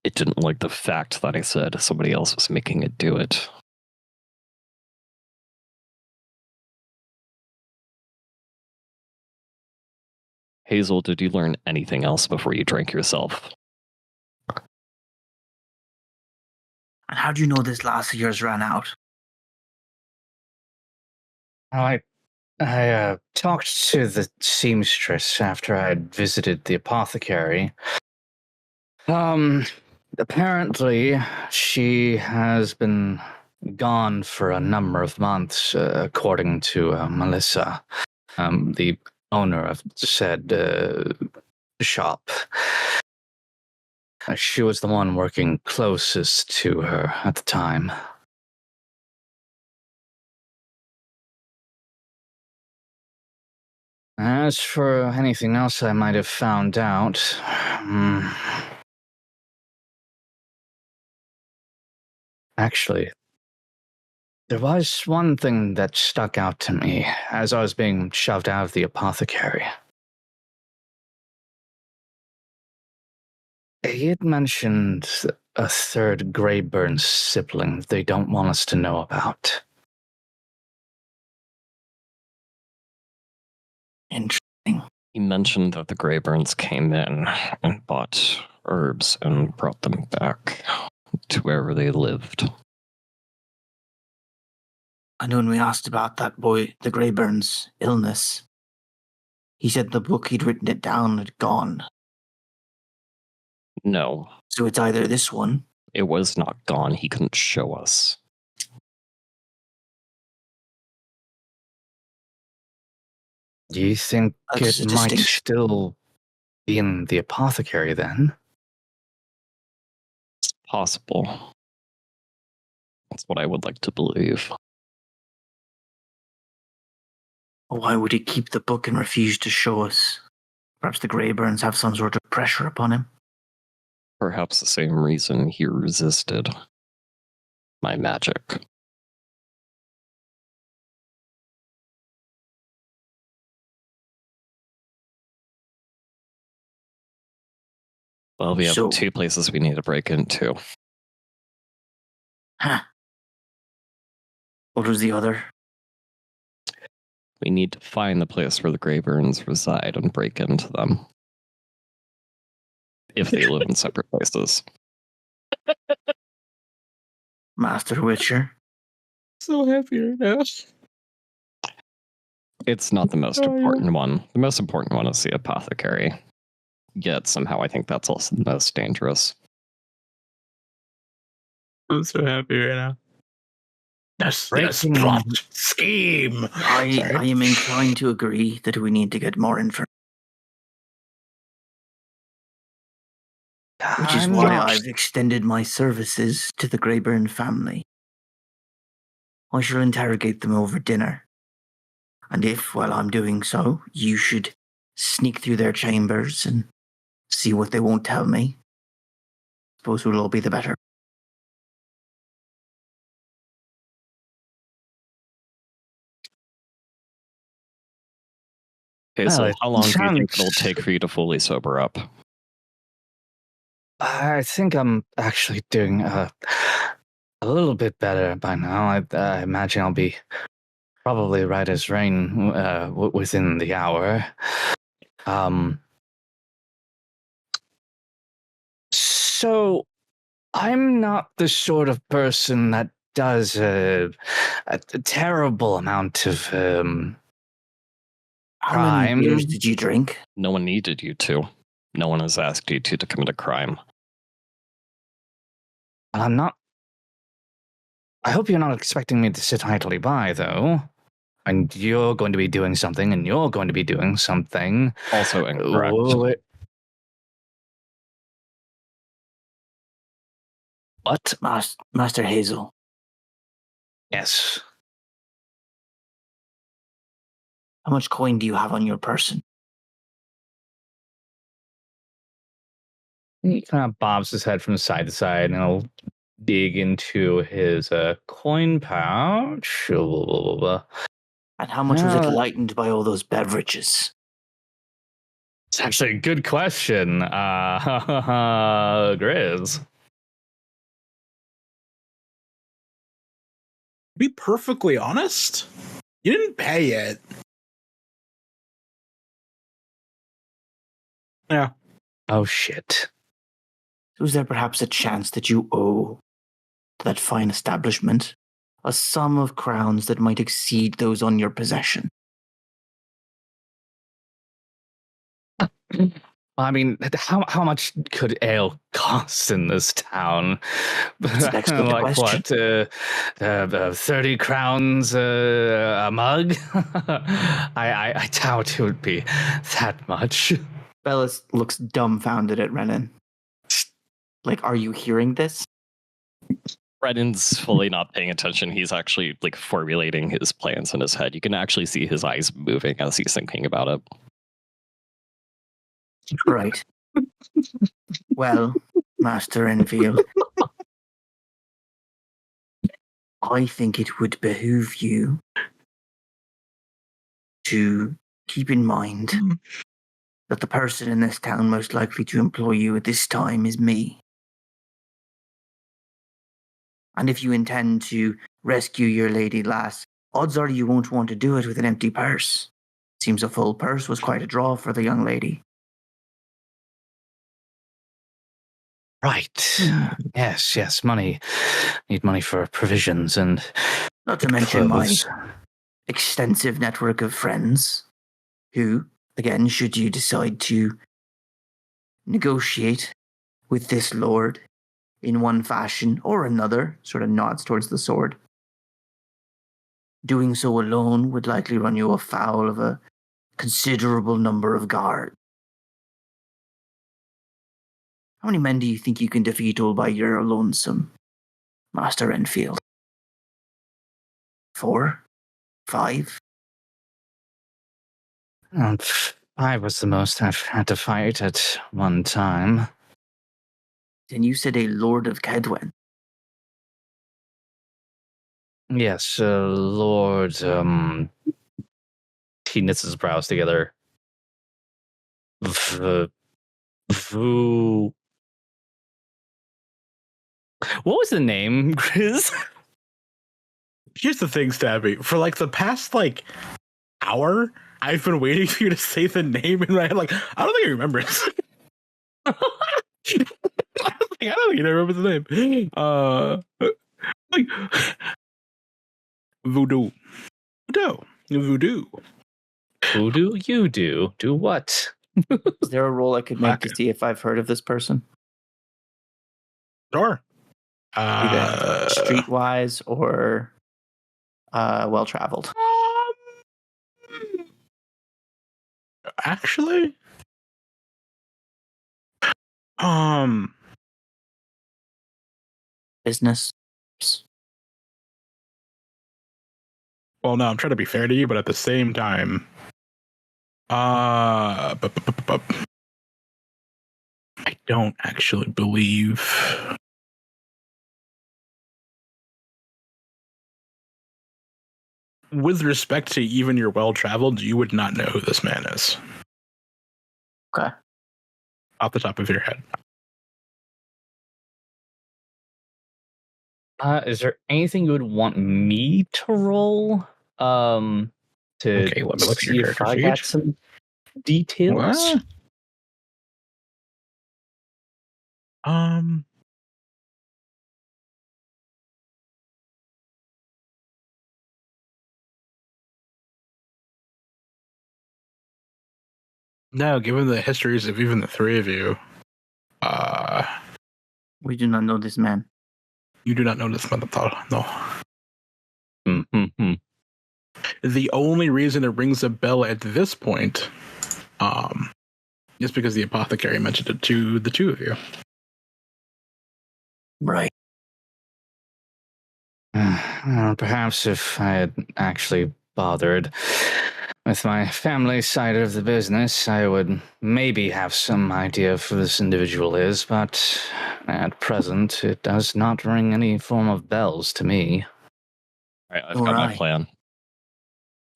It didn't like the fact that I said somebody else was making it do it. Hazel, did you learn anything else before you drank yourself? And how do you know this last of yours ran out? I talked to the seamstress after I'd visited the apothecary. Apparently, she has been gone for a number of months, according to Melissa, the owner of said shop. She was the one working closest to her at the time. As for anything else I might have found out, actually, there was one thing that stuck out to me as I was being shoved out of the apothecary. He had mentioned a third Greyburn sibling they don't want us to know about. Interesting. He mentioned that the Greyburns came in and bought herbs and brought them back to wherever they lived. And when we asked about that boy, the Greyburn's illness, he said the book he'd written it down had gone. No. So it's either this one. It was not gone. He couldn't show us. Do you think That's it might still be in the apothecary then? It's possible. That's what I would like to believe. Why would he keep the book and refuse to show us? Perhaps the Greyburns have some sort of pressure upon him. Perhaps the same reason he resisted my magic. Well, we have two places we need to break into. Huh. What was the other? We need to find the place where the Greyburns reside and break into them. If they live in separate places. Master Witcher. So happy right now. It's not the most important one. The most important one is the apothecary. Yet somehow I think that's also the most dangerous. I'm so happy right now. That's plot scheme. I am inclined to agree that we need to get more information. Which is why I've extended my services to the Greyburn family. I shall interrogate them over dinner. And if, while I'm doing so, you should sneak through their chambers and see what they won't tell me, I suppose we'll all be the better. Hazel, it how long do you think sounds- it'll take for you to fully sober up? I think I'm actually doing a little bit better by now. I imagine I'll be probably right as rain within the hour. So I'm not the sort of person that does a terrible amount of How many beers crime. did you drink? No one needed you to. No one has asked you to commit a crime. I'm not. I hope you're not expecting me to sit idly by, though. And you're going to be doing something, and you're going to be doing something. Also incorrect. What? Master Hazel, Yes. how much coin do you have on your person? He kind of bobs his head from side to side, and he'll dig into his coin pouch. Blah, blah, blah, blah. And how much was it lightened by all those beverages? It's actually a good question. Grizz. To be perfectly honest, you didn't pay it. Yeah. Oh, shit. Was there perhaps a chance that you owe to that fine establishment a sum of crowns that might exceed those on your possession? I mean, how much could ale cost in this town? That's an excellent like question. what? 30 crowns a mug? I doubt it would be that much. Vellis looks dumbfounded at Rennen. Like, are you hearing this? Rennen's fully not paying attention. He's actually like formulating his plans in his head. You can actually see his eyes moving as he's thinking about it. Right. Well, Master Renfield, I think it would behoove you to keep in mind that the person in this town most likely to employ you at this time is me. And if you intend to rescue your lady lass, odds are you won't want to do it with an empty purse. Seems a full purse was quite a draw for the young lady. Right. Yes. Money. Need money for provisions and Not to mention my clothes. extensive network of friends who, again, should you decide to negotiate with this lord in one fashion or another, sort of nods towards the sword. Doing so alone would likely run you afoul of a considerable number of guards. How many men do you think you can defeat all by your lonesome, Master Renfield? 4? 5? 5 was the most I've had to fight at one time. Then you said a Lord of Kedwen. Yes, Lord, He knits his brows together. What was the name, Grizz? Here's the thing, Stabby. For like the past hour, I've been waiting for you to say the name in my head. Like, I don't think I remember it. I don't think I remember the name. Like Voodoo. Voodoo, you do. Do what? Is there a roll I could make to see if I've heard of this person? Sure. Either streetwise or well traveled. Actually, Business. well, no, I'm trying to be fair to you, but at the same time, I don't actually believe. with respect to even your well-traveled, you would not know who this man is. Okay. Off the top of your head. Is there anything you would want me to roll? To Okay, let me look at see your if character I sheet. got some details. What? No, given the histories of even the three of you, We do not know this man. you do not know this man at all. No. Mm-hmm. The only reason it rings a bell at this point, is because the apothecary mentioned it to the two of you. Right. Perhaps if I had actually bothered with my family side of the business, I would maybe have some idea of who this individual is, but at present, it does not ring any form of bells to me. All right, I've got my plan.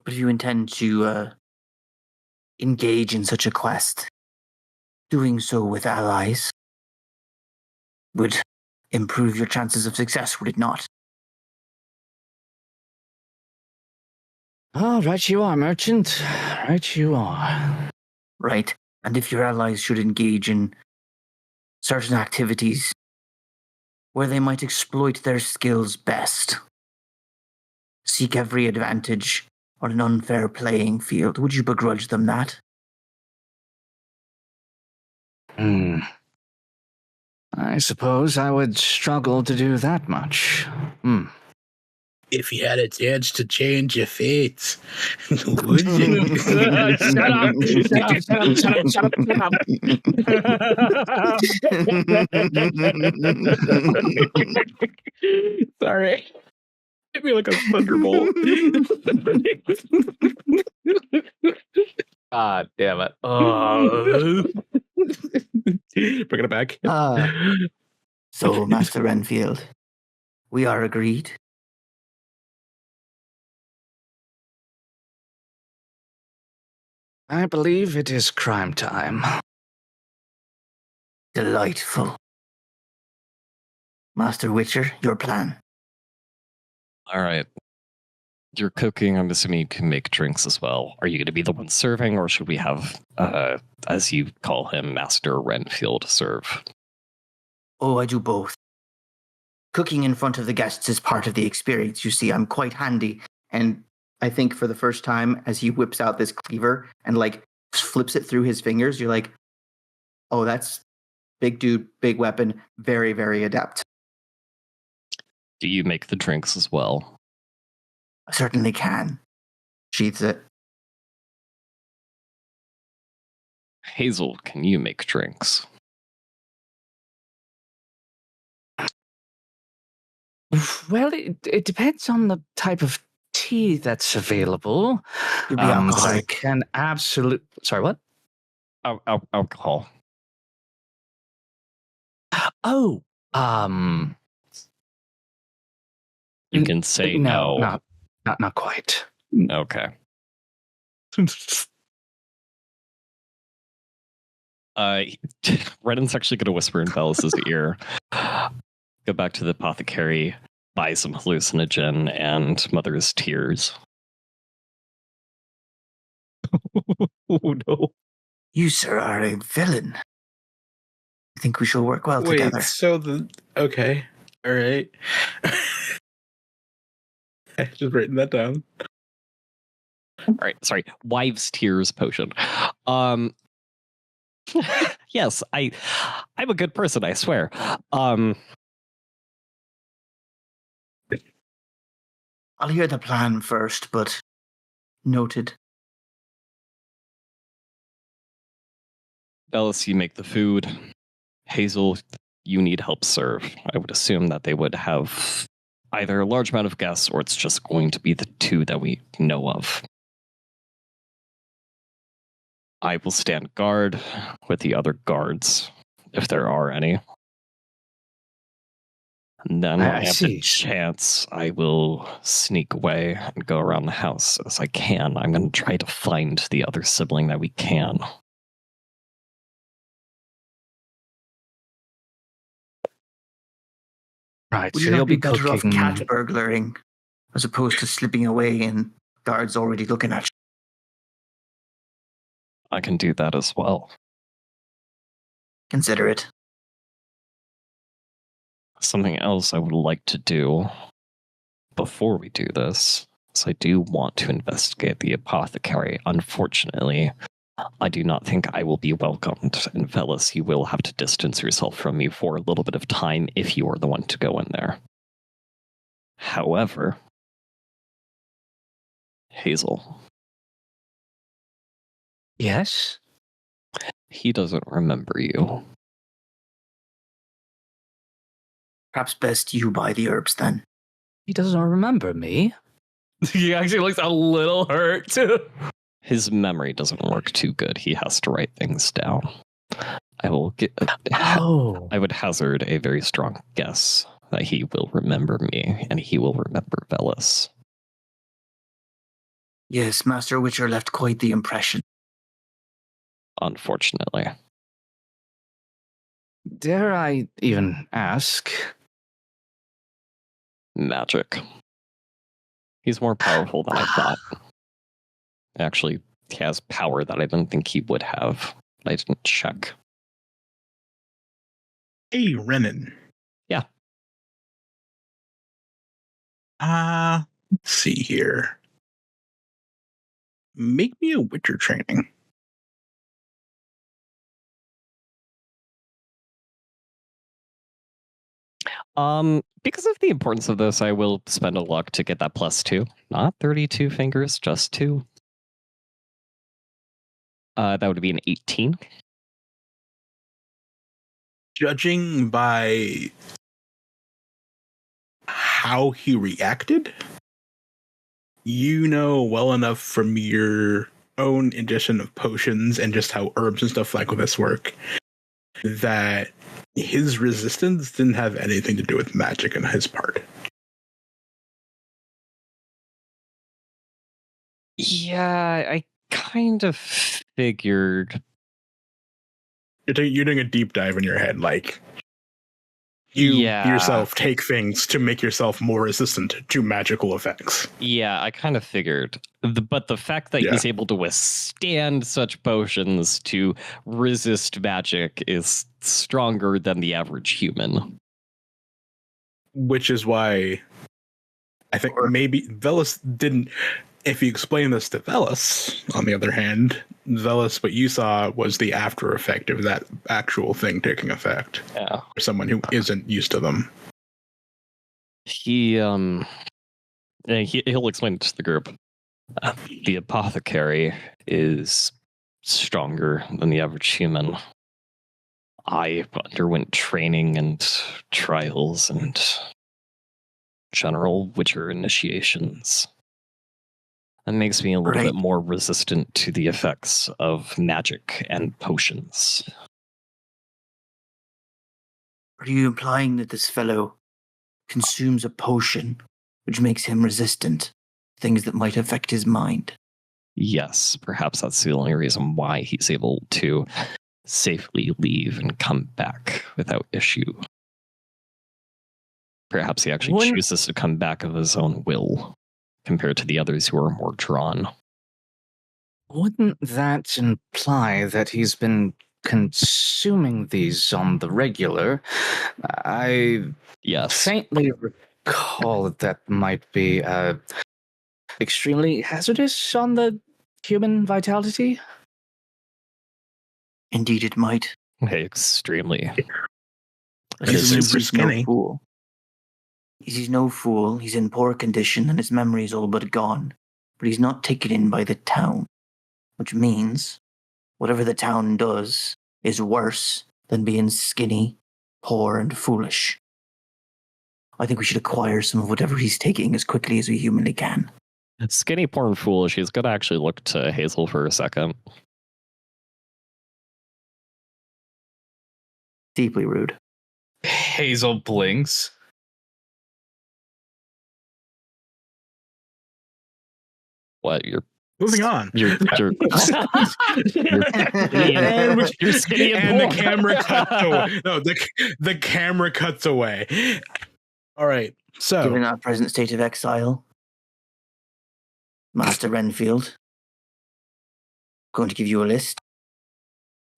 But if you intend to engage in such a quest, doing so with allies would improve your chances of success, would it not? Oh, right you are, merchant. Right you are. Right. And if your allies should engage in certain activities where they might exploit their skills best, seek every advantage on an unfair playing field, would you begrudge them that? I suppose I would struggle to do that much. If you had a chance to change your fate, would you? Shut up! Shut up! Shut up! Shut up! Shut up! Shut up! Sorry. Hit me like a thunderbolt. God damn it. Oh. Bring it back. So, Master Renfield, we are agreed. I believe it is crime time. Delightful. Master Witcher, your plan. All right. You're cooking. I'm assuming you can make drinks as well. Are you going to be the one serving, or should we have, as you call him, Master Renfield serve? Oh, I do both. Cooking in front of the guests is part of the experience. You see, I'm quite handy. And I think for the first time, as he whips out this cleaver and like flips it through his fingers, you're like, oh, that's big dude, big weapon, very, very adept. Do you make the drinks as well? I certainly can. Sheaths it. Hazel, can you make drinks? Well, it depends on the type of tea that's available. You'll be I alcoholic. can absolutely... Sorry, what? Alcohol. Oh, You can say no. Not quite. Okay. Rennen's actually going to whisper in Vellis' ear. Go back to the apothecary, buy some hallucinogen, and mother's tears. Oh no. You, sir, are a villain. I think we shall work well together. So okay. All right. I just written that down. All right, sorry. Wives' tears potion. Yes, I'm a good person, I swear. I'll hear the plan first, but noted. Vellis, you make the food. Hazel, you need help serve. I would assume that they would have either a large amount of guests or it's just going to be the two that we know of. I will stand guard with the other guards, if there are any. And then when I have see. the chance, I will sneak away and go around the house as I can. I'm going to try to find the other sibling that we can. Right, Would so you you'll not be be better off cooking. cat burglaring as opposed to slipping away and guards already looking at you? I can do that as well. Consider it. Something else I would like to do before we do this is I do want to investigate the apothecary. Unfortunately, I do not think I will be welcomed. And Vellis, you will have to distance yourself from me for a little bit of time if you are the one to go in there. However, Hazel. Yes? He doesn't remember you. Perhaps best you buy the herbs then. He doesn't remember me. He actually looks a little hurt too. His memory doesn't work too good. He has to write things down. I will get. Oh. I would hazard a very strong guess that he will remember me and he will remember Vellis. Yes, Master Witcher left quite the impression. Unfortunately. Dare I even ask? Magic. He's more powerful than I thought. Actually, he has power that I didn't think he would have. I didn't check. Hey, Rennen. Yeah. Let's see here. Make me a Witcher training. Because of the importance of this, I will spend a luck to get that +2. Not 32 fingers, just 2. That would be an 18. Judging by how he reacted, you know well enough from your own ingestion of potions and just how herbs and stuff like this work that his resistance didn't have anything to do with magic on his part. Yeah, I kind of figured. You're doing a deep dive in your head, like you yourself take things to make yourself more resistant to magical effects. Yeah, I kind of figured. But the fact that he's able to withstand such potions to resist magic is stronger than the average human. Which is why I think maybe Vellis didn't. If you explain this to Vellis, on the other hand, Vellis, what you saw was the after effect of that actual thing taking effect. Yeah. For someone who isn't used to them. He'll explain it to the group. The apothecary is stronger than the average human. I underwent training and trials and general Witcher initiations. That makes me a little bit more resistant to the effects of magic and potions. Are you implying that this fellow consumes a potion which makes him resistant to things that might affect his mind? Yes, perhaps that's the only reason why he's able to safely leave and come back without issue. Perhaps he actually chooses to come back of his own will, compared to the others who are more drawn. Wouldn't that imply that he's been consuming these on the regular? I faintly recall that might be extremely hazardous on the human vitality. Indeed, it might. Extremely. He's no fool. He's no fool. He's in poor condition and his memory is all but gone. But he's not taken in by the town. Which means whatever the town does is worse than being skinny, poor, and foolish. I think we should acquire some of whatever he's taking as quickly as we humanly can. Skinny, poor, and foolish. He's going to actually look to Hazel for a second. Deeply rude. Hazel blinks. What? You're Moving on. You're skinny and the camera cuts away. No, the camera cuts away. All right. So, given our present state of exile, Master Renfield, going to give you a list.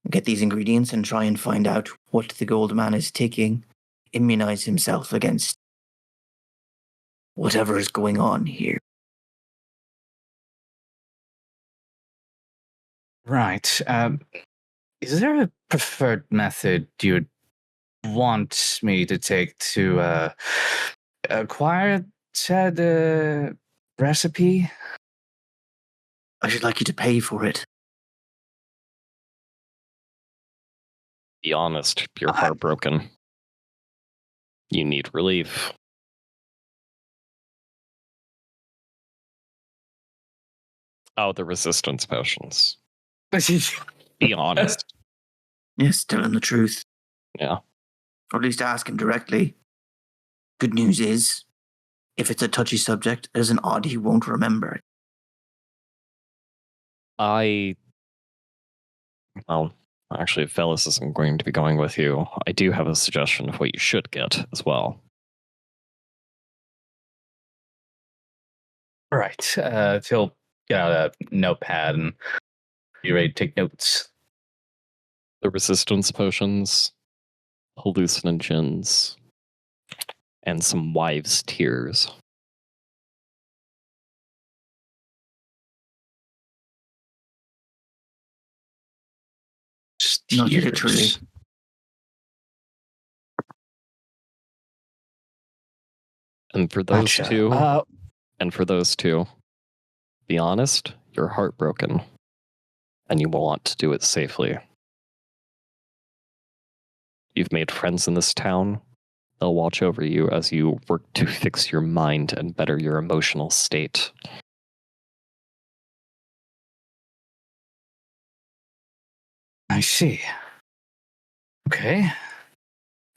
Get these ingredients and try and find out what the gold man is taking. Immunize himself against whatever is going on here. Right. Is there a preferred method you'd want me to take to acquire said recipe? I should like you to pay for it. Be honest, you're heartbroken. You need relief. Oh, the resistance potions. Be honest. Yes, telling the truth. Yeah. Or at least ask him directly. Good news is, if it's a touchy subject, there's an odd he won't remember it. Well, actually, if Vellis isn't going to be going with you, I do have a suggestion of what you should get as well. Right. He'll get out a notepad and be ready to take notes. The resistance potions, hallucinogens, and some wives' tears. Not literally. And for those Gotcha. two, be honest, you're heartbroken, and you want to do it safely. You've made friends in this town. They'll watch over you as you work to fix your mind and better your emotional state. I see. Okay.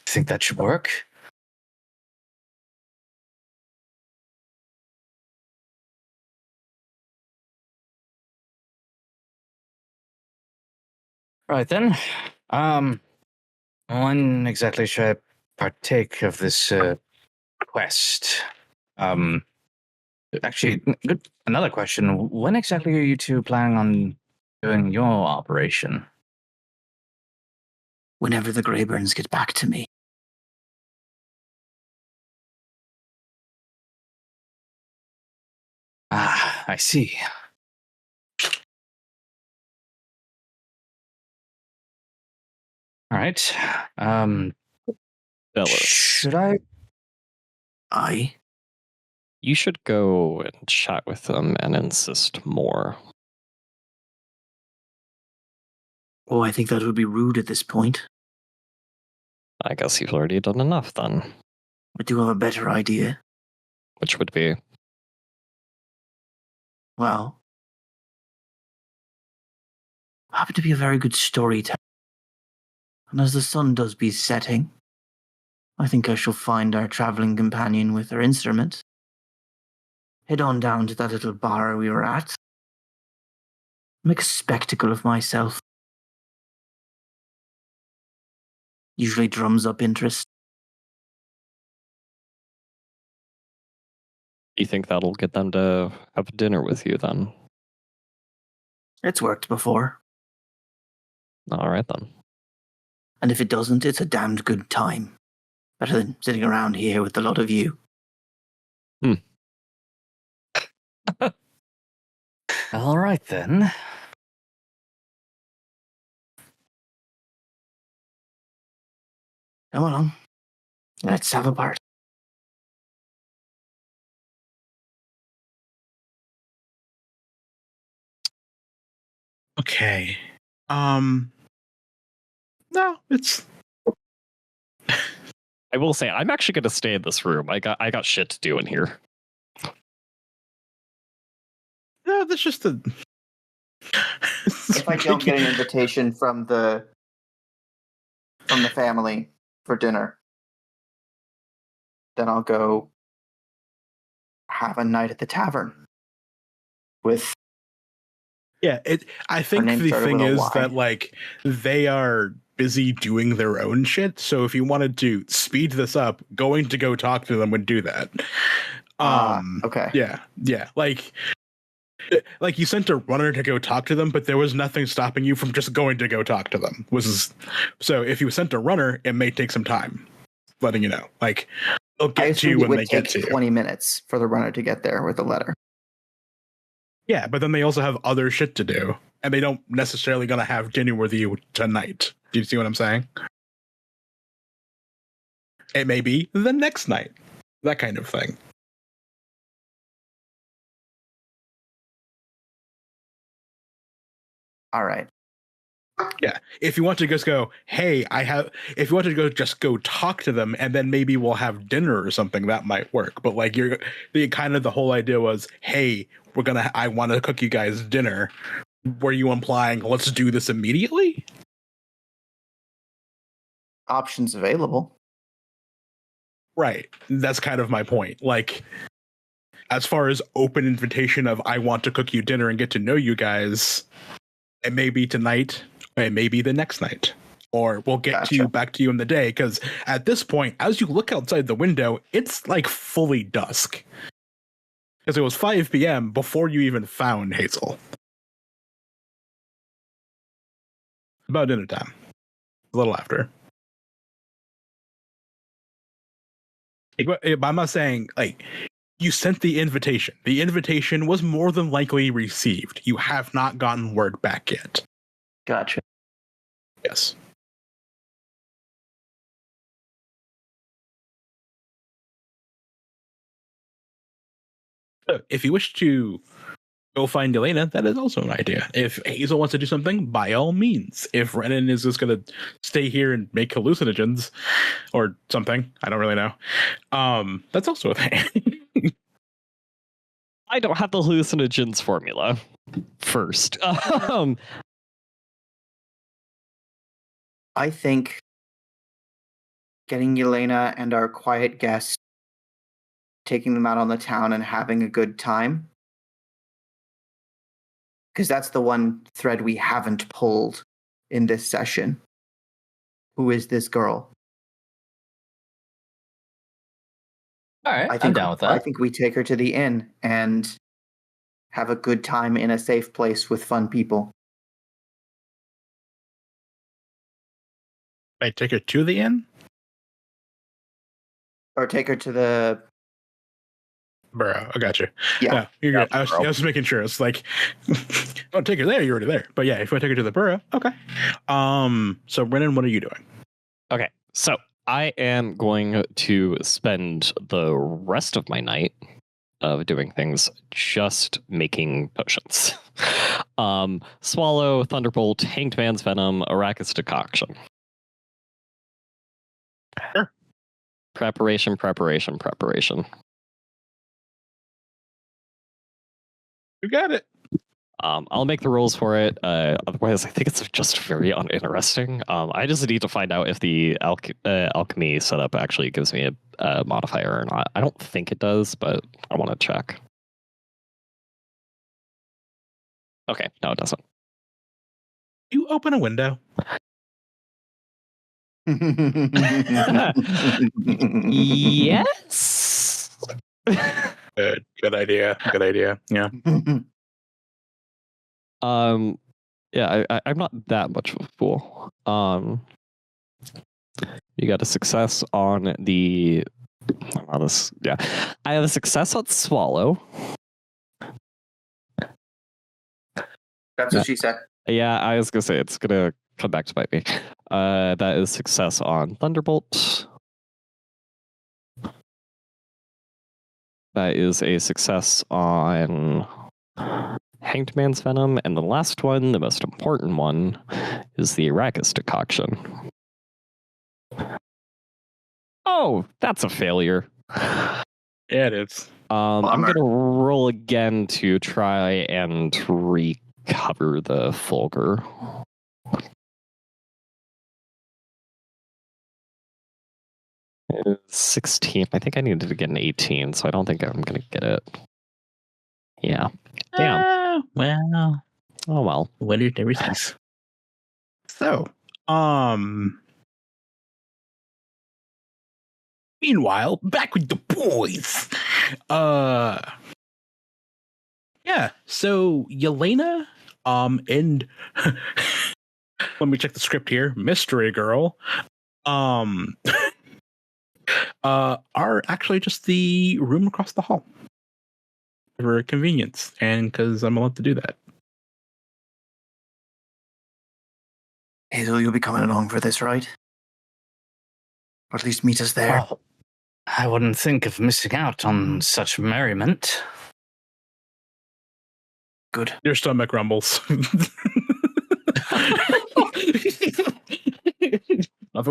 Think that should work? Right then. When exactly should I partake of this quest? Actually, another question. When exactly are you two planning on doing your operation? Whenever the Greyburns get back to me. Ah, I see. All right. Vellis, Should I? you should go and chat with them and insist more. Oh, I think that would be rude at this point. I guess you've already done enough then. I do have a better idea. Which would be? Well, I happen to be a very good storyteller. And as the sun does be setting, I think I shall find our travelling companion with her instrument. Head on down to that little bar we were at. Make a spectacle of myself. Usually drums up interest. You think that'll get them to have dinner with you then? It's worked before. All right then. And if it doesn't, it's a damned good time. Better than sitting around here with a lot of you. All right then. Come along. Let's have a part. okay. No, it's I will say, I'm actually going to stay in this room. I got shit to do in here. no. That's just a. If I don't get an invitation from the family for dinner, then I'll go have a night at the tavern. with. Yeah, I think name the started thing with a is Y. that like they are busy doing their own shit. So if you wanted to speed this up, going to go talk to them would do that. Okay. Yeah. Like you sent a runner to go talk to them, but there was nothing stopping you from just going to go talk to them. So if you sent a runner, it may take some time. Letting you know, like they'll get to you when they get to you. 20 minutes for the runner to get there with a letter. Yeah, but then they also have other shit to do, and they don't necessarily gonna have dinner with you tonight. Do you see what I'm saying? It may be the next night, that kind of thing. All right. Yeah, if you want to just go, hey, if you want to just go talk to them, and then maybe we'll have dinner or something, that might work. But like the whole idea was, hey, I want to cook you guys dinner. Were you implying let's do this immediately? Options available. Right. That's kind of my point. Like, as far as open invitation of I want to cook you dinner and get to know you guys, it may be tonight, or it may be the next night. Or we'll get back to you in the day, because at this point, as you look outside the window, it's like fully dusk. Because it was 5 p.m. before you even found Hazel. About dinner time. A little after. I'm not saying, like, you sent the invitation. The invitation was more than likely received. You have not gotten word back yet. Gotcha. Yes. So if you wish to go find Elena, that is also an idea. If Hazel wants to do something, by all means. If Rennen is just going to stay here and make hallucinogens or something, I don't really know. That's also a thing. I don't have the hallucinogens formula first. I think getting Yelena and our quiet guest, taking them out on the town and having a good time, because that's the one thread we haven't pulled in this session. Who is this girl? All right, I'm down with that. I think we take her to the inn and have a good time in a safe place with fun people. I take her to the inn? Or take her to the Burrow. I got you. Yeah. No, you're good. I was just making sure. It's like, don't take her there. You're already there. But yeah, if you want to take her to the Burrow, okay. So Rennen, what are you doing? Okay, so I am going to spend the rest of my night of doing things just making potions. Swallow, Thunderbolt, Hanged Man's Venom, Arrakis Decoction. Sure. Preparation. You got it. I'll make the rules for it. Otherwise, I think it's just very uninteresting. I just need to find out if the alchemy setup actually gives me a modifier or not. I don't think it does, but I want to check. Okay, no, it doesn't. You open a window. Yes. Good idea. Yeah. Yeah, I'm not that much of a fool. You got a success on the. I have a success on Swallow. That's what she said. Yeah, I was gonna say it's gonna come back to bite me. That is success on Thunderbolt. That is a success on Hanged Man's Venom, and the last one, the most important one, is the Arrakis Decoction. Oh, that's a failure. Yeah, it is. I'm gonna roll again to try and recover the Fulgur. It's 16. I think I needed to get an 18, so I don't think I'm gonna get it. Yeah. Damn. Well, Oh well. what did there is? So, meanwhile, back with the boys. Yeah. So Yelena, and let me check the script here. Mystery Girl, are actually just the room across the hall for convenience, and because I'm allowed to do that. Hazel, you'll be coming along for this, right? Or at least meet us there. Well, I wouldn't think of missing out on such merriment. Good. Your stomach rumbles. Nothing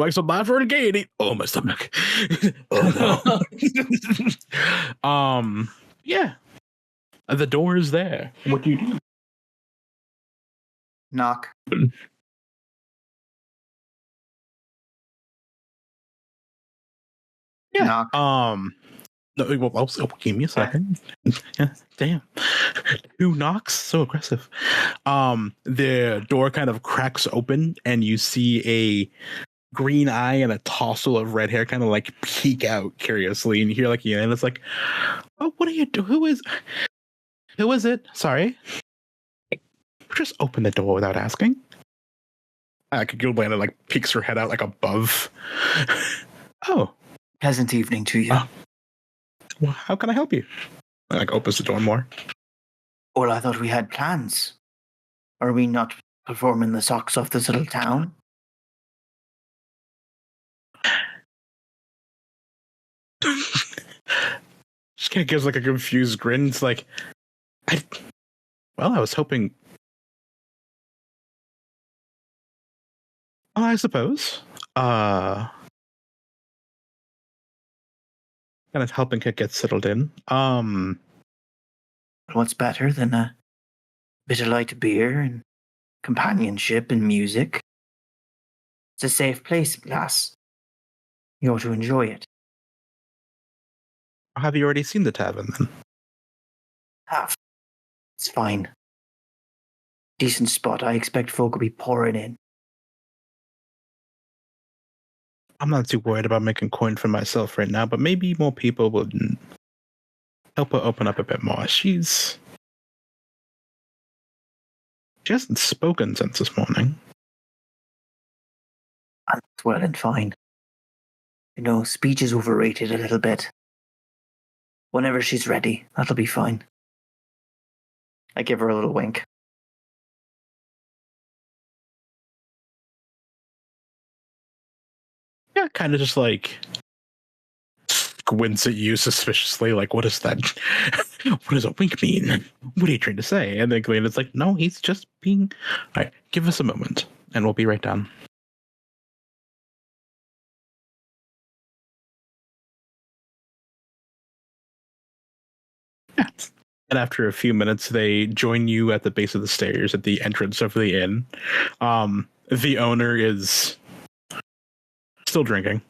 like some life-burning gaiety. Oh, my stomach. Oh no. Yeah. The door is there. What do you do? Knock. Yeah. Knock. No, well, give me a second. Yeah, damn. 2 knocks? So aggressive. The door kind of cracks open and you see a green eye and a tousle of red hair kind of like peek out curiously, and you hear like, yeah, and it's like, oh, what are you doing? Who is it? Sorry. Just open the door without asking. Gilbana like peeks her head out like above. Oh. Pleasant evening to you. Well, how can I help you? Like opens the door more. Well, I thought we had plans. Are we not performing the socks off this little town? Just kind of gives like a confused grin. It's like, I was hoping. I suppose. Kind of helping Kit get settled in. What's better than a bit of light beer and companionship and music? It's a safe place, lass. You ought to enjoy it. Have you already seen the tavern then? Have. It's fine. Decent spot. I expect folk will be pouring in. I'm not too worried about making coin for myself right now, but maybe more people would help her open up a bit more. She hasn't spoken since this morning. And it's well and fine. You know, speech is overrated a little bit. Whenever she's ready, that'll be fine. I give her a little wink. Yeah, kind of just like squints at you suspiciously, like, what is that? What does a wink mean? What are you trying to say? And then Glenn is like, no, he's just being. All right, give us a moment, and we'll be right down. Yeah. And after a few minutes, they join you at the base of the stairs at the entrance of the inn. The owner is still drinking.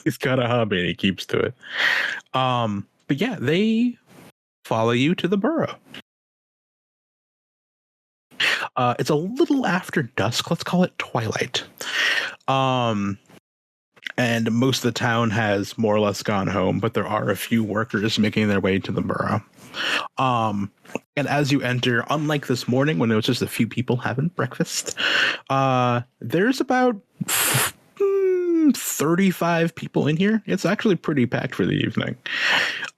He's got a hobby and he keeps to it. But yeah, they follow you to the burrow. It's a little after dusk. Let's call it twilight. And most of the town has more or less gone home, but there are a few workers making their way to the burrow. And as you enter, unlike this morning when there was just a few people having breakfast, there's about 35 people in here. It's actually pretty packed for the evening.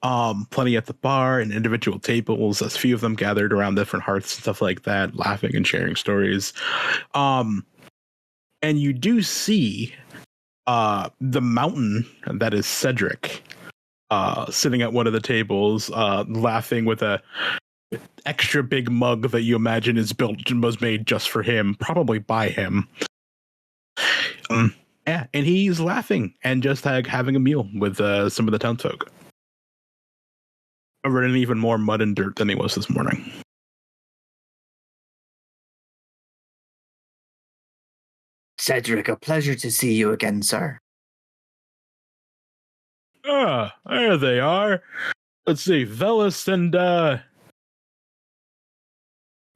Plenty at the bar and individual tables, a few of them gathered around different hearths and stuff like that, laughing and sharing stories. And you do see the mountain that is Cedric sitting at one of the tables, laughing with a extra big mug that you imagine is built and was made just for him, probably by him. Yeah, and he's laughing and just having a meal with some of the townsfolk. Covered in even more mud and dirt than he was this morning. Cedric, a pleasure to see you again, sir. Ah, there they are. Let's see, Vellis and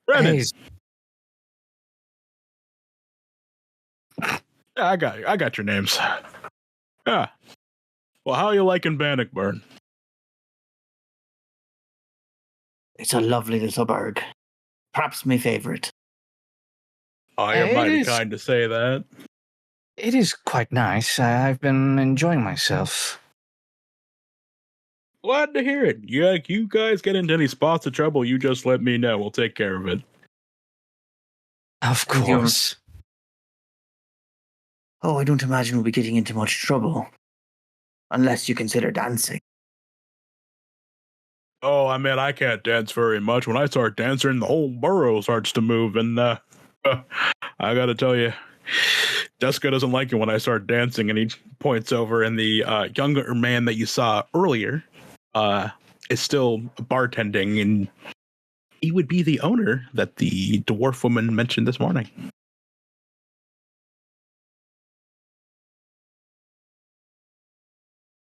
Rennen. I got your names. Ah. Well, how are you liking Bannockburn? It's a lovely little burg. Perhaps my favorite. Oh, you're mighty kind to say that. It is quite nice. I've been enjoying myself. Glad to hear it. You guys get into any spots of trouble, you just let me know. We'll take care of it. Of course. Oh, I don't imagine we'll be getting into much trouble. Unless you consider dancing. Oh, I mean, I can't dance very much. When I start dancing, the whole burrow starts to move, and I gotta tell you, Deska doesn't like it when I start dancing, and he points over, and the younger man that you saw earlier is still bartending, and he would be the owner that the dwarf woman mentioned this morning.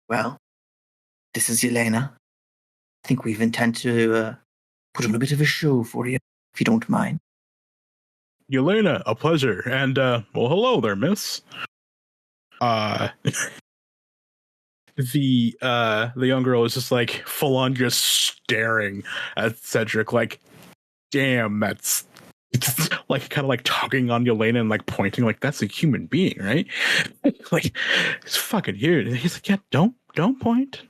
Well, this is Yelena. I think we've intended to put on a bit of a show for you, if you don't mind. Yelena, a pleasure. And, well, hello there, miss. The young girl is just like full on just staring at Cedric like, damn, that's like kind of like tugging on Yelena and like pointing like that's a human being, right? Like it's fucking huge. He's like, yeah, don't point.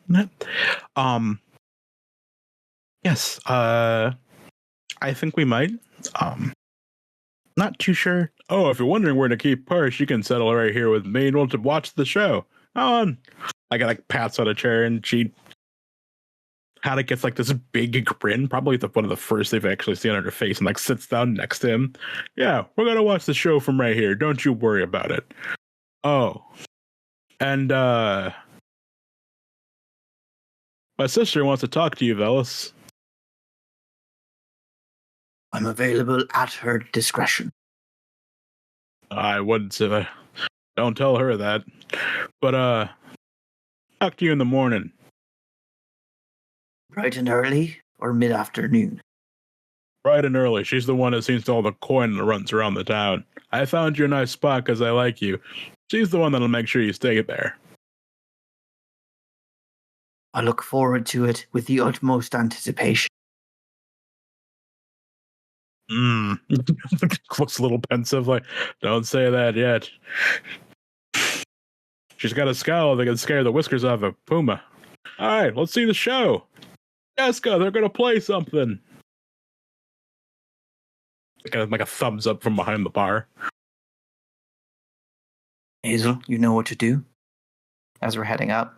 Yes, I think we might. Not too sure. Oh, if you're wondering where to keep purse, you can settle right here with me and we'll watch the show. On. I got like pats on a chair and she kind of gets like this big grin, probably one of the first they've actually seen on her face, and like sits down next to him. Yeah, we're gonna watch the show from right here. Don't you worry about it. Oh, and my sister wants to talk to you, Vellis. I'm available at her discretion. I wouldn't say. Don't tell her that. But talk to you in the morning. Bright and early or mid-afternoon? Bright and early. She's the one that seems to all the coin that runs around the town. I found you a nice spot because I like you. She's the one that'll make sure you stay there. I look forward to it with the utmost anticipation. Looks a little pensive, like, don't say that yet. She's got a scowl that can scare the whiskers off a puma. Alright, let's see the show. Jessica, they're gonna play something. Like a thumbs up from behind the bar. Hazel, you know what to do? As we're heading up.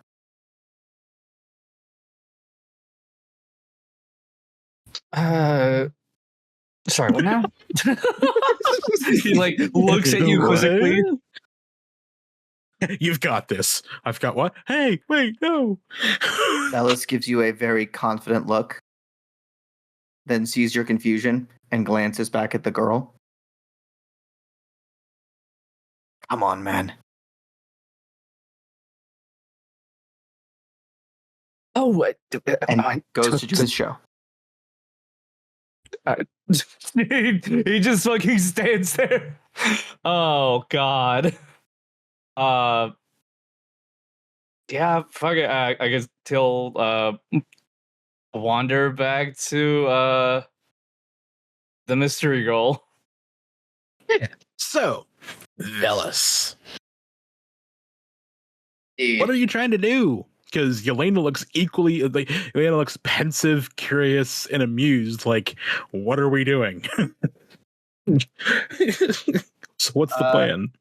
Sorry, what now? He like looks at you quizzically. You've got this. I've got what? Hey, wait, no. Vellis gives you a very confident look, then sees your confusion and glances back at the girl. Come on, man. Oh, And goes to do his show. He just fucking stands there. Oh god. Yeah, fuck it. I guess till wander back to the mystery goal. Yeah. So, Vellis, what are you trying to do? Because Yelena looks equally like Yelena looks pensive, curious, and amused. Like, what are we doing? So, what's the plan?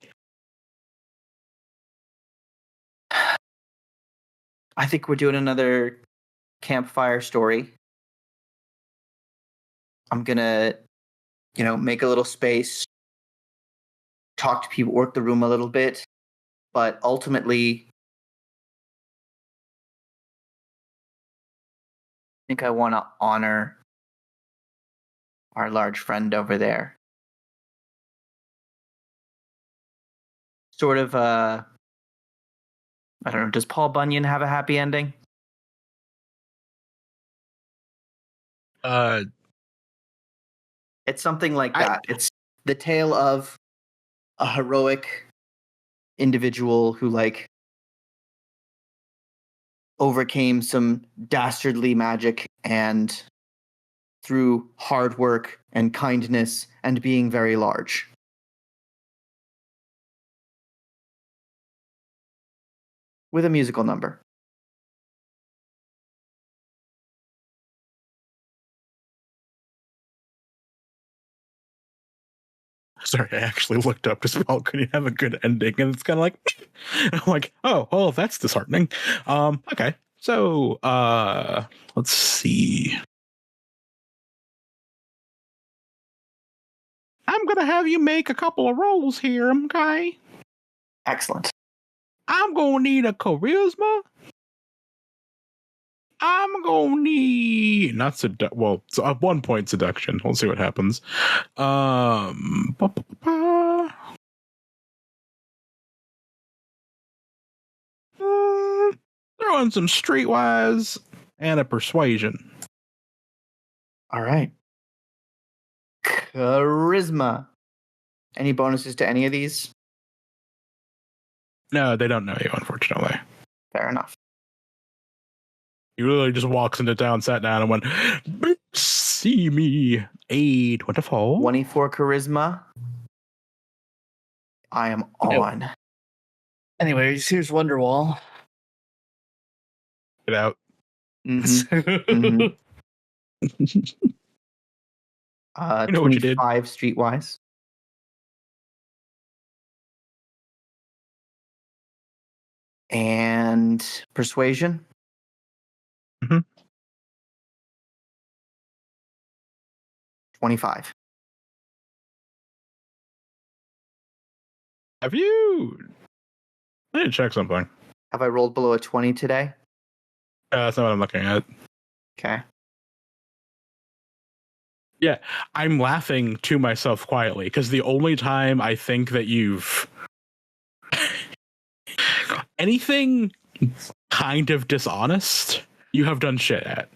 I think we're doing another campfire story. I'm gonna, make a little space, talk to people, work the room a little bit, but ultimately, I think I want to honor our large friend over there. Sort of I don't know. Does Paul Bunyan have a happy ending? It's something like that. It's the tale of a heroic individual who overcame some dastardly magic and through hard work and kindness and being very large. With a musical number. Sorry, I actually looked up to spell could he have a good ending, and it's kind of like, I'm like, oh, well, that's disheartening. Okay, so let's see. I'm gonna have you make a couple of rolls here, okay? Excellent. I'm gonna need a charisma. I'm gonna need not well, so at 1 point seduction. We'll see what happens. Throw in some streetwise and a persuasion. All right. Charisma. Any bonuses to any of these? No, they don't know you, unfortunately. Fair enough. He literally just walks into town, sat down, and went, see me. A 24. 24 charisma. I am on. Anyways, here's Wonderwall. Get out. Mm-hmm. You know what you did. 25 streetwise. And persuasion. Mm-hmm. 25. Have you? I need to check something. Have I rolled below a 20 today? That's not what I'm looking at. Okay. Yeah, I'm laughing to myself quietly because the only time I think that you've anything kind of dishonest, you have done shit at.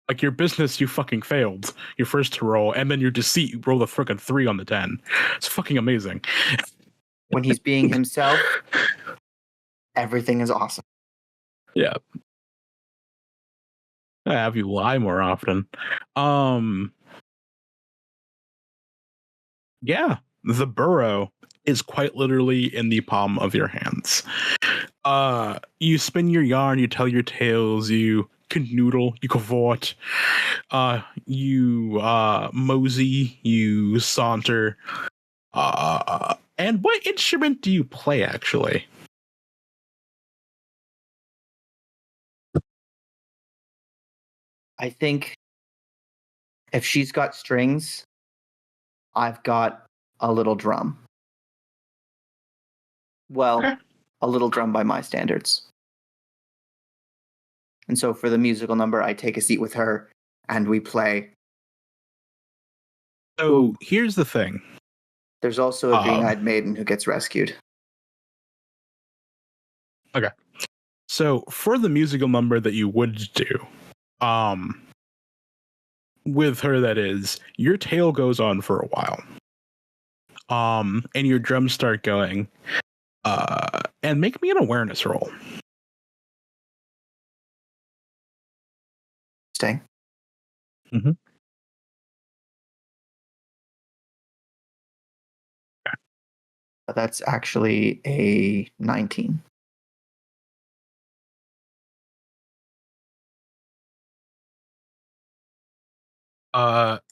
Like your business, you fucking failed your first roll, and then your deceit, you rolled a freaking 3 on the 10. It's fucking amazing. When he's being himself, everything is awesome. Yeah. I have you lie more often. Yeah, the burrow is quite literally in the palm of your hands. You spin your yarn, you tell your tales, you canoodle, you cavort, you mosey, you saunter. And what instrument do you play, actually? I think if she's got strings, I've got a little drum. Well, Okay. a little drum by my standards. And so for the musical number, I take a seat with her and we play. So here's the thing. There's also a green-eyed maiden who gets rescued. Okay. So for the musical number that you would do, with her, that is, your tale goes on for a while. And your drums start going. And make me an awareness roll. Stay. Mm-hmm. Okay. But that's actually a 19.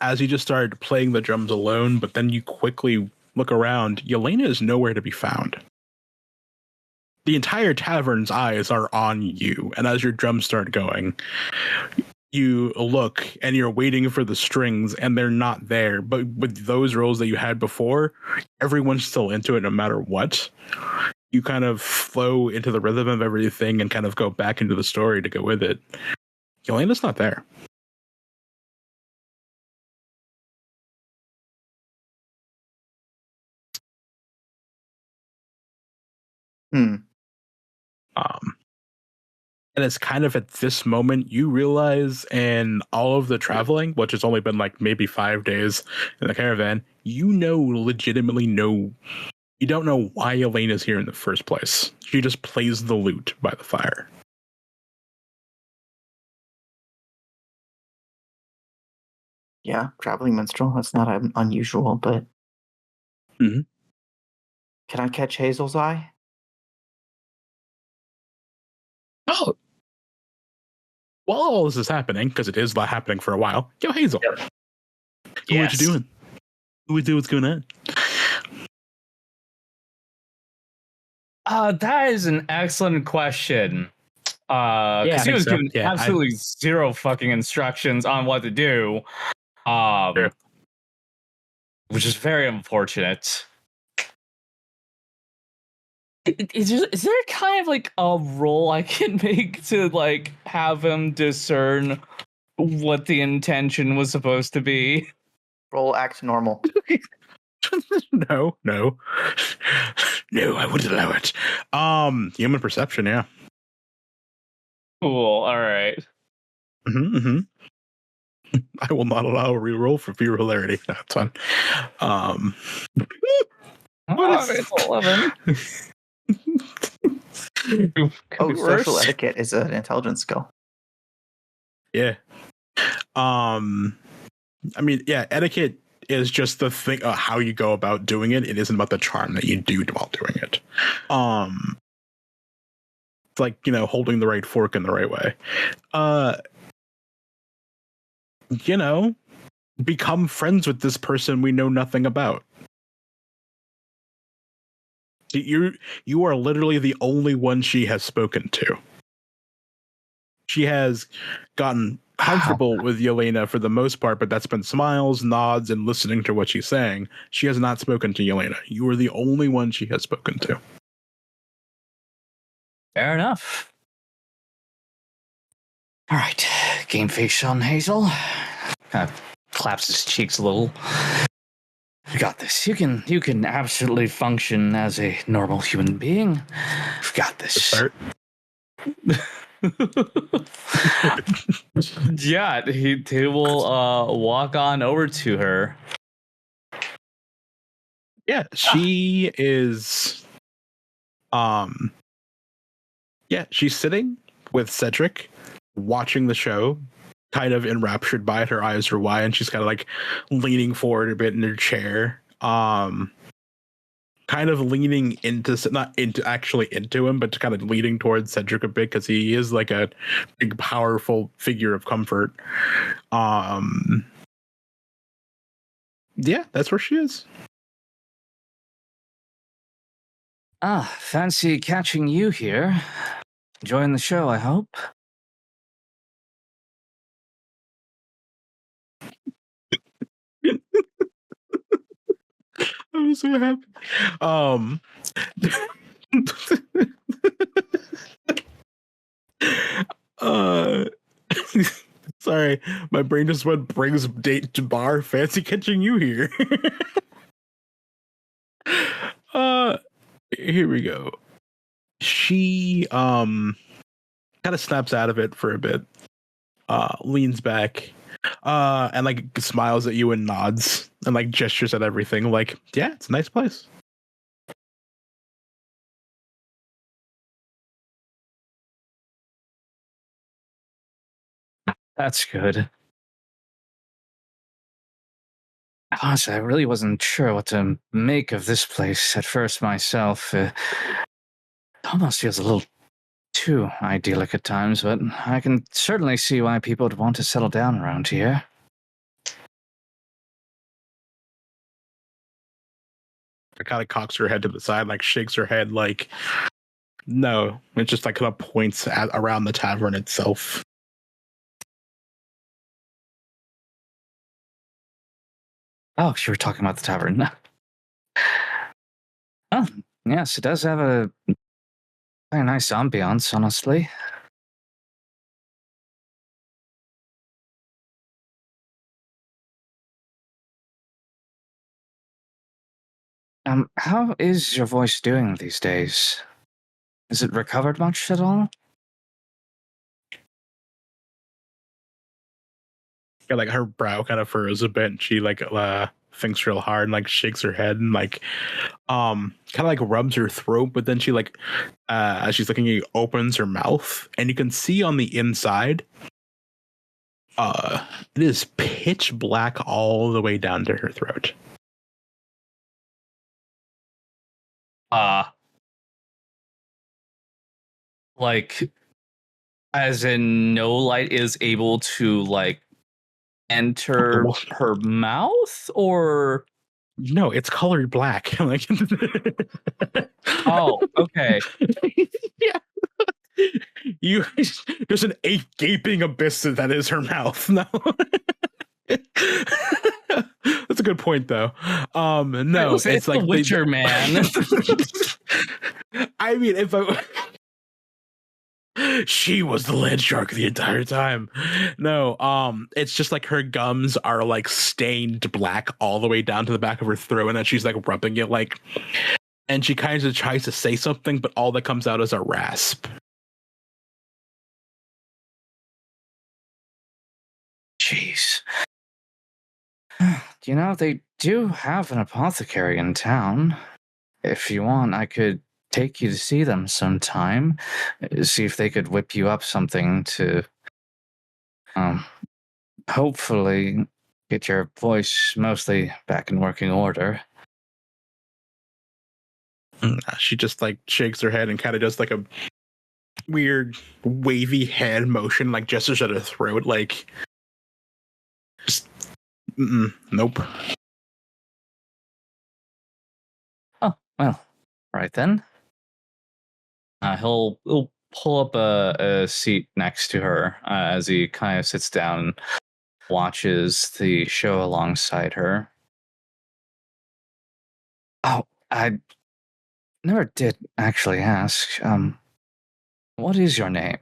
As you just started playing the drums alone, but then you quickly look around, Yelena is nowhere to be found. The entire tavern's eyes are on you, and as your drums start going, you look and you're waiting for the strings, and they're not there. But with those rolls that you had before, everyone's still into it no matter what. You kind of flow into the rhythm of everything and kind of go back into the story to go with it. Yelena's not there. And it's kind of at this moment you realize, in all of the traveling, which has only been like maybe 5 days in the caravan, legitimately know, you don't know why Elena's here in the first place. She just plays the lute by the fire. Yeah, traveling minstrel. That's not unusual, but Mhm. Can I catch Hazel's eye? Oh, while all this is happening, because it is happening for a while, yo, Hazel. Yep. What you doing? What's going on? That is an excellent question. Because he was given absolutely zero fucking instructions on what to do. Which is very unfortunate. Is there kind of like a role I can make to like have him discern what the intention was supposed to be? Roll act normal. No, I wouldn't allow it. Human perception, yeah. Cool. All right. I will not allow a reroll for fear of hilarity. That's fine. It's 11. Social etiquette is an intelligence skill. Yeah. I mean, yeah, etiquette is just the thing, how you go about doing it. It isn't about the charm that you do while doing it. It's like, holding the right fork in the right way. Become friends with this person we know nothing about. You are literally the only one she has spoken to. She has gotten comfortable with Yelena for the most part, but that's been smiles, nods, and listening to what she's saying. She has not spoken to Yelena. You are the only one she has spoken to. Fair enough. All right, game face on Hazel. Kind of claps his cheeks a little. You got this. You can absolutely function as a normal human being. You've got this. Start. Yeah, he will walk on over to her. Yeah, she is. Yeah, she's sitting with Cedric, watching the show, kind of enraptured by it. Her eyes are wide, and she's kind of like leaning forward a bit in her chair. Kind of leaning not into him, but kind of leaning towards Cedric a bit because he is like a big, powerful figure of comfort. Yeah, that's where she is. Fancy catching you here. Enjoying the show, I hope. I'm so happy. Sorry, my brain just went brings date to bar. Fancy catching you here. Here we go. She kind of snaps out of it for a bit, leans back, and like smiles at you and nods and like gestures at everything. Like, yeah, it's a nice place. That's good. Honestly, I really wasn't sure what to make of this place at first myself. It almost feels a little too idyllic at times, but I can certainly see why people would want to settle down around here. It kind of cocks her head to the side, like shakes her head, like, no. It just like kind of points around the tavern itself. Oh, you were talking about the tavern. Oh, yes, it does have a very nice ambiance, honestly. How is your voice doing these days? Has it recovered much at all? Yeah, like her brow kind of furrows a bit, and she like thinks real hard and like shakes her head and like kind of like rubs her throat, but then she like as she's looking at you, opens her mouth, and you can see on the inside it is pitch black all the way down to her throat. Like, as in no light is able to like enter her mouth, or no, it's colored black. Like, oh, okay. Yeah. There's an gaping abyss that is her mouth. No. That's a good point, though. No, it's like the Witcher, man. I mean, she was the land shark the entire time. No, it's just like her gums are like stained black all the way down to the back of her throat, and then she's like rubbing it like, and she kind of tries to say something, but all that comes out is a rasp. Jeez. You know, they do have an apothecary in town. If you want, I could take you to see them sometime. See if they could whip you up something to hopefully get your voice mostly back in working order. She just like shakes her head and kind of does like a weird wavy hand motion, like gestures at her throat, like just nope. Oh, well, right then. He'll pull up a seat next to her as he kind of sits down and watches the show alongside her. Oh, I never did actually ask. What is your name?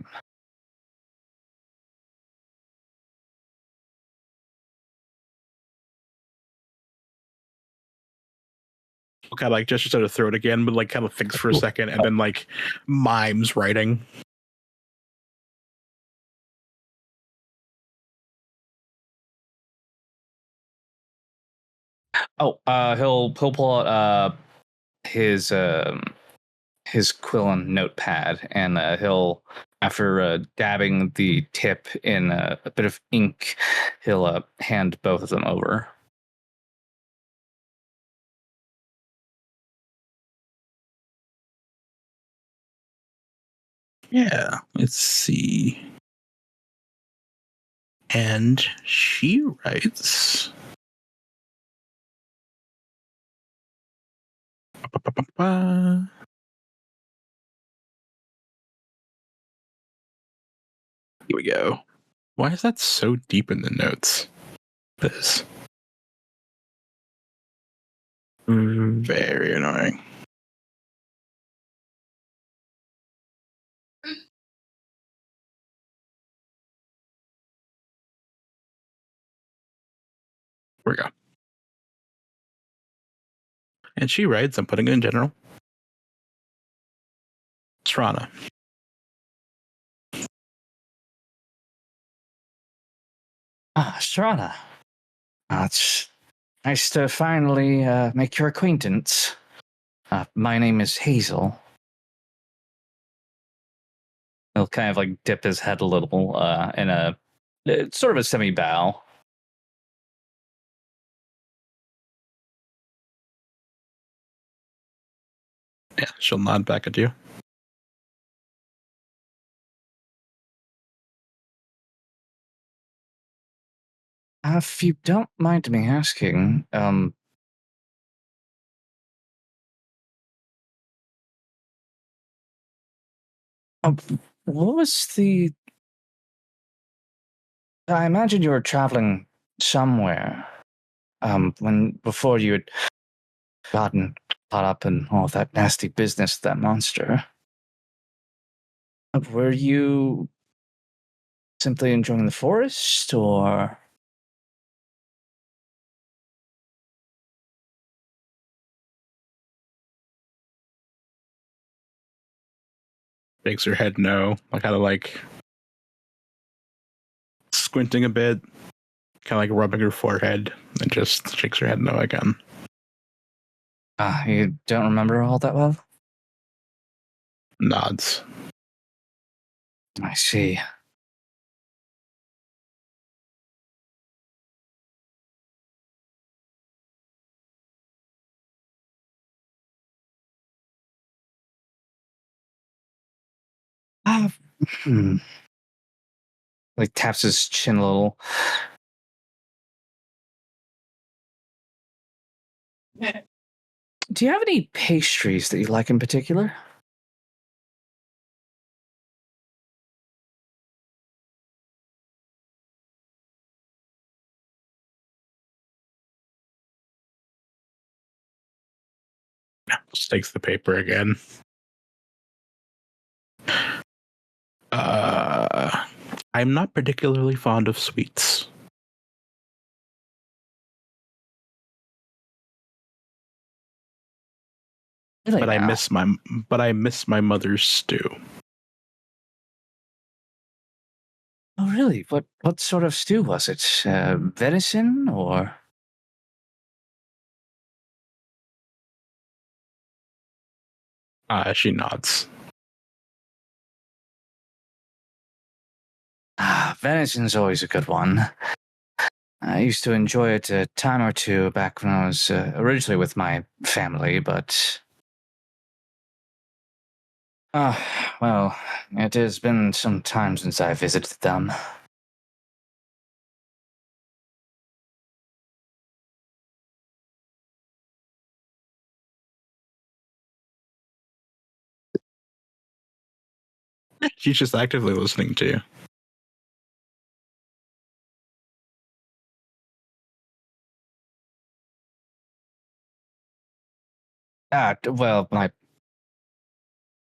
Kind of like gestures at her throat again, but like kind of thinks for a second and then like mimes writing. Oh, he'll pull out his quill and notepad, and he'll, after dabbing the tip in a bit of ink, he'll hand both of them over. Yeah, let's see. And she writes. Here we go. Why is that so deep in the notes? This. Very annoying. Here we go. And she writes, I'm putting it in general. Trana. Strana. It's nice to finally make your acquaintance. My name is Hazel. He'll kind of like dip his head a little in a sort of a semi-bow. Yeah, she'll nod back at you. If you don't mind me asking, what was the... I imagine you were traveling somewhere before you had gotten caught up in all that nasty business with that monster. Were you simply enjoying the forest, or... Shakes her head no. Like kind of like squinting a bit. kind of like rubbing her forehead and just shakes her head no again. You don't remember all that well? Nods. I see. Hmm. Like taps his chin a little. Do you have any pastries that you like in particular? Just takes the paper again. I'm not particularly fond of sweets. Really But now? I miss my mother's stew. Oh, really? What sort of stew was it? Venison or? She nods. Venison's always a good one. I used to enjoy it a time or two back when I was originally with my family, but well, it has been some time since I visited them. She's just actively listening to you. Well, my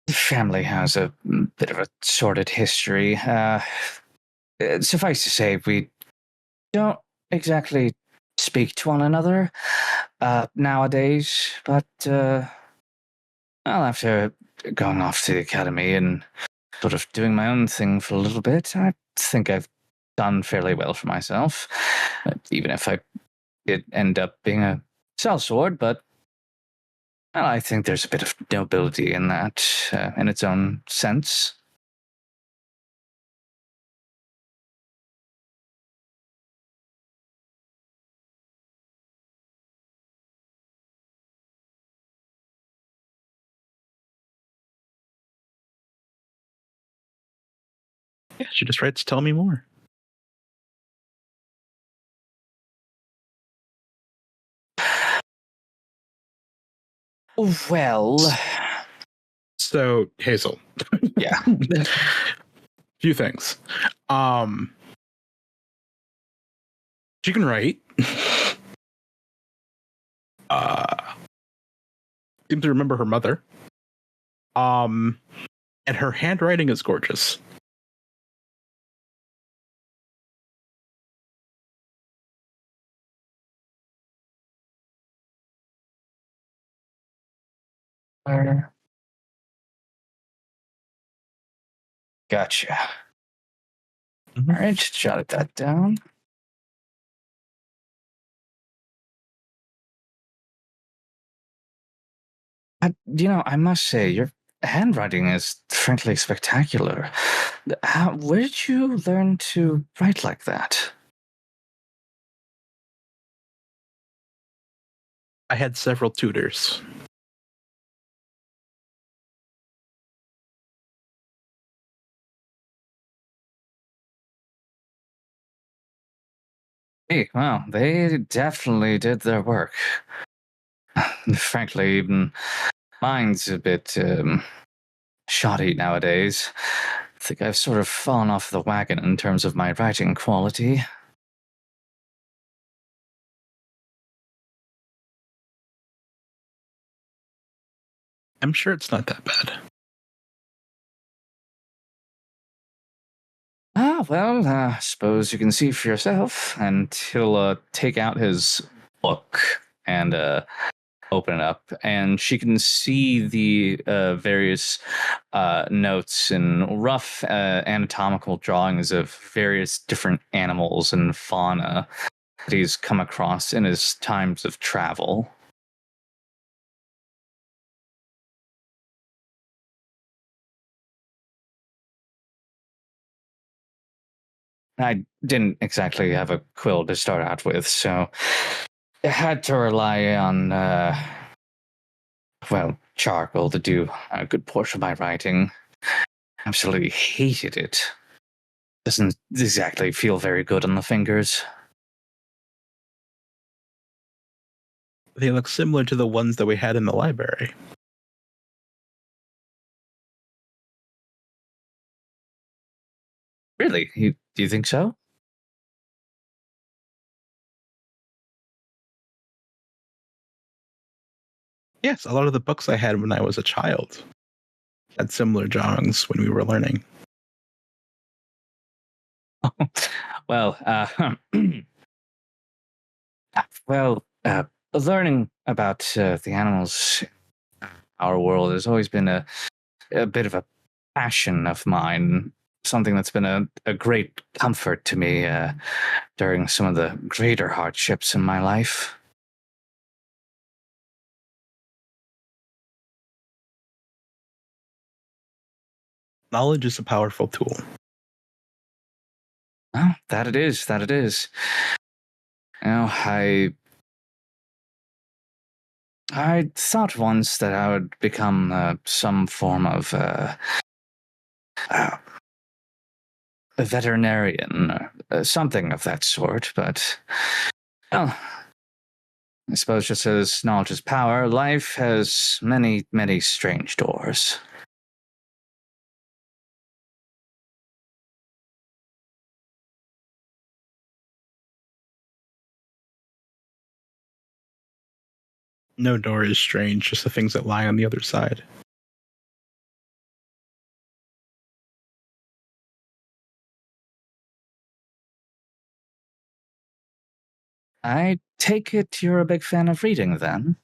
family has a bit of a sordid history. Suffice to say, we don't exactly speak to one another nowadays, but well, after going off to the academy and sort of doing my own thing for a little bit, I think I've done fairly well for myself, even if I did end up being a sellsword, but well, I think there's a bit of nobility in that, in its own sense. Yeah, she just writes, "Tell me more." Well, So Hazel, yeah. Few things. She can write. Seems to remember her mother. And her handwriting is gorgeous. Gotcha. Mhm. All right, just jotted that down. I must say, your handwriting is frankly spectacular. Where did you learn to write like that? I had several tutors. Hey, wow, they definitely did their work. Frankly, even mine's a bit shoddy nowadays. I think I've sort of fallen off the wagon in terms of my writing quality. I'm sure it's not that bad. Well, suppose you can see for yourself. And he'll take out his book and open it up. And she can see the various notes and rough anatomical drawings of various different animals and fauna that he's come across in his times of travel. I didn't exactly have a quill to start out with, so I had to rely on, charcoal to do a good portion of my writing. Absolutely hated it. Doesn't exactly feel very good on the fingers. They look similar to the ones that we had in the library. Really? Do you think so? Yes, a lot of the books I had when I was a child had similar drawings when we were learning. Well, learning about the animals in our world has always been a bit of a passion of mine, something that's been a great comfort to me during some of the greater hardships in my life. Knowledge is a powerful tool. Oh, that it is. You know, I thought once that I would become some form of a veterinarian, or something of that sort, but, well, I suppose just as knowledge is power, life has many, many strange doors. No door is strange, just the things that lie on the other side. I take it you're a big fan of reading, then?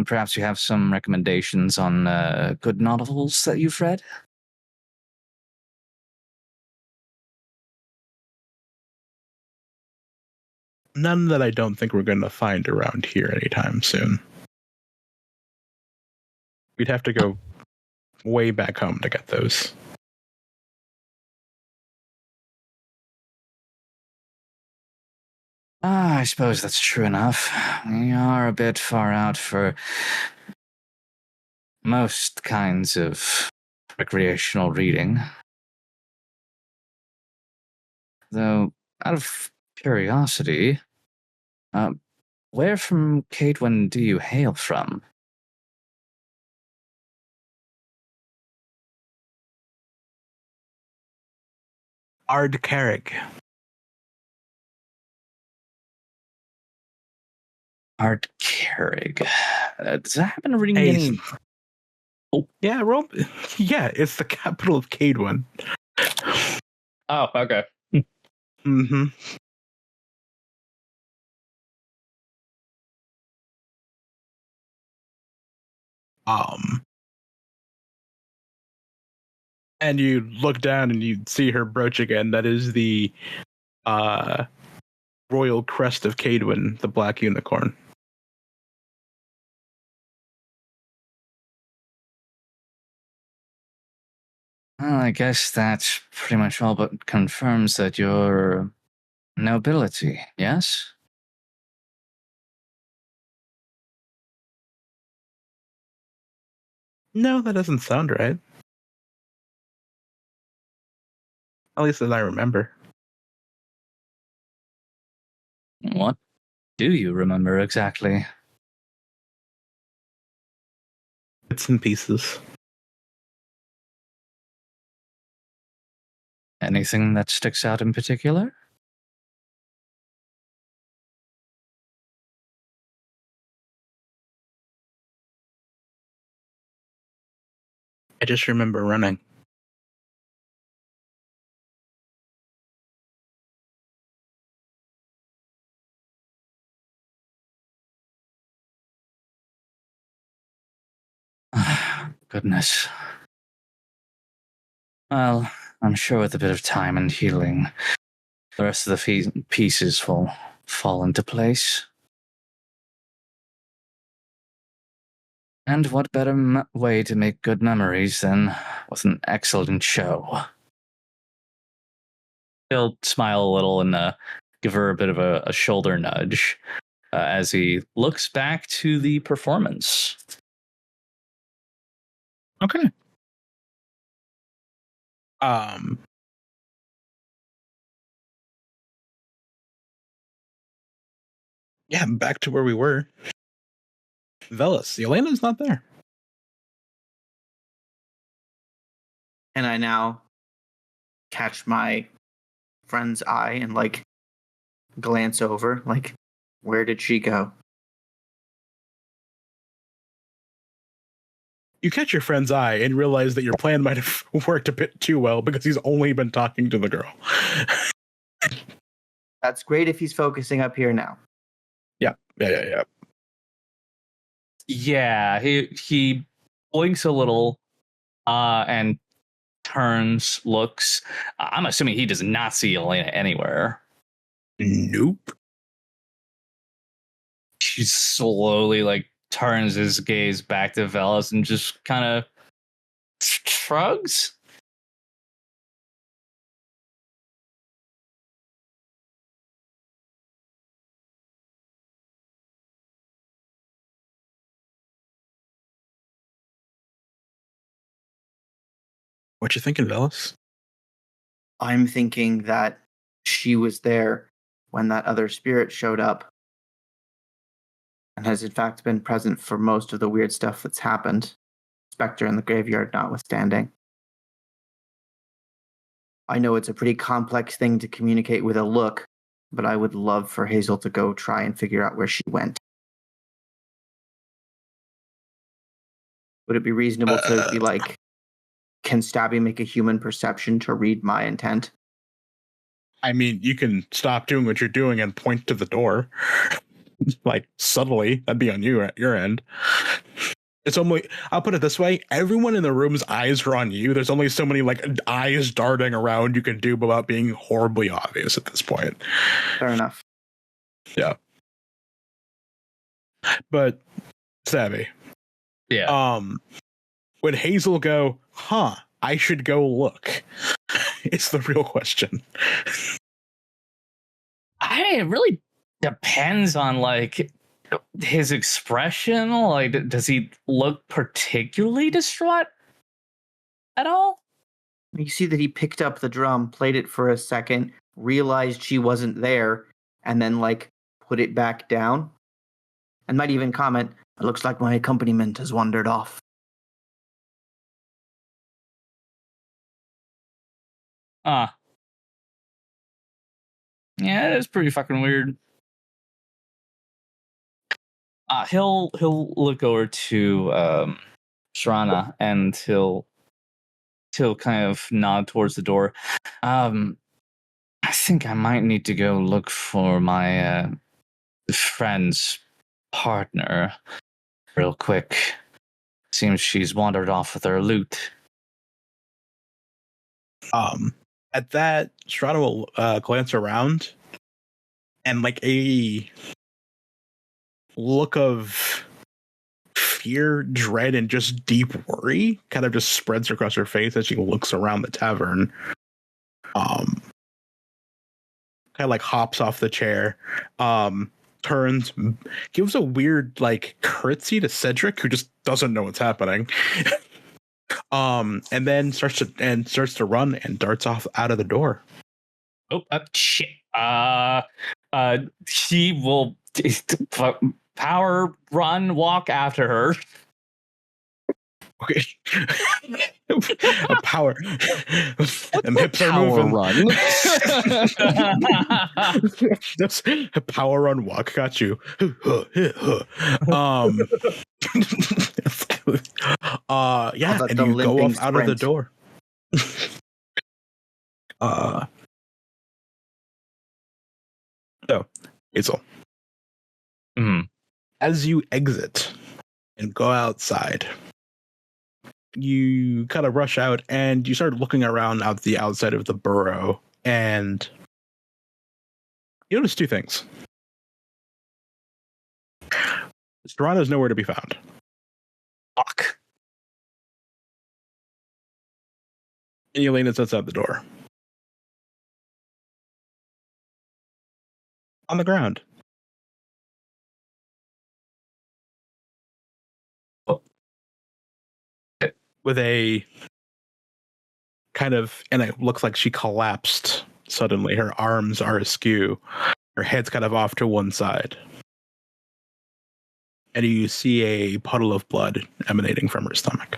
Perhaps you have some recommendations on good novels that you've read? None that I don't think we're going to find around here anytime soon. We'd have to go way back home to get those. I suppose that's true enough. We are a bit far out for most kinds of recreational reading. Though, out of curiosity, where from Cadwin do you hail from? Ard Carrick. Art Carrig. Does that happen to ring Hey, any? Oh, yeah, Rome. Yeah, it's the capital of Cadwin. Oh, okay. Mm-hmm. And you look down and you see her brooch again. That is the royal crest of Cadwin, the black unicorn. Well, I guess that pretty much all but confirms that you're nobility, yes? No, that doesn't sound right. At least as I remember. What do you remember exactly? Bits and pieces. Anything that sticks out in particular? I just remember running. Goodness. Well, I'm sure with a bit of time and healing, the rest of the pieces will fall into place. And what better way to make good memories than with an excellent show? He'll smile a little and give her a bit of a shoulder nudge as he looks back to the performance. Okay. Yeah, back to where we were. Vellis, Elena's not there. And I now catch my friend's eye and like glance over, like, where did she go? You catch your friend's eye and realize that your plan might have worked a bit too well because he's only been talking to the girl. That's great if he's focusing up here now. Yeah. Yeah, he blinks a little and turns, looks. I'm assuming he does not see Elena anywhere. Nope. He slowly like turns his gaze back to Vellis and just kind of shrugs. What you thinking, Vellis? I'm thinking that she was there when that other spirit showed up and has in fact been present for most of the weird stuff that's happened, Spectre in the graveyard notwithstanding. I know it's a pretty complex thing to communicate with a look, but I would love for Hazel to go try and figure out where she went. Would it be reasonable to be like, can Stabby make a human perception to read my intent? I mean, you can stop doing what you're doing and point to the door. Like, subtly. That'd be on you at your end. It's only, I'll put it this way, everyone in the room's eyes are on you. There's only so many, like, eyes darting around you can do without being horribly obvious at this point. Fair enough. Yeah. But, Stabby. Yeah. Would Hazel go, I should go look? It's the real question. It really depends on like his expression. Like, does he look particularly distraught at all? You see that he picked up the drum, played it for a second, realized she wasn't there, and then like put it back down. And might even comment, "It looks like my accompaniment has wandered off." Yeah, it's pretty fucking weird. He'll look over to Shrana and he'll kind of nod towards the door. I think I might need to go look for my friend's partner real quick. Seems she's wandered off with her loot. At that, Strata will glance around, and like a look of fear, dread, and just deep worry kind of just spreads across her face as she looks around the tavern. Kind of like hops off the chair, turns, gives a weird like curtsy to Cedric, who just doesn't know what's happening. And then starts to run and darts off out of the door. Oh, shit. He will power run, walk after her. Okay. A power. And hips are Power moving. run. Just a power run walk. Got you. Yeah, and you go off out of the door. So, Hazel. Mm-hmm. As you exit and go outside, you kind of rush out and you start looking around out the outside of the burrow, and You notice two things. Serrano's nowhere to be found. Fuck. And Yelena's outside the door. On the ground. With a kind of, and it looks like she collapsed suddenly. Her arms are askew. Her head's kind of off to one side. And you see a puddle of blood emanating from her stomach.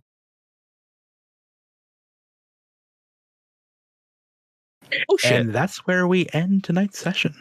Oh shit. And that's where we end tonight's session.